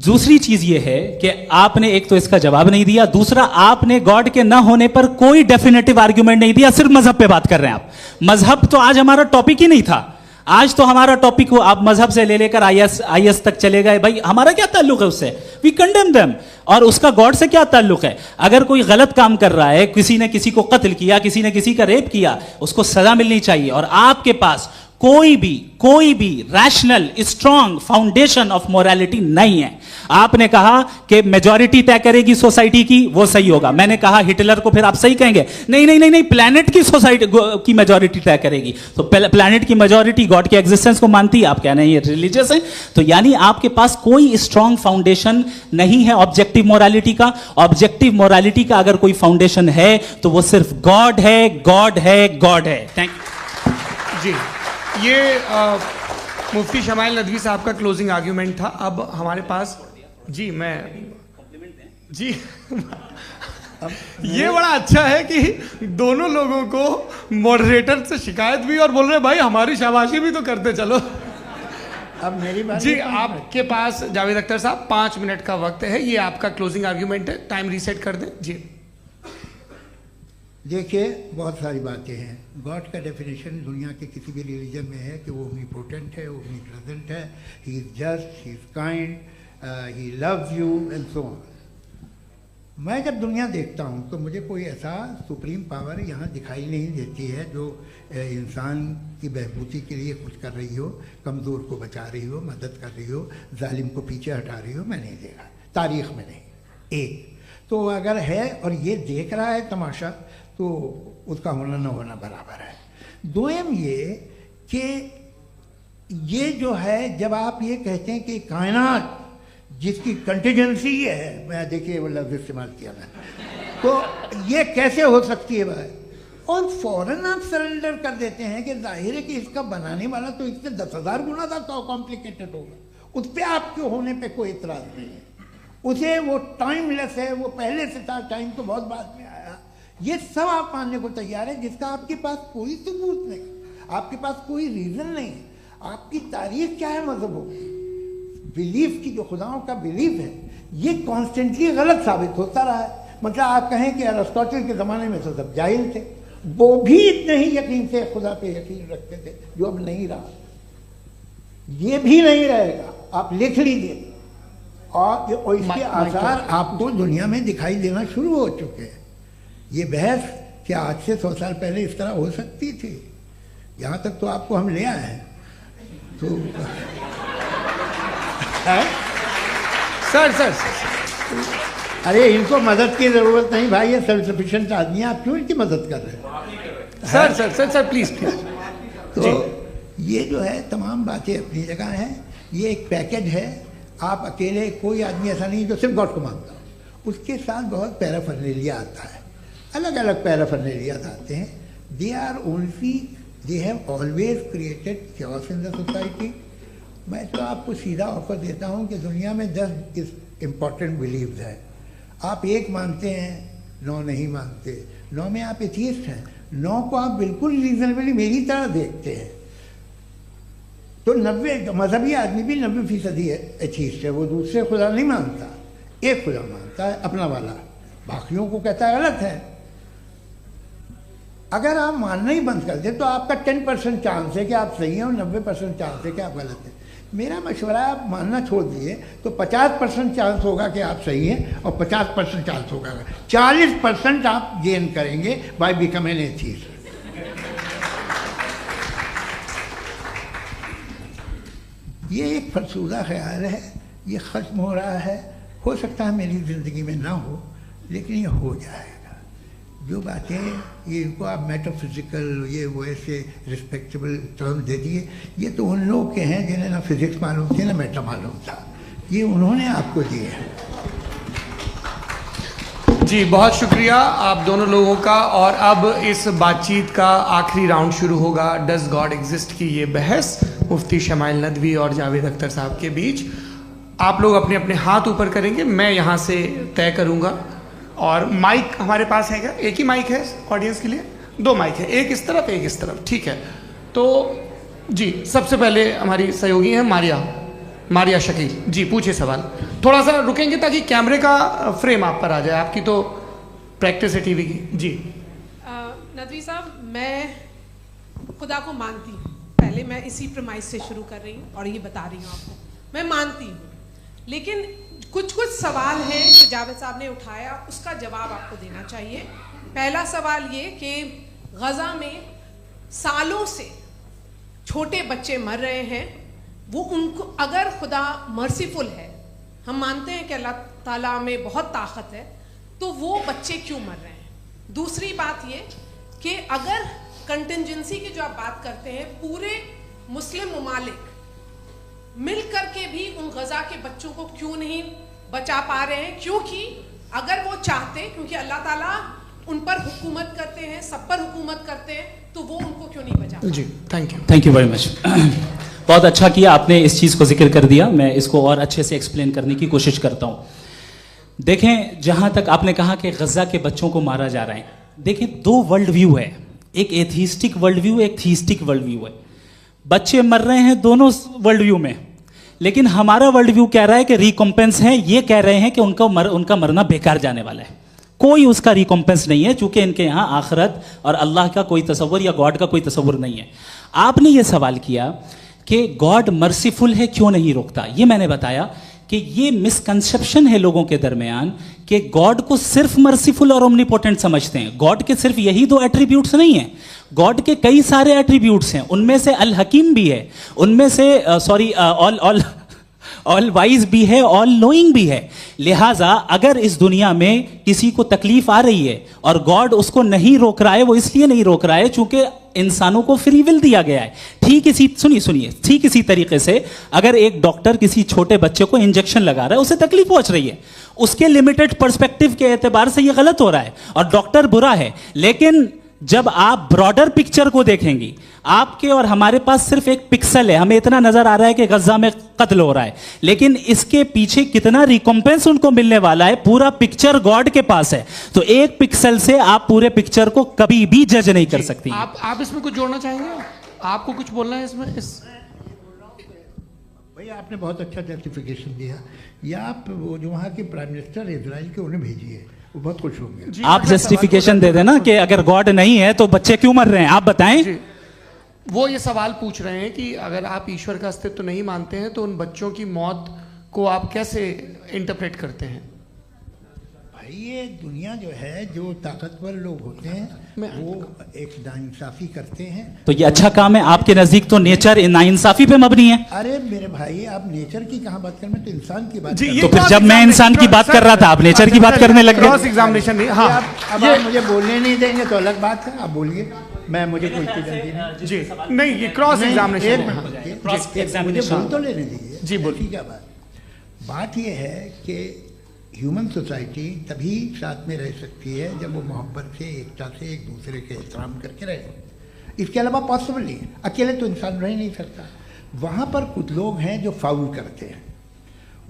दूसरी चीज ये है कि आपने एक तो इसका जवाब नहीं दिया, दूसरा आपने गॉड के ना होने पर कोई डेफिनेटिव आर्ग्यूमेंट नहीं दिया, सिर्फ मजहब पे बात कर रहे हैं आप। मजहब तो आज हमारा टॉपिक ही नहीं था, आज तो हमारा टॉपिक हो, आप मजहब से ले लेकर आईएस तक चले गए, भाई हमारा क्या ताल्लुक है उससे? We condemn them. और उसका गॉड से क्या ताल्लुक है? अगर कोई गलत काम कर रहा है, किसी ने किसी को कत्ल किया, किसी ने किसी का रेप किया, उसको सजा मिलनी चाहिए, और आपके पास कोई भी rational strong foundation of morality नहीं है। आपने कहा कि मेजॉरिटी तय करेगी सोसाइटी की, वो सही होगा। मैंने कहा हिटलर को फिर आप सही कहेंगे, नहीं नहीं नहीं नहीं, प्लैनेट की सोसाइटी की मेजॉरिटी तय करेगी। तो प्लैनेट की मेजॉरिटी गॉड के एग्जिस्टेंस को मानती है, आप कह रहे हैं ये रिलीजियस है, तो यानी आपके पास कोई स्ट्रॉन्ग फाउंडेशन नहीं है ऑब्जेक्टिव मोरालिटी का। ऑब्जेक्टिव मोरालिटी का अगर कोई फाउंडेशन है तो वो सिर्फ गॉड है, गॉड है, गॉड है। थैंक यू जी, ये मुफ्ती शमाइल नदवी साहब का क्लोजिंग आर्ग्यूमेंट था। अब हमारे पास जी, जी ये बड़ा अच्छा है कि दोनों लोगों को मॉडरेटर से शिकायत भी और बोल रहे भाई हमारी शाबाशी भी तो करते चलो। अब मेरी बात जी, आपके पास जावेद अख्तर साहब 5 मिनट का वक्त है, ये आपका क्लोजिंग आर्ग्यूमेंट है, टाइम रीसेट कर दें जी। देखिए, बहुत सारी बातें हैं। गॉड का डेफिनेशन दुनिया के किसी भी रिलीजन में है कि वो ओमनीपोटेंट है, ओमनीप्रेजेंट है, he is just, he is kind, he loves you and so on. मैं जब दुनिया देखता हूँ तो मुझे कोई ऐसा सुप्रीम पावर यहाँ दिखाई नहीं देती है जो इंसान की बहबूदी के लिए कुछ कर रही हो, कमज़ोर को बचा रही हो, मदद कर रही हो, जालिम को पीछे हटा रही हो। मैं नहीं देखा, तारीख़ में नहीं। एक तो अगर है और ये देख रहा है तमाशा, तो उसका होना न होना बराबर है। दोयम ये कि ये जो है, जब आप ये कहते हैं कि कायनात जिसकी कंटीजेंसी है, मैं देखिए वो लफ्ज़ इस्तेमाल किया मैं, तो ये कैसे हो सकती है भाई? और फौरन आप सरेंडर कर देते हैं कि जाहिर है कि इसका बनाने वाला तो इससे 10,000 गुना था तो कॉम्प्लिकेटेड होगा। उस पर आपके होने पे कोई इतराज़ नहीं है, उसे वो टाइमलेस है, वो पहले से था, टाइम तो बहुत बाद में आया। ये सब आप मानने को तैयार है जिसका आपके पास कोई सबूत नहीं, आपके पास कोई रीज़न नहीं है। आपकी तारीख क्या है मजहब हो, बिलीफ की, जो खुदाओं का बिलीफ है, ये कॉन्स्टेंटली गलत साबित होता रहा है। मतलब आप कहें कि अरिस्टोटल के ज़माने में तो सब जाहिल थे, वो भी इतने ही यकीन से खुदा पे यकीन रखते थे, जो अब नहीं रहा, ये भी नहीं रहेगा। आप लिख लीजिए, और इसके आसार आपको दुनिया में दिखाई देना शुरू हो चुके हैं। ये बहस क्या आज से 100 साल पहले इस तरह हो सकती थी? यहाँ तक तो आपको हम ले आए हैं। तो सर अरे इनको मदद की ज़रूरत नहीं भाई, ये सेल्फ सफिशिएंट आदमी है, आप क्यों इनकी मदद कर रहे हैं? Sir please. तो ये जो है तमाम बातें अपनी जगह हैं। ये एक पैकेज है। आप अकेले, कोई आदमी ऐसा नहीं जो सिर्फ गॉड को मानता हो, उसके साथ बहुत पैराफर्नेलिया आता है, अलग अलग पैराफर्नेलिया आते हैं। They have always created chaos in the society. मैं तो आपको सीधा ऑफर देता हूँ कि दुनिया में 10 इम्पॉर्टेंट बिलीव्स हैं। आप एक मानते हैं, 9 नहीं मानते, 9 में आप एथियस्ट हैं, 9 को आप बिल्कुल रीजनेबली मेरी तरह देखते हैं। तो 90 मजहबी आदमी भी 90% एथियस्ट है, वो दूसरे खुदा नहीं मानता, एक खुदा मानता है अपना वाला, बाकियों को कहता है गलत है। अगर आप मानना ही बंद कर दें तो आपका 10% चांस है कि आप सही हैं और 90% चांस है कि आप गलत हैं। मेरा मशवरा है, आप मानना छोड़ दिए तो 50% चांस होगा कि आप सही हैं और 50% चांस होगा, 40% आप गेन करेंगे बाय बिकमिंग एन एथियस्ट। ये एक फरसूदा ख्याल है ये ख़त्म हो रहा है। हो सकता है मेरी ज़िंदगी में ना हो, लेकिन ये हो जाएगा। जो बातें ये इनको आप मेटाफिज़िकल ये वो ऐसे रिस्पेक्टेबल टर्म दे दिए, ये तो उन लोग के हैं जिन्हें ना फिज़िक्स मालूम थी ना मेटा मालूम था, ये उन्होंने आपको दिए हैं। जी बहुत शुक्रिया आप दोनों लोगों का। और अब इस बातचीत का आखिरी राउंड शुरू होगा, डज गॉड एग्जिस्ट की ये बहस मुफ्ती शमाइल नदवी और जावेद अख्तर साहब के बीच। आप लोग अपने अपने हाथ ऊपर करेंगे, मैं यहाँ से तय करूँगा। और माइक हमारे पास है क्या? एक ही माइक है ऑडियंस के लिए? 2 माइक है, एक इस तरफ एक इस तरफ, ठीक है। तो जी सबसे पहले हमारी सहयोगी हैं मारिया शकील जी, पूछे सवाल। थोड़ा सा रुकेंगे ताकि कैमरे का फ्रेम आप पर आ जाए, आपकी तो प्रैक्टिस है टीवी की। जी नदवी साहब, मैं खुदा को मानती हूँ, पहले मैं इसी प्रमाइस से शुरू कर रही हूँ और ये बता रही हूँ आपको, मैं मानती हूँ। लेकिन कुछ सवाल हैं जो जावेद साहब ने उठाया, उसका जवाब आपको देना चाहिए। पहला सवाल ये कि गज़ा में सालों से छोटे बच्चे मर रहे हैं, वो उनको अगर खुदा मर्सीफुल है, हम मानते हैं कि अल्लाह ताला में बहुत ताकत है, तो वो बच्चे क्यों मर रहे हैं? दूसरी बात ये कि अगर कंटिजेंसी की जो आप बात करते हैं, पूरे मुस्लिम ममालिक मिल करके भी उन गज़ा के बच्चों को क्यों नहीं बचा पा रहे हैं? क्योंकि अगर वो चाहते, क्योंकि अल्लाह ताला उन पर हुकूमत करते हैं, सब पर हुकूमत करते हैं, तो वो उनको क्यों नहीं बचा? जी थैंक यू वेरी मच। बहुत अच्छा किया आपने इस चीज़ को जिक्र कर दिया, मैं इसको और अच्छे से एक्सप्लेन करने की कोशिश करता हूँ। देखें, जहाँ तक आपने कहा कि गज़ा के बच्चों को मारा जा रहा है, देखें 2 वर्ल्ड व्यू है, एक एथीस्टिक वर्ल्ड व्यू, एक थीस्टिक वर्ल्ड व्यू है। बच्चे मर रहे हैं दोनों वर्ल्ड व्यू में, लेकिन हमारा वर्ल्ड व्यू कह रहा है कि रिकॉम्पेंस है, ये कह रहे हैं कि उनका मरना बेकार जाने वाला है, कोई उसका रिकॉम्पेंस नहीं है, चूंकि इनके यहाँ आखिरत और अल्लाह का कोई तसव्वुर या गॉड का कोई तसव्वुर नहीं है। आपने ये सवाल किया कि गॉड मर्सीफुल है, क्यों नहीं रोकता? ये मैंने बताया कि ये मिसकंसेप्शन है लोगों के दरमियान कि गॉड को सिर्फ मर्सीफुल और ओमनीपोटेंट समझते हैं। गॉड के सिर्फ यही 2 एट्रीब्यूट्स नहीं हैं, गॉड के कई सारे एट्रीब्यूट्स हैं, उनमें से अल हकीम भी है, उनमें से ऑल वाइज भी है, ऑल नोइंग भी है। लिहाजा अगर इस दुनिया में किसी को तकलीफ आ रही है और गॉड उसको नहीं रोक रहा है, वो इसलिए नहीं रोक रहा है चूंकि इंसानों को फ्री विल दिया गया है। ठीक इसी तरीके से अगर एक डॉक्टर किसी छोटे बच्चे को इंजेक्शन लगा रहा है, उसे तकलीफ पहुंच रही है, उसके लिमिटेड पर्सपेक्टिव के एतबार से यह गलत हो रहा है और डॉक्टर बुरा है। लेकिन जब आप ब्रॉडर पिक्चर को देखेंगी, आपके और हमारे पास सिर्फ एक पिक्सल है, हमें इतना नजर आ रहा है कि गजा में कत्ल हो रहा है, लेकिन इसके पीछे कितना रिकॉम्पेंस उनको मिलने वाला है, पूरा पिक्चर गॉड के पास है। तो एक पिक्सल से आप पूरे पिक्चर को कभी भी जज नहीं कर सकती। आप इसमें कुछ जोड़ना चाहेंगे? आपको कुछ बोलना है इसमें? भैया आपने बहुत अच्छा जस्टिफिकेशन दिया, या आप वो जो वहाँ के प्राइम मिनिस्टर इजराइल के उन्हें भेजिए, वो बहुत खुश होंगे। आप जस्टिफिकेशन दे देना कि अगर गॉड नहीं है तो बच्चे क्यों मर रहे हैं, आप बताएं। वो ये सवाल पूछ रहे हैं कि अगर आप ईश्वर का अस्तित्व नहीं मानते हैं तो उन बच्चों की मौत को आप कैसे इंटरप्रेट करते हैं? भाई ये दुनिया जो है, जो ताकतवर लोग होते हैं वो एक नाइंसाफी करते हैं। तो ये अच्छा काम है आपके नजदीक, तो नेचर नाइंसाफी पे मबनी है। अरे मेरे भाई, आप नेचर की कहाँ बात कर रहे हैं, तो इंसान की बात। तो फिर जब मैं इंसान की बात कर रहा था, आप नेचर की बात करने लग गए। क्रॉस एग्जामिनेशन नहीं। हाँ, अब आप मुझे बोलने नहीं देंगे तो अलग बात है, आप बोलिए, मैं मुझे कोई जल्दी नहीं। जी नहीं, ये क्रॉस एग्जामिनेशन मुझे बोल तो लेने दीजिए। जी बोलिए। क्या बात ये है कि ह्यूमन सोसाइटी तभी साथ में रह सकती है जब वो मोहब्बत से, एकता से, एक दूसरे के एहतराम करके रहे। इसके अलावा पॉसिबल नहीं है, अकेले तो इंसान रह नहीं सकता। वहाँ पर कुछ लोग हैं जो फाउल करते हैं,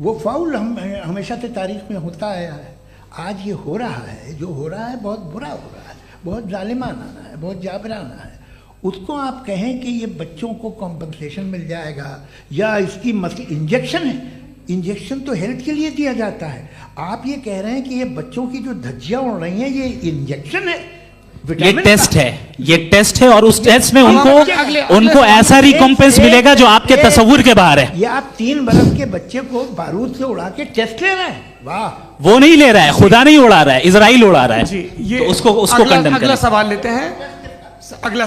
वो फाउल हमेशा से तारीख में होता आया है। आज ये हो रहा है, जो हो रहा है बहुत बुरा हो रहा है, बहुत जालिमाना है, बहुत जाबराना है। उसको आप कहें कि ये बच्चों को कॉम्पनसेशन मिल जाएगा या इसकी इंजेक्शन है, इंजेक्शन तो हेल्थ के लिए दिया जाता है। आप ये कह रहे हैं कि ये बच्चों की जो धज्जियां उड़ रही हैं ये इंजेक्शन है, ये टेस्ट है, ये टेस्ट है, और उस टेस्ट में उनको ऐसा रिकॉम्पेंस मिलेगा जो आपके तसव्वुर के बाहर है। ये आप 3 बरस के बच्चे को बारूद से उड़ा के टेस्ट ले रहे हैं। वाह, वो नहीं ले रहा है, खुदा नहीं उड़ा रहा है, इजराइल उड़ा रहा है। जी, ये तो उसको कंडेम करें। अगला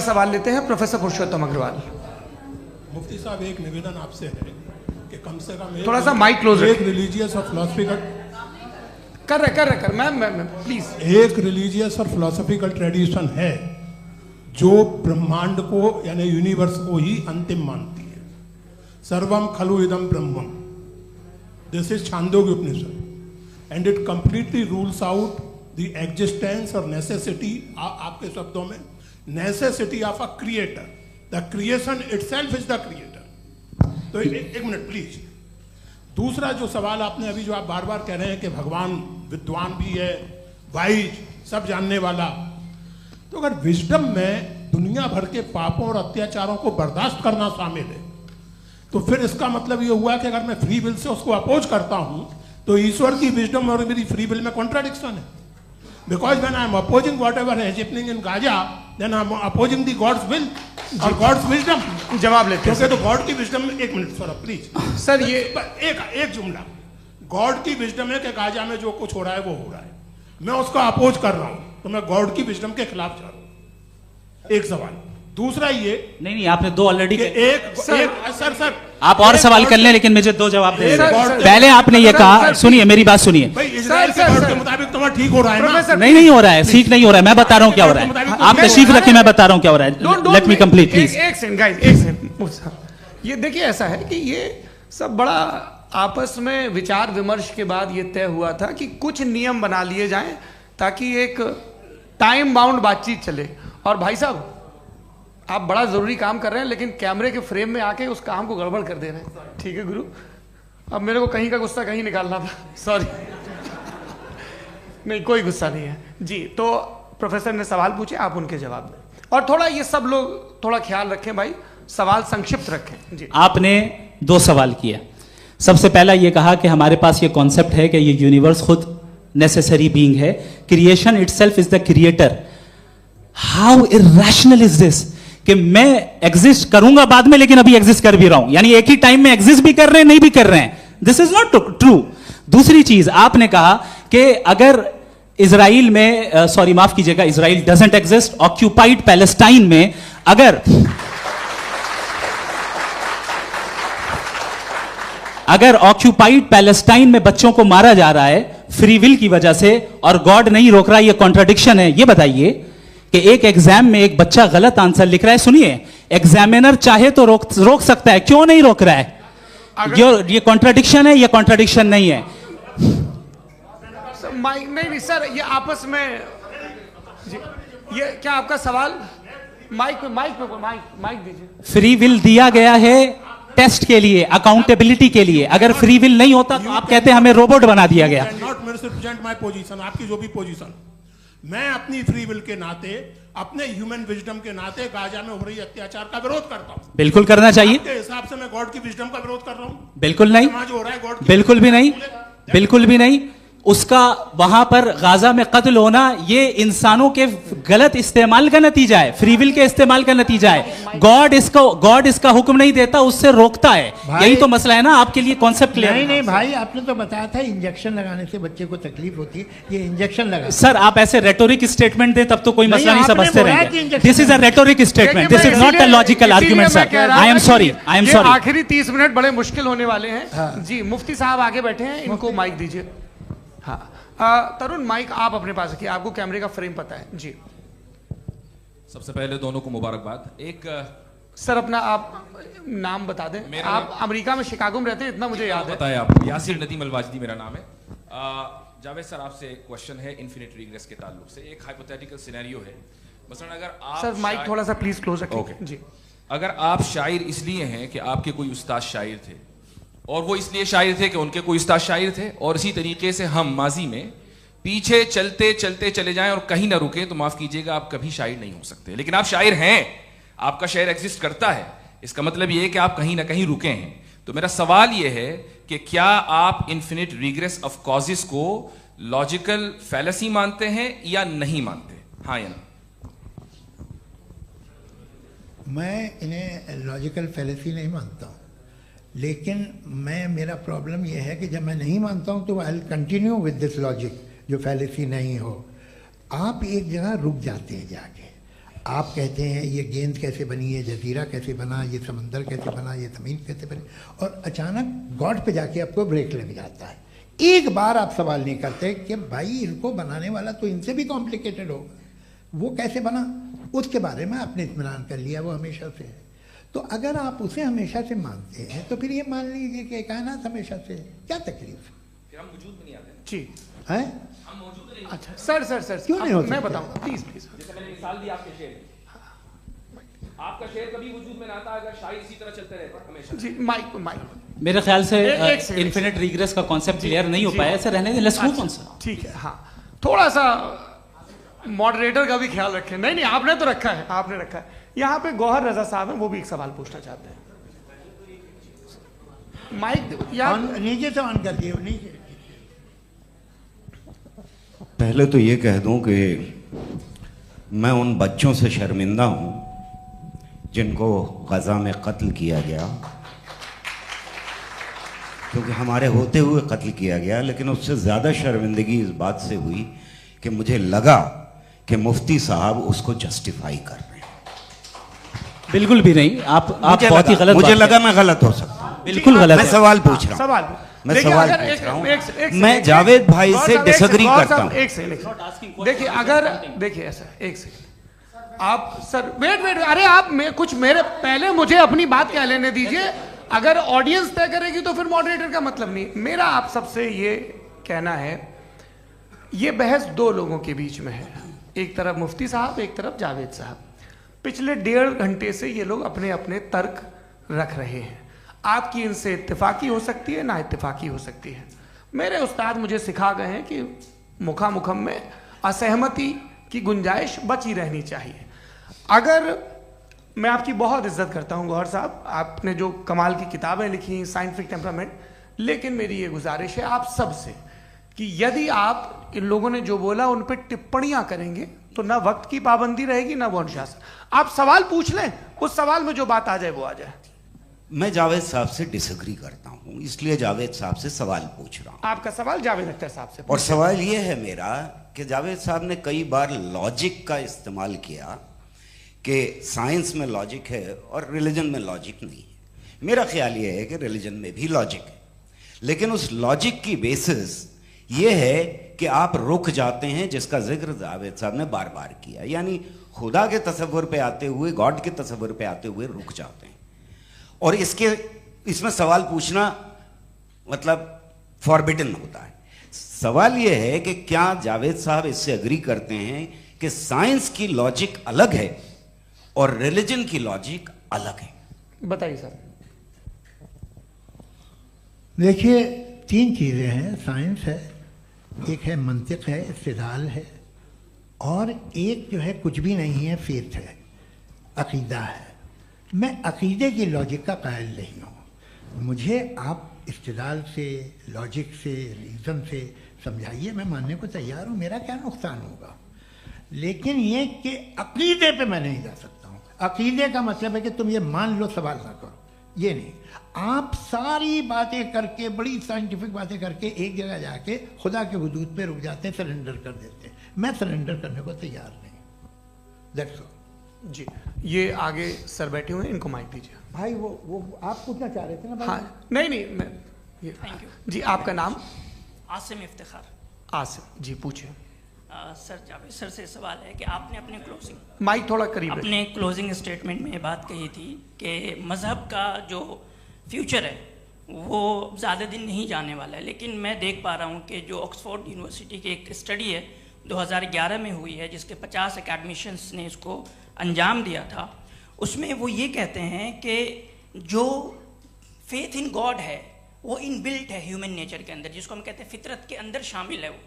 सवाल लेते हैं प्रोफेसर पुरुषोत्तम अग्रवाल। मुफ्ती साहब, एक निवेदन आपसे है कि कम से कम थोड़ा सा माइक क्लोज एक रिलीजियस और फिलोसफिकल कर मैम प्लीज। एक रिलीजियस और फिलोसफिकल ट्रेडिशन है जो ब्रह्मांड को यानी यूनिवर्स को ही अंतिम मानती है। सर्वम खलु इदम ब्रह्मम, this is Chandogya Upanishad, and it completely rules out the existence और नेसेसिटी, आपके शब्दों में necessity of a creator. The creation itself is the creator. तो एक मिनट प्लीज। दूसरा जो सवाल आपने अभी, जो आप बार बार कह रहे हैं कि भगवान विद्वान भी है, वाइज, सब जानने वाला, तो अगर विजडम में दुनिया भर के पापों और अत्याचारों को बर्दाश्त करना शामिल है, तो फिर इसका मतलब ये हुआ कि अगर मैं फ्री विल से उसको अपोज करता हूं तो ईश्वर की विजडम और मेरी फ्री विल में कॉन्ट्राडिक्शन है। Because when I am opposing whatever is happening in Gaza, then I am opposing the God's will और गॉड्स विजडम। जवाब लेते हैं क्योंकि तो गॉड की विजडम में, एक मिनट सर प्लीज सर, ये एक जुमला, गॉड की विजडम है कि गाजा में जो कुछ हो रहा है वो हो रहा है, मैं उसका अपोज कर रहा हूं, तो मैं गॉड की विजडम के खिलाफ जा रहा हूं। एक सवाल। दूसरा ये नहीं आपने दो ऑलरेडी। सर आप और सवाल कर लें, लेकिन मुझे दो जवाब दे सर, दीजिए। पहले आपने ये कहा, सुनिए मेरी बात सुनिए। भाई इजराइल के गॉड के मुताबिक तुम्हारा ठीक हो रहा है ना? नहीं हो रहा है, ठीक नहीं हो रहा है। मैं बता रहा हूँ क्या हो रहा है। आप तशरीफ रखिए, मैं बता रहा हूँ क्या हो रहा है। Let me complete please. एक सेकंड गाइस, एक सेकंड। ये देखिए, ऐसा है कि ये सब बड़ा आपस में विचार विमर्श के बाद ये तय हुआ था कि कुछ नियम बना लिए जाएं ताकि एक टाइम बाउंड बातचीत चले। और भाई साहब, आप बड़ा जरूरी काम कर रहे हैं, लेकिन कैमरे के फ्रेम में आके उस काम को गड़बड़ कर दे रहे हैं। ठीक है गुरु, अब मेरे को कहीं का गुस्सा कहीं निकालना था, सॉरी। नहीं, कोई गुस्सा नहीं है जी। तो प्रोफेसर ने सवाल पूछे, आप उनके जवाब दें, और थोड़ा ये सब लोग थोड़ा ख्याल रखें भाई, सवाल संक्षिप्त रखें जी। आपने दो सवाल किया। सबसे पहला ये कहा कि हमारे पास ये कॉन्सेप्ट है कि ये यूनिवर्स खुद नेसेसरी बीइंग है, creation itself is the creator. How irrational is this कि मैं एग्जिस्ट करूंगा बाद में, लेकिन अभी एग्जिस्ट कर भी रहा हूं, यानी एक ही टाइम में एग्जिस्ट भी कर रहे हैं, नहीं भी कर रहे हैं। This is not true. दूसरी चीज, आपने कहा कि अगर इजराइल में, सॉरी माफ कीजिएगा, Israel doesn't exist, occupied Palestine में अगर ऑक्यूपाइड पैलेस्टाइन में बच्चों को मारा जा रहा है फ्री विल की वजह से और गॉड नहीं रोक रहा, ये कॉन्ट्राडिक्शन है। ये बताइए कि एक एग्जाम में एक बच्चा गलत आंसर लिख रहा है, सुनिए, एग्जामिनर चाहे तो रोक सकता है, क्यों नहीं रोक रहा है? ये कॉन्ट्राडिक्शन है, ये कॉन्ट्राडिक्शन नहीं है। नहीं सर, ये आपस में जी, ये क्या आपका सवाल? माइक दीजिए। फ्री विल दिया गया है टेस्ट के लिए, अकाउंटेबिलिटी के लिए। अगर फ्री विल नहीं होता तो आप कहते हैं हमें रोबोट बना दिया गया। नॉट मिसरिप्रेजेंट माय पोजीशन, आपकी जो भी पोजीशन, मैं अपनी फ्री विल के नाते, अपने ह्यूमन विजडम के नाते गाजा में हो रही अत्याचार का विरोध करता हूं। बिल्कुल करना चाहिए। आपके हिसाब से मैं गॉड की विजडम का विरोध कर रहा हूं? बिल्कुल नहीं, जो हो रहा है गॉड, बिल्कुल भी नहीं, बिल्कुल भी नहीं। उसका वहां पर गाजा में कत्ल होना ये इंसानों के गलत इस्तेमाल का नतीजा है, फ्री विल के इस्तेमाल का नतीजा है। गॉड इसका हुक्म नहीं देता, उससे रोकता है। यही तो मसला है ना, आपके लिए कॉन्सेप्ट क्लियर है? नहीं भाई, आपने तो बताया था इंजेक्शन लगाने से बच्चे को तकलीफ होती है, ये इंजेक्शन लगा। सर आप ऐसे रेटोरिक स्टेटमेंट दें तब तो कोई मसला नहीं समझते रहेंगे। This is a rhetoric statement, this is not a logical argument sir. I am sorry, I am sorry. आखिरी 30 मिनट बड़े मुश्किल होने वाले हैं जी। मुफ्ती साहब आगे बैठे हैं, इनको माइक दीजिए। हाँ तरुण, माइक आप अपने पास रखिए, आपको कैमरे का फ्रेम पता है जी। सबसे पहले दोनों को मुबारकबाद। एक सर अपना आप नाम बता दें। आप अमेरिका में शिकागो में रहते हैं, इतना मुझे याद है। बताया आपको, यासिर नदीम अलवाजदी मेरा नाम है। जावेद सर, आपसे एक क्वेश्चन है इन्फिनिट रिग्रेस के ताल्लुक से। एक हाइपोथेटिकल सिनेरियो है, मसलन अगर आप सर माइक थोड़ा सा प्लीज क्लोज रखिए जी। अगर आप शायर इसलिए हैं कि आपके कोई उस्ताद शायर थे, और वो इसलिए शायर थे कि उनके कोई उस्ताद शायर थे, और इसी तरीके से हम माजी में पीछे चलते चलते चले जाएं और कहीं ना रुके, तो माफ कीजिएगा आप कभी शायर नहीं हो सकते। लेकिन आप शायर हैं, आपका शायर एग्जिस्ट करता है, इसका मतलब ये है कि आप कहीं ना कहीं रुके हैं। तो मेरा सवाल ये है कि क्या आप इन्फिनिट रिग्रेस ऑफ कॉजेस को लॉजिकल फैलेसी मानते हैं या नहीं मानते? हाँ या ना? मैं इन्हें लॉजिकल फैलेसी नहीं मानता हूँ, लेकिन मेरा प्रॉब्लम यह है कि जब मैं नहीं मानता हूँ तो I will continue with this logic जो फैलेसी नहीं हो। आप एक जगह रुक जाते हैं, जाके आप कहते हैं ये गेंद कैसे बनी, ये जजीरा कैसे बना, ये समंदर कैसे बना, ये ज़मीन कैसे बनी, और अचानक गॉड पे जाके आपको ब्रेक लग जाता है। एक बार आप सवाल नहीं करते कि भाई इनको बनाने वाला तो इनसे भी कॉम्प्लिकेटेड होगा, वो कैसे बना, उसके बारे में आपने इत्मीनान कर लिया, वो हमेशा से है। तो अगर आप उसे हमेशा से मानते हैं तो फिर ये मान लीजिए कि कायनात हमेशा से है, क्या तकलीफ फिर हम वजूद में नहीं आते जी है? हम मौजूद नहीं। अच्छा सर क्यों नहीं हो मैं सकते? बताऊंगा प्लीज प्लीज। जैसे मैंने मिसाल दी आपके शेर, आपका शेर कभी वजूद में ना आता अगर शायर इसी तरह चलते रहते हमेशा। जी माइक मेरे ख्याल से एक सेकंड, इन्फिनिट रिग्रेस का कॉन्सेप्ट क्लियर नहीं हो जी। पाया, ऐसे रहने दें, लेट्स मूव ऑन सर। ठीक है। हाँ, थोड़ा सा मॉडरेटर का भी ख्याल रखें। नहीं आपने तो रखा है, आपने रखा है। यहाँ पे गौहर रजा साहब हैं, वो भी एक सवाल पूछना चाहते हैं। माइक यार नीचे से ऑन कर दिए नीचे। पहले तो ये कह दूं कि मैं उन बच्चों से शर्मिंदा हूं जिनको गजा में कत्ल किया गया, क्योंकि हमारे होते हुए कत्ल किया गया। लेकिन उससे ज़्यादा शर्मिंदगी इस बात से हुई कि मुझे लगा कि मुफ्ती साहब उसको जस्टिफाई कर रहे हैं। बिल्कुल भी नहीं, आप बहुत ही गलत मुझे बात लगा कह मैं गलत हो सकता हूं। बिल्कुल गलत मैं है। सवाल पूछ रहा हूं। सवाल मैं देखिए, सवाल अगर पूछ रहा हूं। एक मैं सेकंड, जावेद भाई गौर से साहब, एक डिसएग्री सेकंड, करता गौर साहब, हूं। एक सेकंड देखिए, अगर देखिए ऐसा एक सेकंड आप सर वेट अरे आप कुछ मेरे पहले मुझे अपनी बात क्या लेने दीजिए। अगर ऑडियंस तय करेगी तो फिर मॉडरेटर का मतलब नहीं। मेरा आप सबसे ये कहना है, ये बहस दो लोगों के बीच में है, एक तरफ मुफ्ती साहब, एक तरफ जावेद साहब। पिछले 1.5 घंटे से ये लोग अपने अपने तर्क रख रहे हैं। आपकी इनसे इत्तेफाकी हो सकती है, ना इत्तेफाकी हो सकती है। मेरे उस्ताद मुझे सिखा गए हैं कि मुखामुखम में असहमति की गुंजाइश बची रहनी चाहिए। अगर मैं आपकी बहुत इज्जत करता हूं गौहर साहब, आपने जो कमाल की किताबें लिखी, साइंटिफिक टेम्परामेंट, लेकिन मेरी ये गुजारिश है आप सबसे कि यदि आप इन लोगों ने जो बोला उन पर टिप्पणियां करेंगे तो ना वक्त की पाबंदी रहेगी, ना वो अनुशासन। आप सवाल पूछ लें, उस सवाल में जो बात आ जाए वो आ जाए। मैं जावेद साहब से डिसएग्री करता हूं, इसलिए जावेद साहब से सवाल पूछ रहा हूं। आपका सवाल जावेद अख्तर साहब से। और सवाल यह है मेरा कि जावेद साहब ने कई बार लॉजिक का इस्तेमाल किया कि साइंस में लॉजिक है और रिलीजन में लॉजिक नहीं है। मेरा ख्याल यह है कि रिलीजन में भी लॉजिक है, लेकिन उस लॉजिक की बेसिस यह है कि आप रुक जाते हैं, जिसका जिक्र जावेद साहब ने बार बार किया, यानी खुदा के तसव्वुर पे आते हुए, गॉड के तसव्वुर पे आते हुए रुक जाते हैं। और इसमें सवाल पूछना मतलब फॉरबिडन होता है। सवाल यह है कि क्या जावेद साहब इससे एग्री करते हैं कि साइंस की लॉजिक अलग है और रिलीजन की लॉजिक अलग है? बताइए सर। देखिए, 3 चीज़ें हैं, साइंस है, एक है मंतिक है, इस्तिदलाल है, और एक जो है कुछ भी नहीं है, फेथ है, अकीदा है। मैं अकीदे की लॉजिक का कायल नहीं हूँ। मुझे आप इस्तिदलाल से, लॉजिक से, रीज़न से समझाइए, मैं मानने को तैयार हूँ, मेरा क्या नुकसान होगा। लेकिन ये कि अकीदे पे मैं नहीं जा सकता हूँ। अकीदे का मतलब है कि तुम ये मान लो, सवाल ना करो, ये नहीं। आप सारी बातें करके, बड़ी साइंटिफिक बातें करके एक जगह जाके खुदा के हुदूद पे रुक जाते हैं, सरेंडर कर देते हैं। मैं सरेंडर करने को तैयार नहीं। दैट्स ऑल जी। ये आगे सर बैठे हुए हैं, इनको माइक दीजिए। भाई। वो आप पूछना चाह रहे थे ना भाई? हाँ, नहीं मैं थैंक यू जी। आपका नाम? आसिम इफ्तिखार। आसिम जी, पूछिए। सर, जावेद सर से सवाल है कि आपने अपने माइक थोड़ा करीब अपने क्लोजिंग स्टेटमेंट में बात कही थी कि मज़हब का जो फ्यूचर है वो ज़्यादा दिन नहीं जाने वाला है। लेकिन मैं देख पा रहा हूँ कि जो ऑक्सफोर्ड यूनिवर्सिटी की एक स्टडी है 2011 में हुई है, जिसके 50 एकेडमिशियंस ने इसको अंजाम दिया था, उसमें वो ये कहते हैं कि जो फेथ इन गॉड है वो इनबिल्ट है ह्यूमन नेचर के अंदर, जिसको हम कहते हैं फितरत के अंदर शामिल है वो।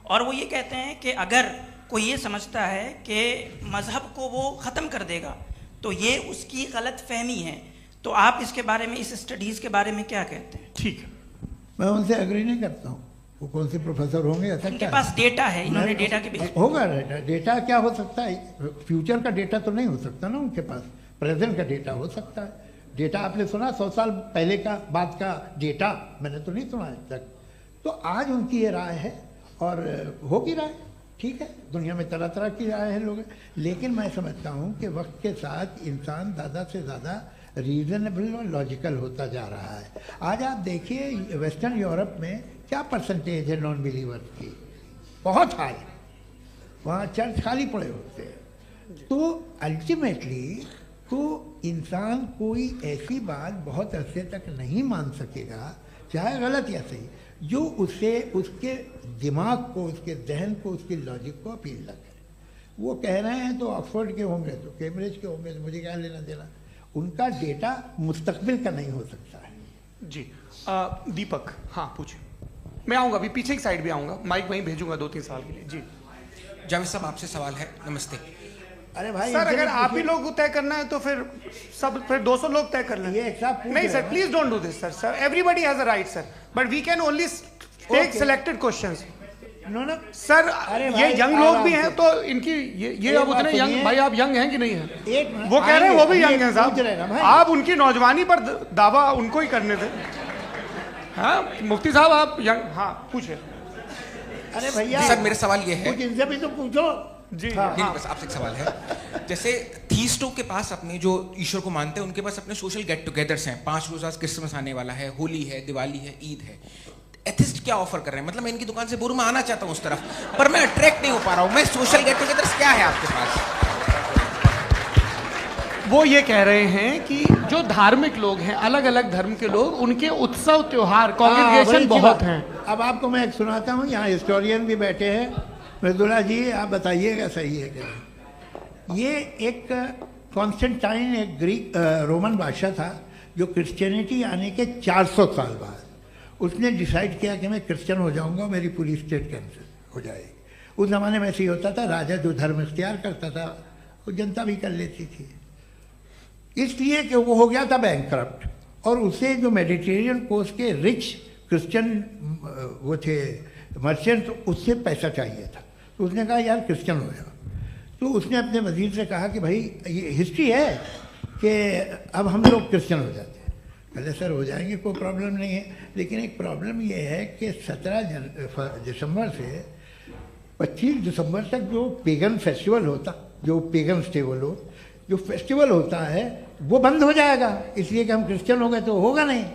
और वो ये कहते हैं कि अगर कोई ये समझता है कि मज़हब को वो ख़त्म कर देगा तो ये उसकी गलत फहमी है। तो आप इसके बारे में, इस स्टडीज़ के बारे में क्या कहते हैं? ठीक है, मैं उनसे एग्री नहीं करता हूँ। वो कौन से प्रोफेसर होंगे? ऐसा उनके क्या पास डेटा है, इन्होंने डेटा के बेस होगा। डेटा क्या हो सकता है? फ्यूचर का डेटा तो नहीं हो सकता ना उनके पास, प्रेजेंट का डेटा हो सकता है। डेटा आपने सुना 100 साल पहले का बाद का डेटा? मैंने तो नहीं सुना आज तक। तो आज उनकी ये राय है और होगी राय, ठीक है, दुनिया में तरह तरह की राय है लोग, लेकिन मैं समझता हूँ कि वक्त के साथ इंसान ज़्यादा से ज़्यादा रीजनेबल और लॉजिकल होता जा रहा है। आज आप देखिए वेस्टर्न यूरोप में क्या परसेंटेज है नॉन बिलीवर्स की, बहुत हाई, वहाँ चर्च खाली पड़े होते हैं। तो अल्टीमेटली तो इंसान कोई ऐसी बात बहुत अरसे तक नहीं मान सकेगा, चाहे गलत या सही, जो उसे उसके दिमाग को, उसके जहन को, उसके लॉजिक को अपील न करे। वो कह रहे हैं तो ऑक्सफोर्ड के होंगे तो कैम्ब्रिज के होंगे तो मुझे क्या लेना देना, उनका डेटा मुस्तकबिल का नहीं हो सकता है। जी दीपक, हाँ पूछिए। मैं आऊँगा अभी, पीछे की साइड भी आऊँगा, माइक वहीं भेजूंगा 2-3 साल के लिए। जी जावेद साहब आपसे सवाल है। नमस्ते। अरे भाई सर, अगर आप ही लोग तय करना है तो फिर 200 लोग तय कर लें। नहीं sir, please don't do this sir. Everybody has a right sir, but we can only take selected questions. No sir, ये यंग लोग भी हैं तो इनकी ये अब उतने यंग, भाई आप यंग हैं कि नहीं हैं? वो कह रहे हैं वो भी यंग हैं साहब, आप उनकी नौजवानी पर दावा उनको ही करने दें। हाँ मुफ्ती साहब आप यंग, हाँ पूछे। अरे भैया सर मेरा सवाल ये है, कुछ इनसे भी तो पूछो। जी नहीं, बस आपसे एक सवाल है। जैसे थीस्टों के पास अपने जो ईश्वर को मानते हैं उनके पास अपने सोशल गेट टुगेदर्स हैं, 5 रोज़ क्रिसमस आने वाला है, होली है, दिवाली है, ईद है। एथिस्ट क्या ऑफर कर रहे हैं? मतलब मैं इनकी दुकान से बोलूं मैं आना चाहता हूं उस तरफ, पर मैं अट्रैक्ट नहीं हो पा रहा हूं। मैं सोशल गेट टुगेदर्स क्या है आपके पास? वो ये कह रहे हैं कि जो धार्मिक लोग हैं, अलग अलग धर्म के लोग, उनके उत्सव त्योहार कॉन्ग्रेगेशन बहुत हैं। अब आपको मैं एक सुनाता हूँ, यहाँ हिस्टोरियन भी बैठे हैं, मृदुला जी आप बताइएगा सही है कि नहीं। ये एक कॉन्स्टेंटाइन, एक ग्रीक रोमन बादशाह था जो क्रिश्चियनिटी आने के 400 साल बाद उसने डिसाइड किया कि मैं क्रिश्चियन हो जाऊंगा, मेरी पूरी स्टेट कैंसिल हो जाएगी। उस ज़माने में ऐसे ही होता था, राजा जो धर्म इख्तियार करता था वो जनता भी कर लेती थी, इसलिए कि वो हो गया था बैंकरप्ट, और उसे जो मेडिटेरियन कोस्ट के रिच क्रिश्चियन वो थे मर्चेंट, उससे पैसा चाहिए था। तो उसने कहा यार क्रिश्चियन हो जाओ। तो उसने अपने वजीर से कहा कि भाई ये हिस्ट्री है कि अब हम लोग क्रिश्चियन हो जाते हैं। कहले सर हो जाएंगे, कोई प्रॉब्लम नहीं है, लेकिन एक प्रॉब्लम ये है कि 17 दिसंबर से 25 दिसंबर तक जो पेगन फेस्टिवल होता, जो पेगन जो फेस्टिवल होता है वो बंद हो जाएगा, इसलिए कि हम क्रिश्चियन हो गए तो होगा नहीं।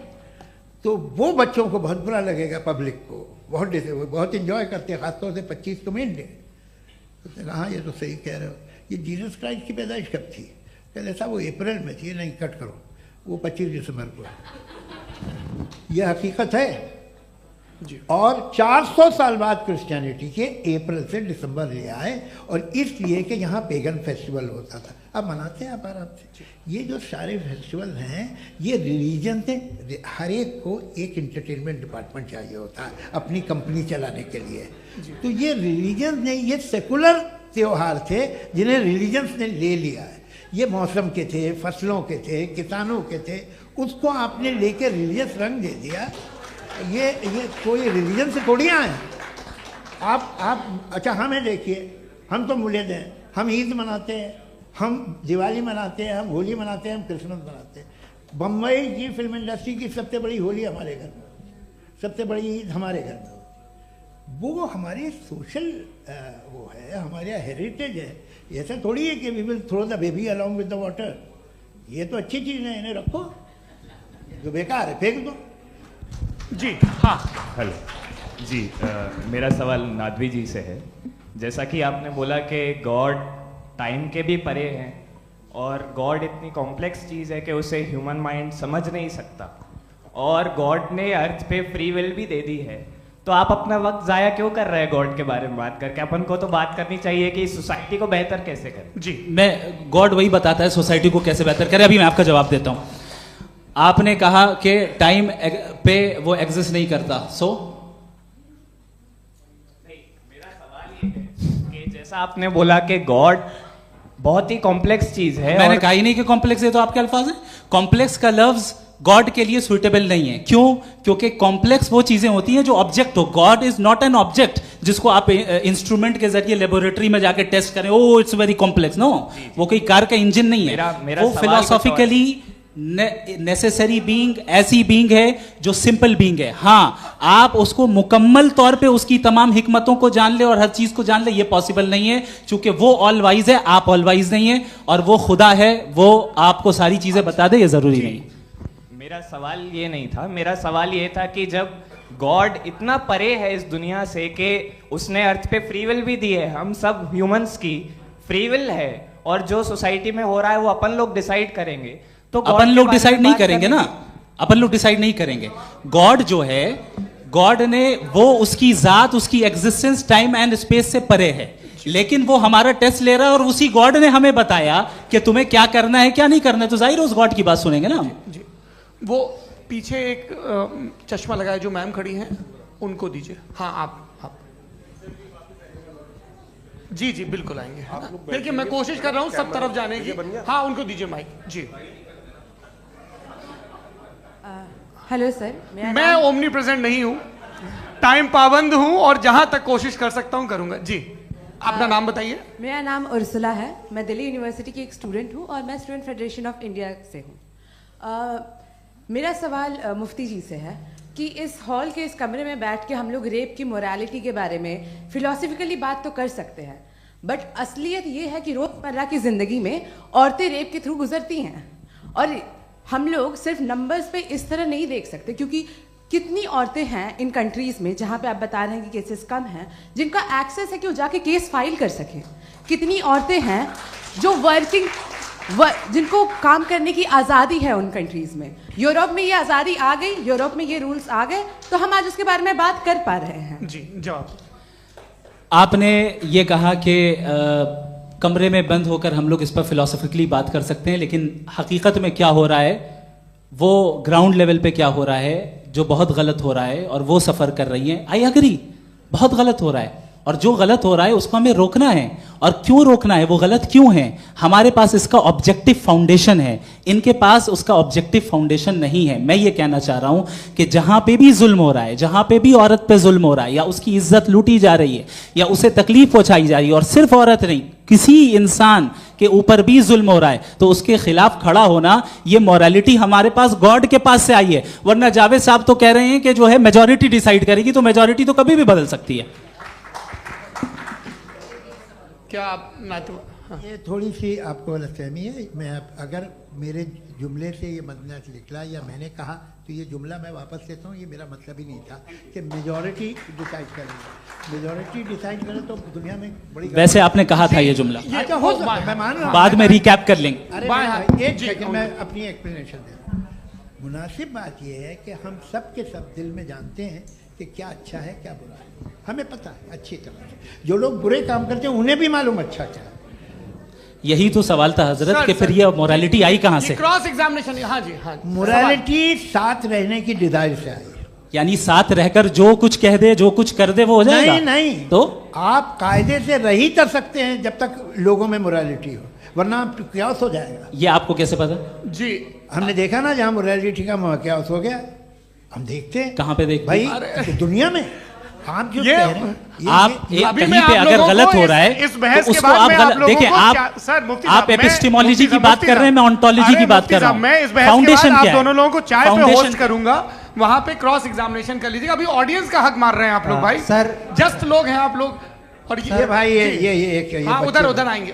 तो वो बच्चों को बहुत बुरा लगेगा, पब्लिक को बहुत इंजॉय करते हैं, खासतौर से 25 को मेन डे। उसने कहा हाँ ये तो सही कह रहे हो, ये जीसस क्राइस्ट की पैदाइश कब थी? कहते साहब वो अप्रैल में थी। नहीं कट करो, वो 25 दिसंबर को है। यह हकीकत है जी। और 400 साल बाद क्रिश्चियनिटी के अप्रैल से दिसंबर ले आए, और इसलिए कि यहाँ पेगन फेस्टिवल होता था। अब मनाते हैं आप आराम से। ये जो सारे फेस्टिवल हैं ये रिलीजन से, हर एक को एक इंटरटेनमेंट डिपार्टमेंट चाहिए होता है अपनी कंपनी चलाने के लिए। तो ये रिलीजन ने, ये सेकुलर त्यौहार थे जिन्हें रिलीजन्स ने ले लिया है। ये मौसम के थे, फसलों के थे, किसानों के थे, उसको आपने लेके रिलीजियस रंग दे दिया। ये कोई रिलीजन से थोड़ी आए आप। अच्छा हमें देखिए, हम तो मुल्द हैं, हम ईद मनाते हैं, हम दिवाली मनाते हैं, हम होली मनाते हैं, हम क्रिसमस मनाते हैं। बम्बई की फिल्म इंडस्ट्री की सबसे बड़ी होली हमारे घर में, सबसे बड़ी ईद हमारे घर में। वो हमारे सोशल वो है, हमारा हेरिटेज है। ऐसा थोड़ी है कि we will throw the baby along with the water. ये तो अच्छी चीज़ है, इन्हें रखो, जो बेकार है फेंक दो। जी हाँ हेलो जी, मेरा सवाल नादवी जी से है। जैसा कि आपने बोला कि गॉड टाइम के भी परे हैं, और गॉड इतनी कॉम्प्लेक्स चीज़ है कि उसे ह्यूमन माइंड समझ नहीं सकता, और गॉड ने अर्थ पे फ्री विल भी दे दी है। तो आप अपना वक्त ज़ाया क्यों कर रहे हैं गॉड के बारे में बात करके? अपन को तो बात करनी चाहिए कि सोसाइटी को बेहतर कैसे करें। जी मैं, गॉड वही बताता है सोसाइटी को कैसे बेहतर करें। अभी मैं आपका जवाब देता हूँ। आपने कहा कि टाइम पे वो एग्जिस्ट नहीं करता, सो मेरा सवाल ये है कि जैसा आपने बोला कि गॉड बहुत ही कॉम्प्लेक्स चीज है। मैंने कहा ही नहीं कि कॉम्प्लेक्स है, तो आपके अल्फाज हैं। कॉम्प्लेक्स का लफ्ज गॉड के लिए सुइटेबल नहीं है। क्यों? क्योंकि कॉम्प्लेक्स वो चीजें होती हैं जो ऑब्जेक्ट हो। God is not an object जिसको आप इंस्ट्रूमेंट के जरिए लेबोरेटरी में जाके टेस्ट करें, oh it's very complex. No, वो कोई कार का इंजन नहीं है। मेरा वो फिलोसॉफिकली नेसेसरी बीइंग ऐसी बीइंग है जो सिंपल बीइंग है। हाँ, आप उसको मुकम्मल तौर पे उसकी तमाम हिकमतों को जान ले और हर चीज को जान ले, ये पॉसिबल नहीं है, क्योंकि वो ऑल वाइज है, आप ऑल वाइज नहीं है, और वो खुदा है, वो आपको सारी चीजें बता दे, ये जरूरी नहीं। मेरा सवाल ये नहीं था, मेरा सवाल ये था कि जब गॉड इतना परे है इस दुनिया से कि उसने अर्थ पे फ्री विल भी दी है, हम सब ह्यूमंस की फ्री विल है, और जो सोसाइटी में हो रहा है वो अपन लोग डिसाइड करेंगे, तो अपन लोग डिसाइड नहीं करेंगे ना, अपन लोग डिसाइड नहीं करेंगे। गॉड जो है, गॉड ने वो उसकी जात, उसकी एग्जिस्टेंस टाइम एंड स्पेस से परे है, लेकिन वो हमारा टेस्ट ले रहा है और उसी गॉड ने हमें बताया कि तुम्हें क्या करना है क्या नहीं करना है, तो जाहिर है उस गॉड की बात सुनेंगे ना हम। वो पीछे एक चश्मा लगाया जो मैम खड़ी हैं, उनको दीजिए। हाँ, आप जी जी बिल्कुल आएंगे। देखिए मैं कोशिश कर रहा हूँ सब तरफ जाने की। हाँ, उनको दीजिए माइक जी। हेलो सर, मैं ओमनी प्रेजेंट नहीं हूँ, टाइम पाबंद हूँ और जहां तक कोशिश कर सकता हूँ करूंगा। जी, अपना नाम बताइए। मेरा नाम उर्सुला है, मैं दिल्ली यूनिवर्सिटी की एक स्टूडेंट हूँ और मैं स्टूडेंट फेडरेशन ऑफ इंडिया से हूँ। मेरा सवाल मुफ्ती जी से है कि इस हॉल के इस कमरे में बैठ के हम लोग रेप की मोरालिटी के बारे में फिलोसफिकली बात तो कर सकते हैं, बट असलियत ये है कि रोजमर्रा की जिंदगी में औरतें रेप के थ्रू गुजरती हैं, और हम लोग सिर्फ नंबर्स पे इस तरह नहीं देख सकते, क्योंकि कितनी औरतें हैं इन कंट्रीज में जहां पे आप बता रहे हैं कि केसेस कम हैं, जिनका एक्सेस है कि वो जाके केस फाइल कर सकें। कितनी औरतें हैं जो जिनको काम करने की आज़ादी है उन कंट्रीज में। यूरोप में ये आज़ादी आ गई, यूरोप में ये रूल्स आ गए, तो हम आज उसके बारे में बात कर पा रहे हैं। जी, जवाब। आपने ये कहा कि कमरे में बंद होकर हम लोग इस पर फिलोसफिकली बात कर सकते हैं, लेकिन हकीकत में क्या हो रहा है, वो ग्राउंड लेवल पे क्या हो रहा है जो बहुत गलत हो रहा है, और वो सफ़र कर रही हैं। आई अग्री, बहुत गलत हो रहा है, और जो गलत हो रहा है उसको हमें रोकना है। और क्यों रोकना है, वो गलत क्यों है, हमारे पास इसका ऑब्जेक्टिव फाउंडेशन है, इनके पास उसका ऑब्जेक्टिव फाउंडेशन नहीं है। मैं ये कहना चाह रहा हूं कि जहां पे भी जुल्म हो रहा है, जहां पे भी औरत पे जुल्म हो रहा है, या उसकी इज्जत लूटी जा रही है, या उसे तकलीफ पहुंचाई जा रही है, और सिर्फ औरत नहीं, किसी इंसान के ऊपर भी जुल्म हो रहा है, तो उसके खिलाफ खड़ा होना, ये मॉरलिटी हमारे पास गॉड के पास से आई है। वरना जावेद साहब तो कह रहे हैं कि जो है मेजॉरिटी डिसाइड करेगी, तो मेजॉरिटी तो कभी भी बदल सकती है। क्या आप हाँ। ये थोड़ी सी आपको गलतफहमी है। मैं अगर मेरे जुमले से ये मदना निकला या मैंने कहा, तो ये जुमला मैं वापस लेता हूँ, ये मेरा मतलब ही नहीं था कि मेजॉरिटी डिसाइड करेगी। मेजॉरिटी डिसाइड करे तो दुनिया में बड़ी, वैसे आपने कहा था ये जुमला। अच्छा, हो सकता है, मैं मान रहा हूँ, बाद में रिकैप कर लेंगे। अरे एक सेकंड, मैं अपनी एक्सप्लेनेशन दे रहा हूँ। मुनासिब बात यह है कि हम सब के सब दिल में जानते हैं कि क्या अच्छा है क्या बुरा है, हमें पता है अच्छी तरह से। जो लोग बुरे काम करते हैं उन्हें भी मालूम अच्छा क्या है। यही तो सवाल था हजरत कि फिर ये मोरालिटी आई कहां से? Cross examination. हाँ जी, हाँ। मोरालिटी साथ रहने की डिजायर से आई, यानी साथ रहकर जो कुछ कह दे, जो कुछ कर दे, वो हो जाएगा। नहीं, तो आप कायदे से रह ही कर सकते हैं जब तक लोगों में मोरालिटी हो, वरना क्यास हो जाएगा। ये आपको कैसे पता? जी, हमने देखा ना, जहाँ मोरालिटी का क्यास हो गया, हम देखते हैं। कहाँ पे देखते भाई? दुनिया में। आप जो कह रहे हैं, आप कहीं पे अगर गलत हो रहा है, इस बहस तो के उसको बाद आप गलत देखिए। आप एपिस्टेमोलॉजी की बात कर रहे हैं, मैं ऑन्टोलॉजी की बात कर रहा हूं। मैं इस बहस के बाद आप दोनों लोगों को चाय पे होस्ट करूंगा, वहां पे क्रॉस एग्जामिनेशन कर लीजिएगा। अभी ऑडियंस का हक मार रहे हैं आप लोग भाई, सर जस्ट लोग हैं आप लोग। और ये भाई ये उधर आएंगे,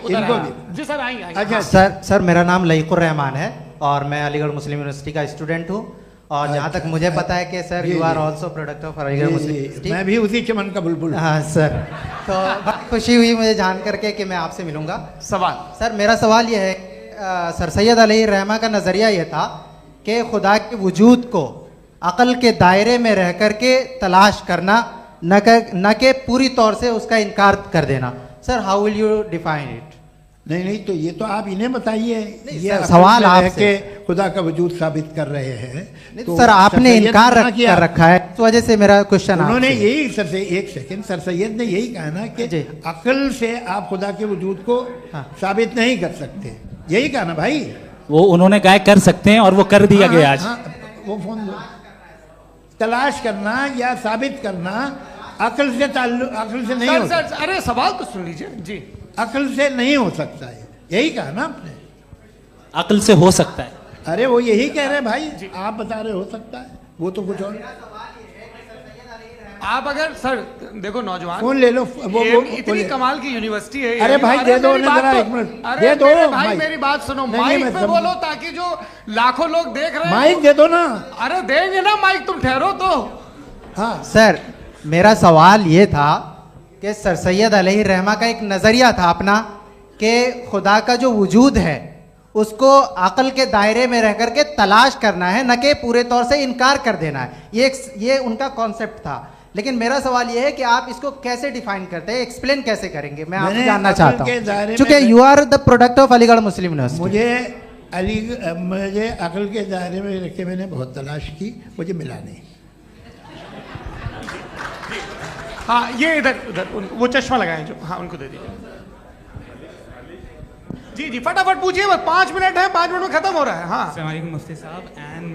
जी सर आएंगे। अच्छा सर, मेरा नाम लईकुर रहमान है और मैं अलीगढ़ मुस्लिम यूनिवर्सिटी का स्टूडेंट हूँ, और जहाँ तक मुझे पता है कि sir you are also product of Aligarh Muslim University. मैं भी उसी चमन का बुलबुल। हाँ सर, तो बहुत खुशी हुई मुझे जान करके कि मैं आपसे मिलूंगा। सवाल सर, मेरा सवाल यह है, सर सैयद अलैहिर्रहमा का नज़रिया यह था कि खुदा के वजूद को अक़ल के दायरे में रह कर के तलाश करना, न कि पूरी तौर से उसका इनकार कर देना। Sir, how will you define it? नहीं, तो ये तो आप इन्हें बताइए। ये सवाल आपसे खुदा का वजूद साबित कर रहे हैं, तो सर आपने इनकार कर रखा है, इस वजह से मेरा क्वेश्चन। उन्होंने यही एक सेकंड, सर सैयद ने यही कहा ना कि अकल से आप खुदा के वजूद को साबित नहीं कर सकते, यही कहा ना भाई। वो उन्होंने कहा कर सकते हैं और वो कर दिया गया आज। वो फोन दो। तलाश करना या साबित करना अकल से नहीं हो सकता। अरे सवाल तो सुन लीजिए जी। अकल से नहीं हो सकता है, यही कहा ना आपने। अकल से हो सकता है। अरे वो यही कह रहे हैं भाई, आप बता रहे हो सकता है, वो तो कुछ और। आप अगर सर देखो नौजवान फोन ले लो, वो इतनी कमाल की यूनिवर्सिटी है। अरे भाई दे दो जरा, एक मिनट दे दो भाई, मेरी बात सुनो, माइक पे बोलो ताकि जो लाखों लोग देख रहे हैं। माइक दे दो ना। अरे देंगे ना माइक, तुम ठहरो तो। हाँ सर, मेरा सवाल ये था कि सर सैयद अलैहि रहमा का एक नजरिया था अपना कि खुदा का जो वजूद है उसको अकल के दायरे में रह करके तलाश करना है, न कि पूरे तौर से इनकार कर देना है। ये उनका कॉन्सेप्ट था। लेकिन मेरा सवाल ये है कि आप इसको कैसे डिफाइन करते हैं, एक्सप्लेन कैसे करेंगे, मैं आपसे जानना चाहता हूँ, क्योंकि you are the product of Aligarh Muslim University. मुझे अकल के दायरे में रख के मैंने बहुत तलाश की, मुझे मिला नहीं। हाँ ये इधर वो चश्मा लगाए जो, हाँ उनको दे दीजिए। जी जी फटाफट पूछिए, बस 5 मिनट है, 5 मिनट में खत्म हो रहा है। हाँ अस्सलाम वालेकुम मुफ्ती साहब, एंड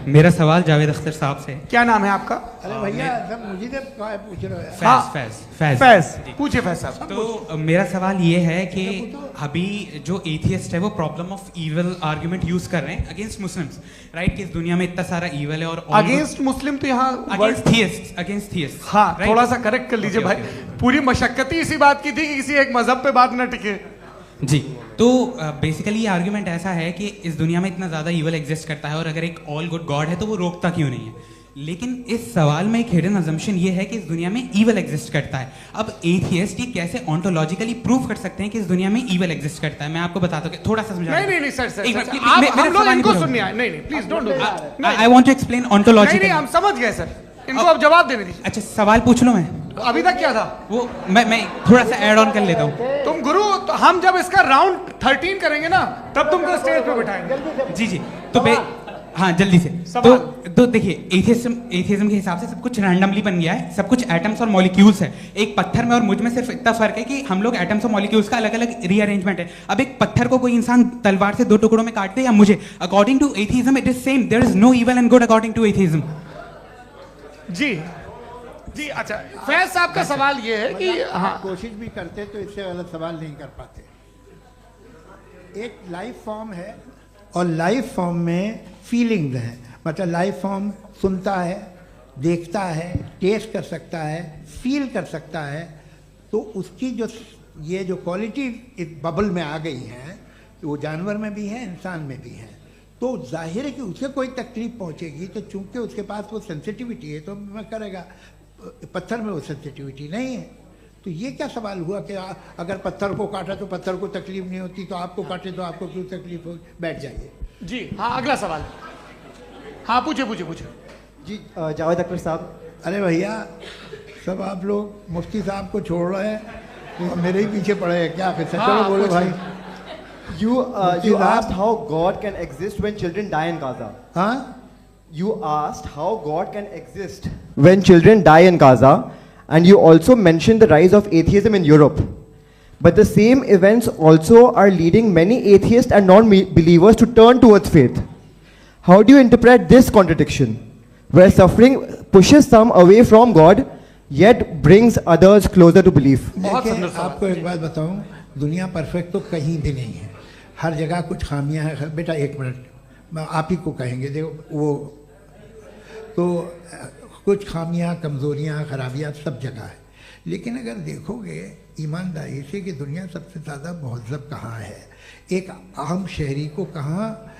मेरा सवाल जावेद अख्तर साहब से। क्या नाम है आपका? अरे भैया सब मुझे तो पूछ रहे हो। फैज पूछिए फैज साहब। तो मेरा सवाल ये है कि अभी जो एथियस्ट है वो problem of evil argument use कर रहे हैं अगेंस्ट मुस्लिम्स, राइट? कि इस दुनिया में इतना सारा इविल है और अगेंस्ट मुस्लिम तो यहाँ अगेंस्ट थियस्ट। हाँ थोड़ा सा करेक्ट कर लीजिए भाई, पूरी मशक्कत ही इसी बात की थी कि किसी एक मजहब पे बात न टिके। जी, तो बेसिकली ये आर्ग्यूमेंट ऐसा है कि इस दुनिया में इतना ज़्यादा ईवल एग्जिस्ट करता है और अगर एक ऑल गुड गॉड है तो वो रोकता क्यों नहीं है? लेकिन इस सवाल में एक हिडन अजम्पशन ये है कि इस दुनिया में ईवल एग्जिस्ट करता है। अब एथियस्ट ये कैसे ऑन्टोलॉजिकली प्रूव कर सकते हैं कि इस दुनिया में ईवल एग्जिस्ट करता है? मैं आपको बताता हूँ, थोड़ा सा समझा। नहीं सर, हम लोग इनको सुनिए। नहीं please don't do that. I want to explain ontologically. नहीं हम समझ गए सर, इनको अब जवाब देने दीजिए। अच्छा सवाल पूछ लो। मैं अभी तक क्या था वो मैं थोड़ा सा ऐड ऑन कर लेता हूँ। तुम गुरु, तो हम जब इसका राउंड 13 करेंगे ना तब तुमको स्टेज पे बिठाएंगे। जी तो हाँ जल्दी से। तो देखिए एथियज्म के हिसाब से सब कुछ रैंडमली बन गया है, सब कुछ एटम्स और मॉलिक्यूल्स है। एक पत्थर में और मुझ में सिर्फ इतना फर्क है कि हम लोग एटम्स और मॉलिक्यूल्स का अलग अलग रीअरेंजमेंट है। अब एक पत्थर को कोई इंसान तलवार से 2 टुकड़ों में काट दे या मुझे, according to atheism it is same, there is no evil and good according to atheism. जी अच्छा, फैज साहब का सवाल ये है कि हाँ कोशिश भी करते तो इससे गलत सवाल नहीं कर पाते। एक लाइफ फॉर्म है और लाइफ फॉर्म में फीलिंग्स हैं, मतलब लाइफ फॉर्म सुनता है, देखता है, टेस्ट कर सकता है, फील कर सकता है, तो उसकी जो क्वालिटी इस बबल में आ गई है वो जानवर में भी है, इंसान में भी है। तो जाहिर है कि उसे कोई तकलीफ पहुंचेगी, तो चूंकि उसके पास वो सेंसिटिविटी है तो मैं करेगा। पत्थर में वो सेंसिटिविटी नहीं है। तो ये क्या सवाल हुआ कि अगर पत्थर को काटा तो पत्थर को तकलीफ नहीं होती, तो आपको काटे तो आपको क्यों तकलीफ हो? बैठ जाइए। जी हाँ अगला सवाल। हाँ पूछे जी जावेद अख्तर साहब। अरे भैया सब आप लोग मुफ्ती साहब को छोड़ रहे हैं, मेरे ही पीछे पड़े हैं क्या? फिर चलो बोलो भाई। You asked how God can exist when children die in Gaza. Huh? You asked how God can exist when children die in Gaza, and you also mentioned the rise of atheism in Europe. But the same events also are leading many atheists and non-believers to turn towards faith. How do you interpret this contradiction, where suffering pushes some away from God, yet brings others closer to belief? आपको एक बात बताऊं, दुनिया परफेक्ट तो कहीं भी नहीं है, हर जगह कुछ खामियां हैं। बेटा 1 मिनट आप ही को कहेंगे, देखो वो तो कुछ खामियां, कमज़ोरियां, खराबियां सब जगह है। लेकिन अगर देखोगे ईमानदारी से कि दुनिया सबसे ज़्यादा महज़ब कहाँ है, एक आम शहरी को कहाँ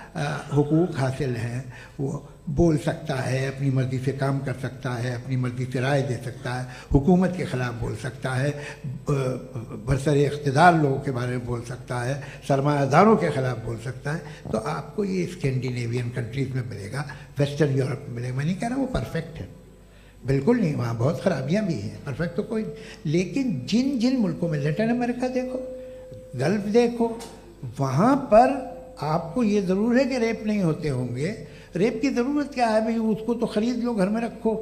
हुकूक हासिल हैं, वो बोल सकता है, अपनी मर्ज़ी से काम कर सकता है, अपनी मर्ज़ी से राय दे सकता है, हुकूमत के ख़िलाफ़ बोल सकता है, बरसरे इक़्तिदार लोगों के बारे में बोल सकता है, सरमायादारों के ख़िलाफ़ बोल सकता है। तो आपको ये स्कैंडिनेवियन कंट्रीज़ में मिलेगा, वेस्टर्न यूरोप में मिलेगा। मैं नहीं कह रहा वो परफेक्ट है, बिल्कुल नहीं, वहाँ बहुत ख़राबियाँ भी हैं, परफेक्ट तो कोई। लेकिन जिन जिन मुल्कों में, लैटिन अमेरिका देखो, गल्फ़ देखो, वहाँ पर आपको ये ज़रूर है कि रेप नहीं होते होंगे। रेप की ज़रूरत क्या है भाई? उसको तो ख़रीद लो, घर में रखो,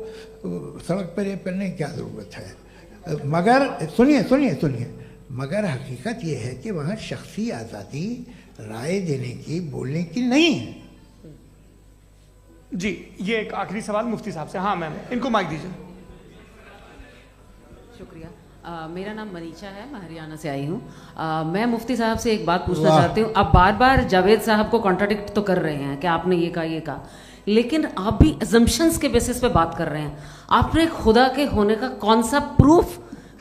सड़क पर रेप करने की क्या ज़रूरत है? मगर सुनिए, मगर हकीकत ये है कि वहाँ शख्सी आज़ादी राय देने की, बोलने की नहीं है। जी ये एक आखिरी सवाल मुफ्ती साहब से। हाँ मैम, इनको माइक दीजिए। शुक्रिया। मेरा नाम मनीषा है, मैं हरियाणा से आई हूँ। मैं मुफ्ती साहब से एक बात पूछना चाहती हूँ। आप बार बार जावेद साहब को कॉन्ट्राडिक्ट तो कर रहे हैं कि आपने ये कहा, लेकिन आप भी अजम्पशंस के बेसिस पे बात कर रहे हैं। आपने खुदा के होने का कौन सा प्रूफ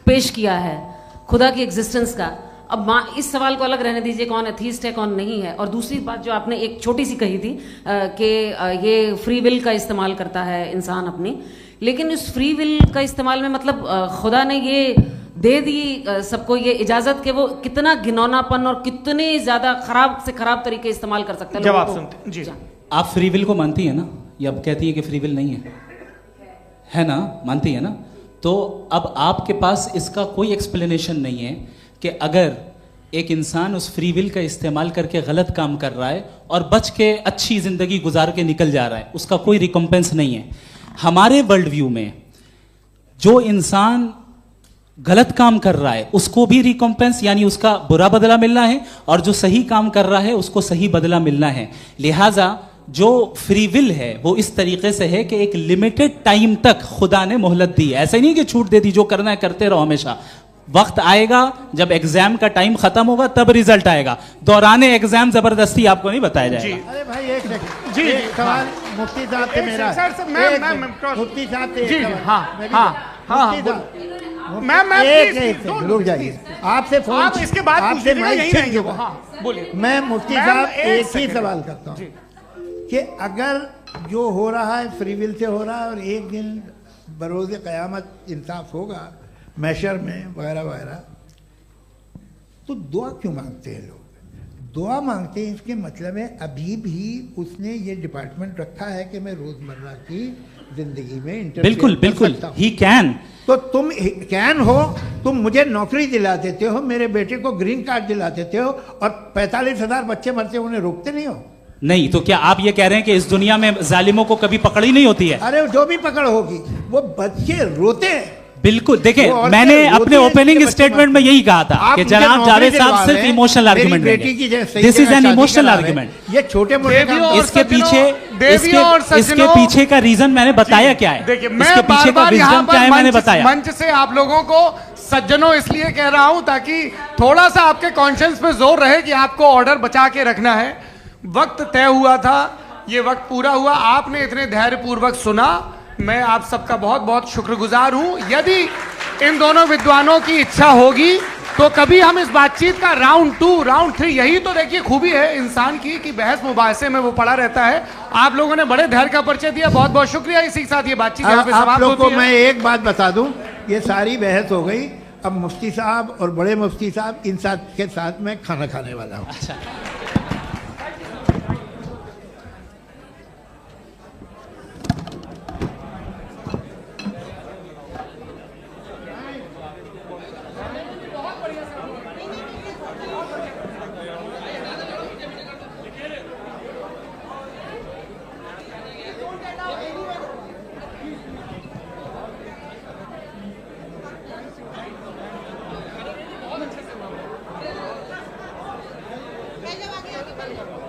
पेश किया है, खुदा की एग्जिस्टेंस का? अब इस सवाल को अलग रहने दीजिए, कौन एथीस्ट है कौन नहीं है। और दूसरी बात जो आपने एक छोटी सी कही थी कि ये फ्री विल का इस्तेमाल करता है इंसान अपनी, लेकिन उस फ्री विल का इस्तेमाल में मतलब खुदा ने ये दे दी सबको ये इजाजत कि वो कितना घिनौनापन और कितने ज्यादा खराब से खराब तरीके इस्तेमाल कर सकते हैं। जब आप सुनते जी, आप फ्री विल को मानती है ना, या कहती है कि फ्री विल नहीं है ना, मानती है ना? तो अब आपके पास इसका कोई एक्सप्लेनेशन नहीं है कि अगर एक इंसान उस फ्री विल का इस्तेमाल करके गलत काम कर रहा है और बच के अच्छी जिंदगी गुजार के निकल जा रहा है, उसका कोई रिकम्पेंस नहीं है। हमारे वर्ल्ड व्यू में जो इंसान गलत काम कर रहा है उसको भी रिकम्पेंस यानी उसका बुरा बदला मिलना है, और जो सही काम कर रहा है उसको सही बदला मिलना है। लिहाजा जो फ्री विल है वो इस तरीके से है कि एक लिमिटेड टाइम तक खुदा ने मोहलत दी है। ऐसे नहीं कि छूट दे दी, जो करना है करते रहो हमेशा। वक्त आएगा जब एग्जाम का टाइम खत्म होगा तब रिजल्ट आएगा, दौराने एग्जाम जबरदस्ती आपको नहीं बताया जाएगा। अरे भाई एक सेकंड, जी सवाल मुफ्ती साहब से मेरा, मुफ्ती साहब से, रुक जाइए, आपसे फोन, आप इसके बाद आपसे यही रहेंगे वो। हाँ बोलिए। मैं मुफ्ती साहब एक ही सवाल करता हूँ कि अगर जो हो रहा है फ्री विल से हो रहा है और एक दिन बरोज़ क़यामत इंसाफ होगा मैशर में वगैरह वगैरह, तो दुआ क्यों मांगते हैं लोग? दुआ मांगते हैं इसके मतलब है अभी भी उसने ये डिपार्टमेंट रखा है कि मैं रोजमर्रा की जिंदगी में बिल्कुल बिल्कुल ही कैन। तो तुम कैन हो, तुम मुझे नौकरी दिला देते हो, मेरे बेटे को ग्रीन कार्ड दिला देते हो, और 45,000 बच्चे मरते उन्हें रोकते नहीं हो। नहीं तो क्या आप ये कह रहे हैं कि इस दुनिया में जालिमों को कभी पकड़ ही नहीं होती है? अरे जो भी पकड़ होगी वो बच्चे रोते हैं। बिल्कुल, देखें मैंने अपने ओपनिंग स्टेटमेंट में यही कहा था कि जनाब जावेद साहब सिर्फ इमोशनल आर्गुमेंट देंगे। This is an emotional argument. ये छोटे मोटे इसके पीछे का रीजन मैंने बताया क्या है, इसके पीछे का विजडम क्या है मैंने बताया। मंच से आप लोगों को सज्जनों इसलिए कह रहा हूं ताकि थोड़ा सा आपके कॉन्शियंस पे जोर रहे कि आपको ऑर्डर बचा के रखना है। वक्त तय हुआ था, ये वक्त पूरा हुआ, आपने इतने धैर्यपूर्वक सुना, मैं आप सबका बहुत बहुत शुक्रगुजार हूं। यदि इन दोनों विद्वानों की इच्छा होगी तो कभी हम इस बातचीत का राउंड 2, राउंड 3, यही तो देखिए खूबी है इंसान की कि बहस मुबाहसे में वो पड़ा रहता है। आप लोगों ने बड़े धैर्य का परिचय दिया, बहुत बहुत शुक्रिया। इसी के साथ ये बातचीत यहाँ पे समाप्त होती है। मैं एक बात बता दूं, ये सारी बहस हो गई, अब मुफ्ती साहब और बड़े मुफ्ती साहब इन के साथ मैं खाना खाने वाला हूँ। अच्छा। मैं जब आगे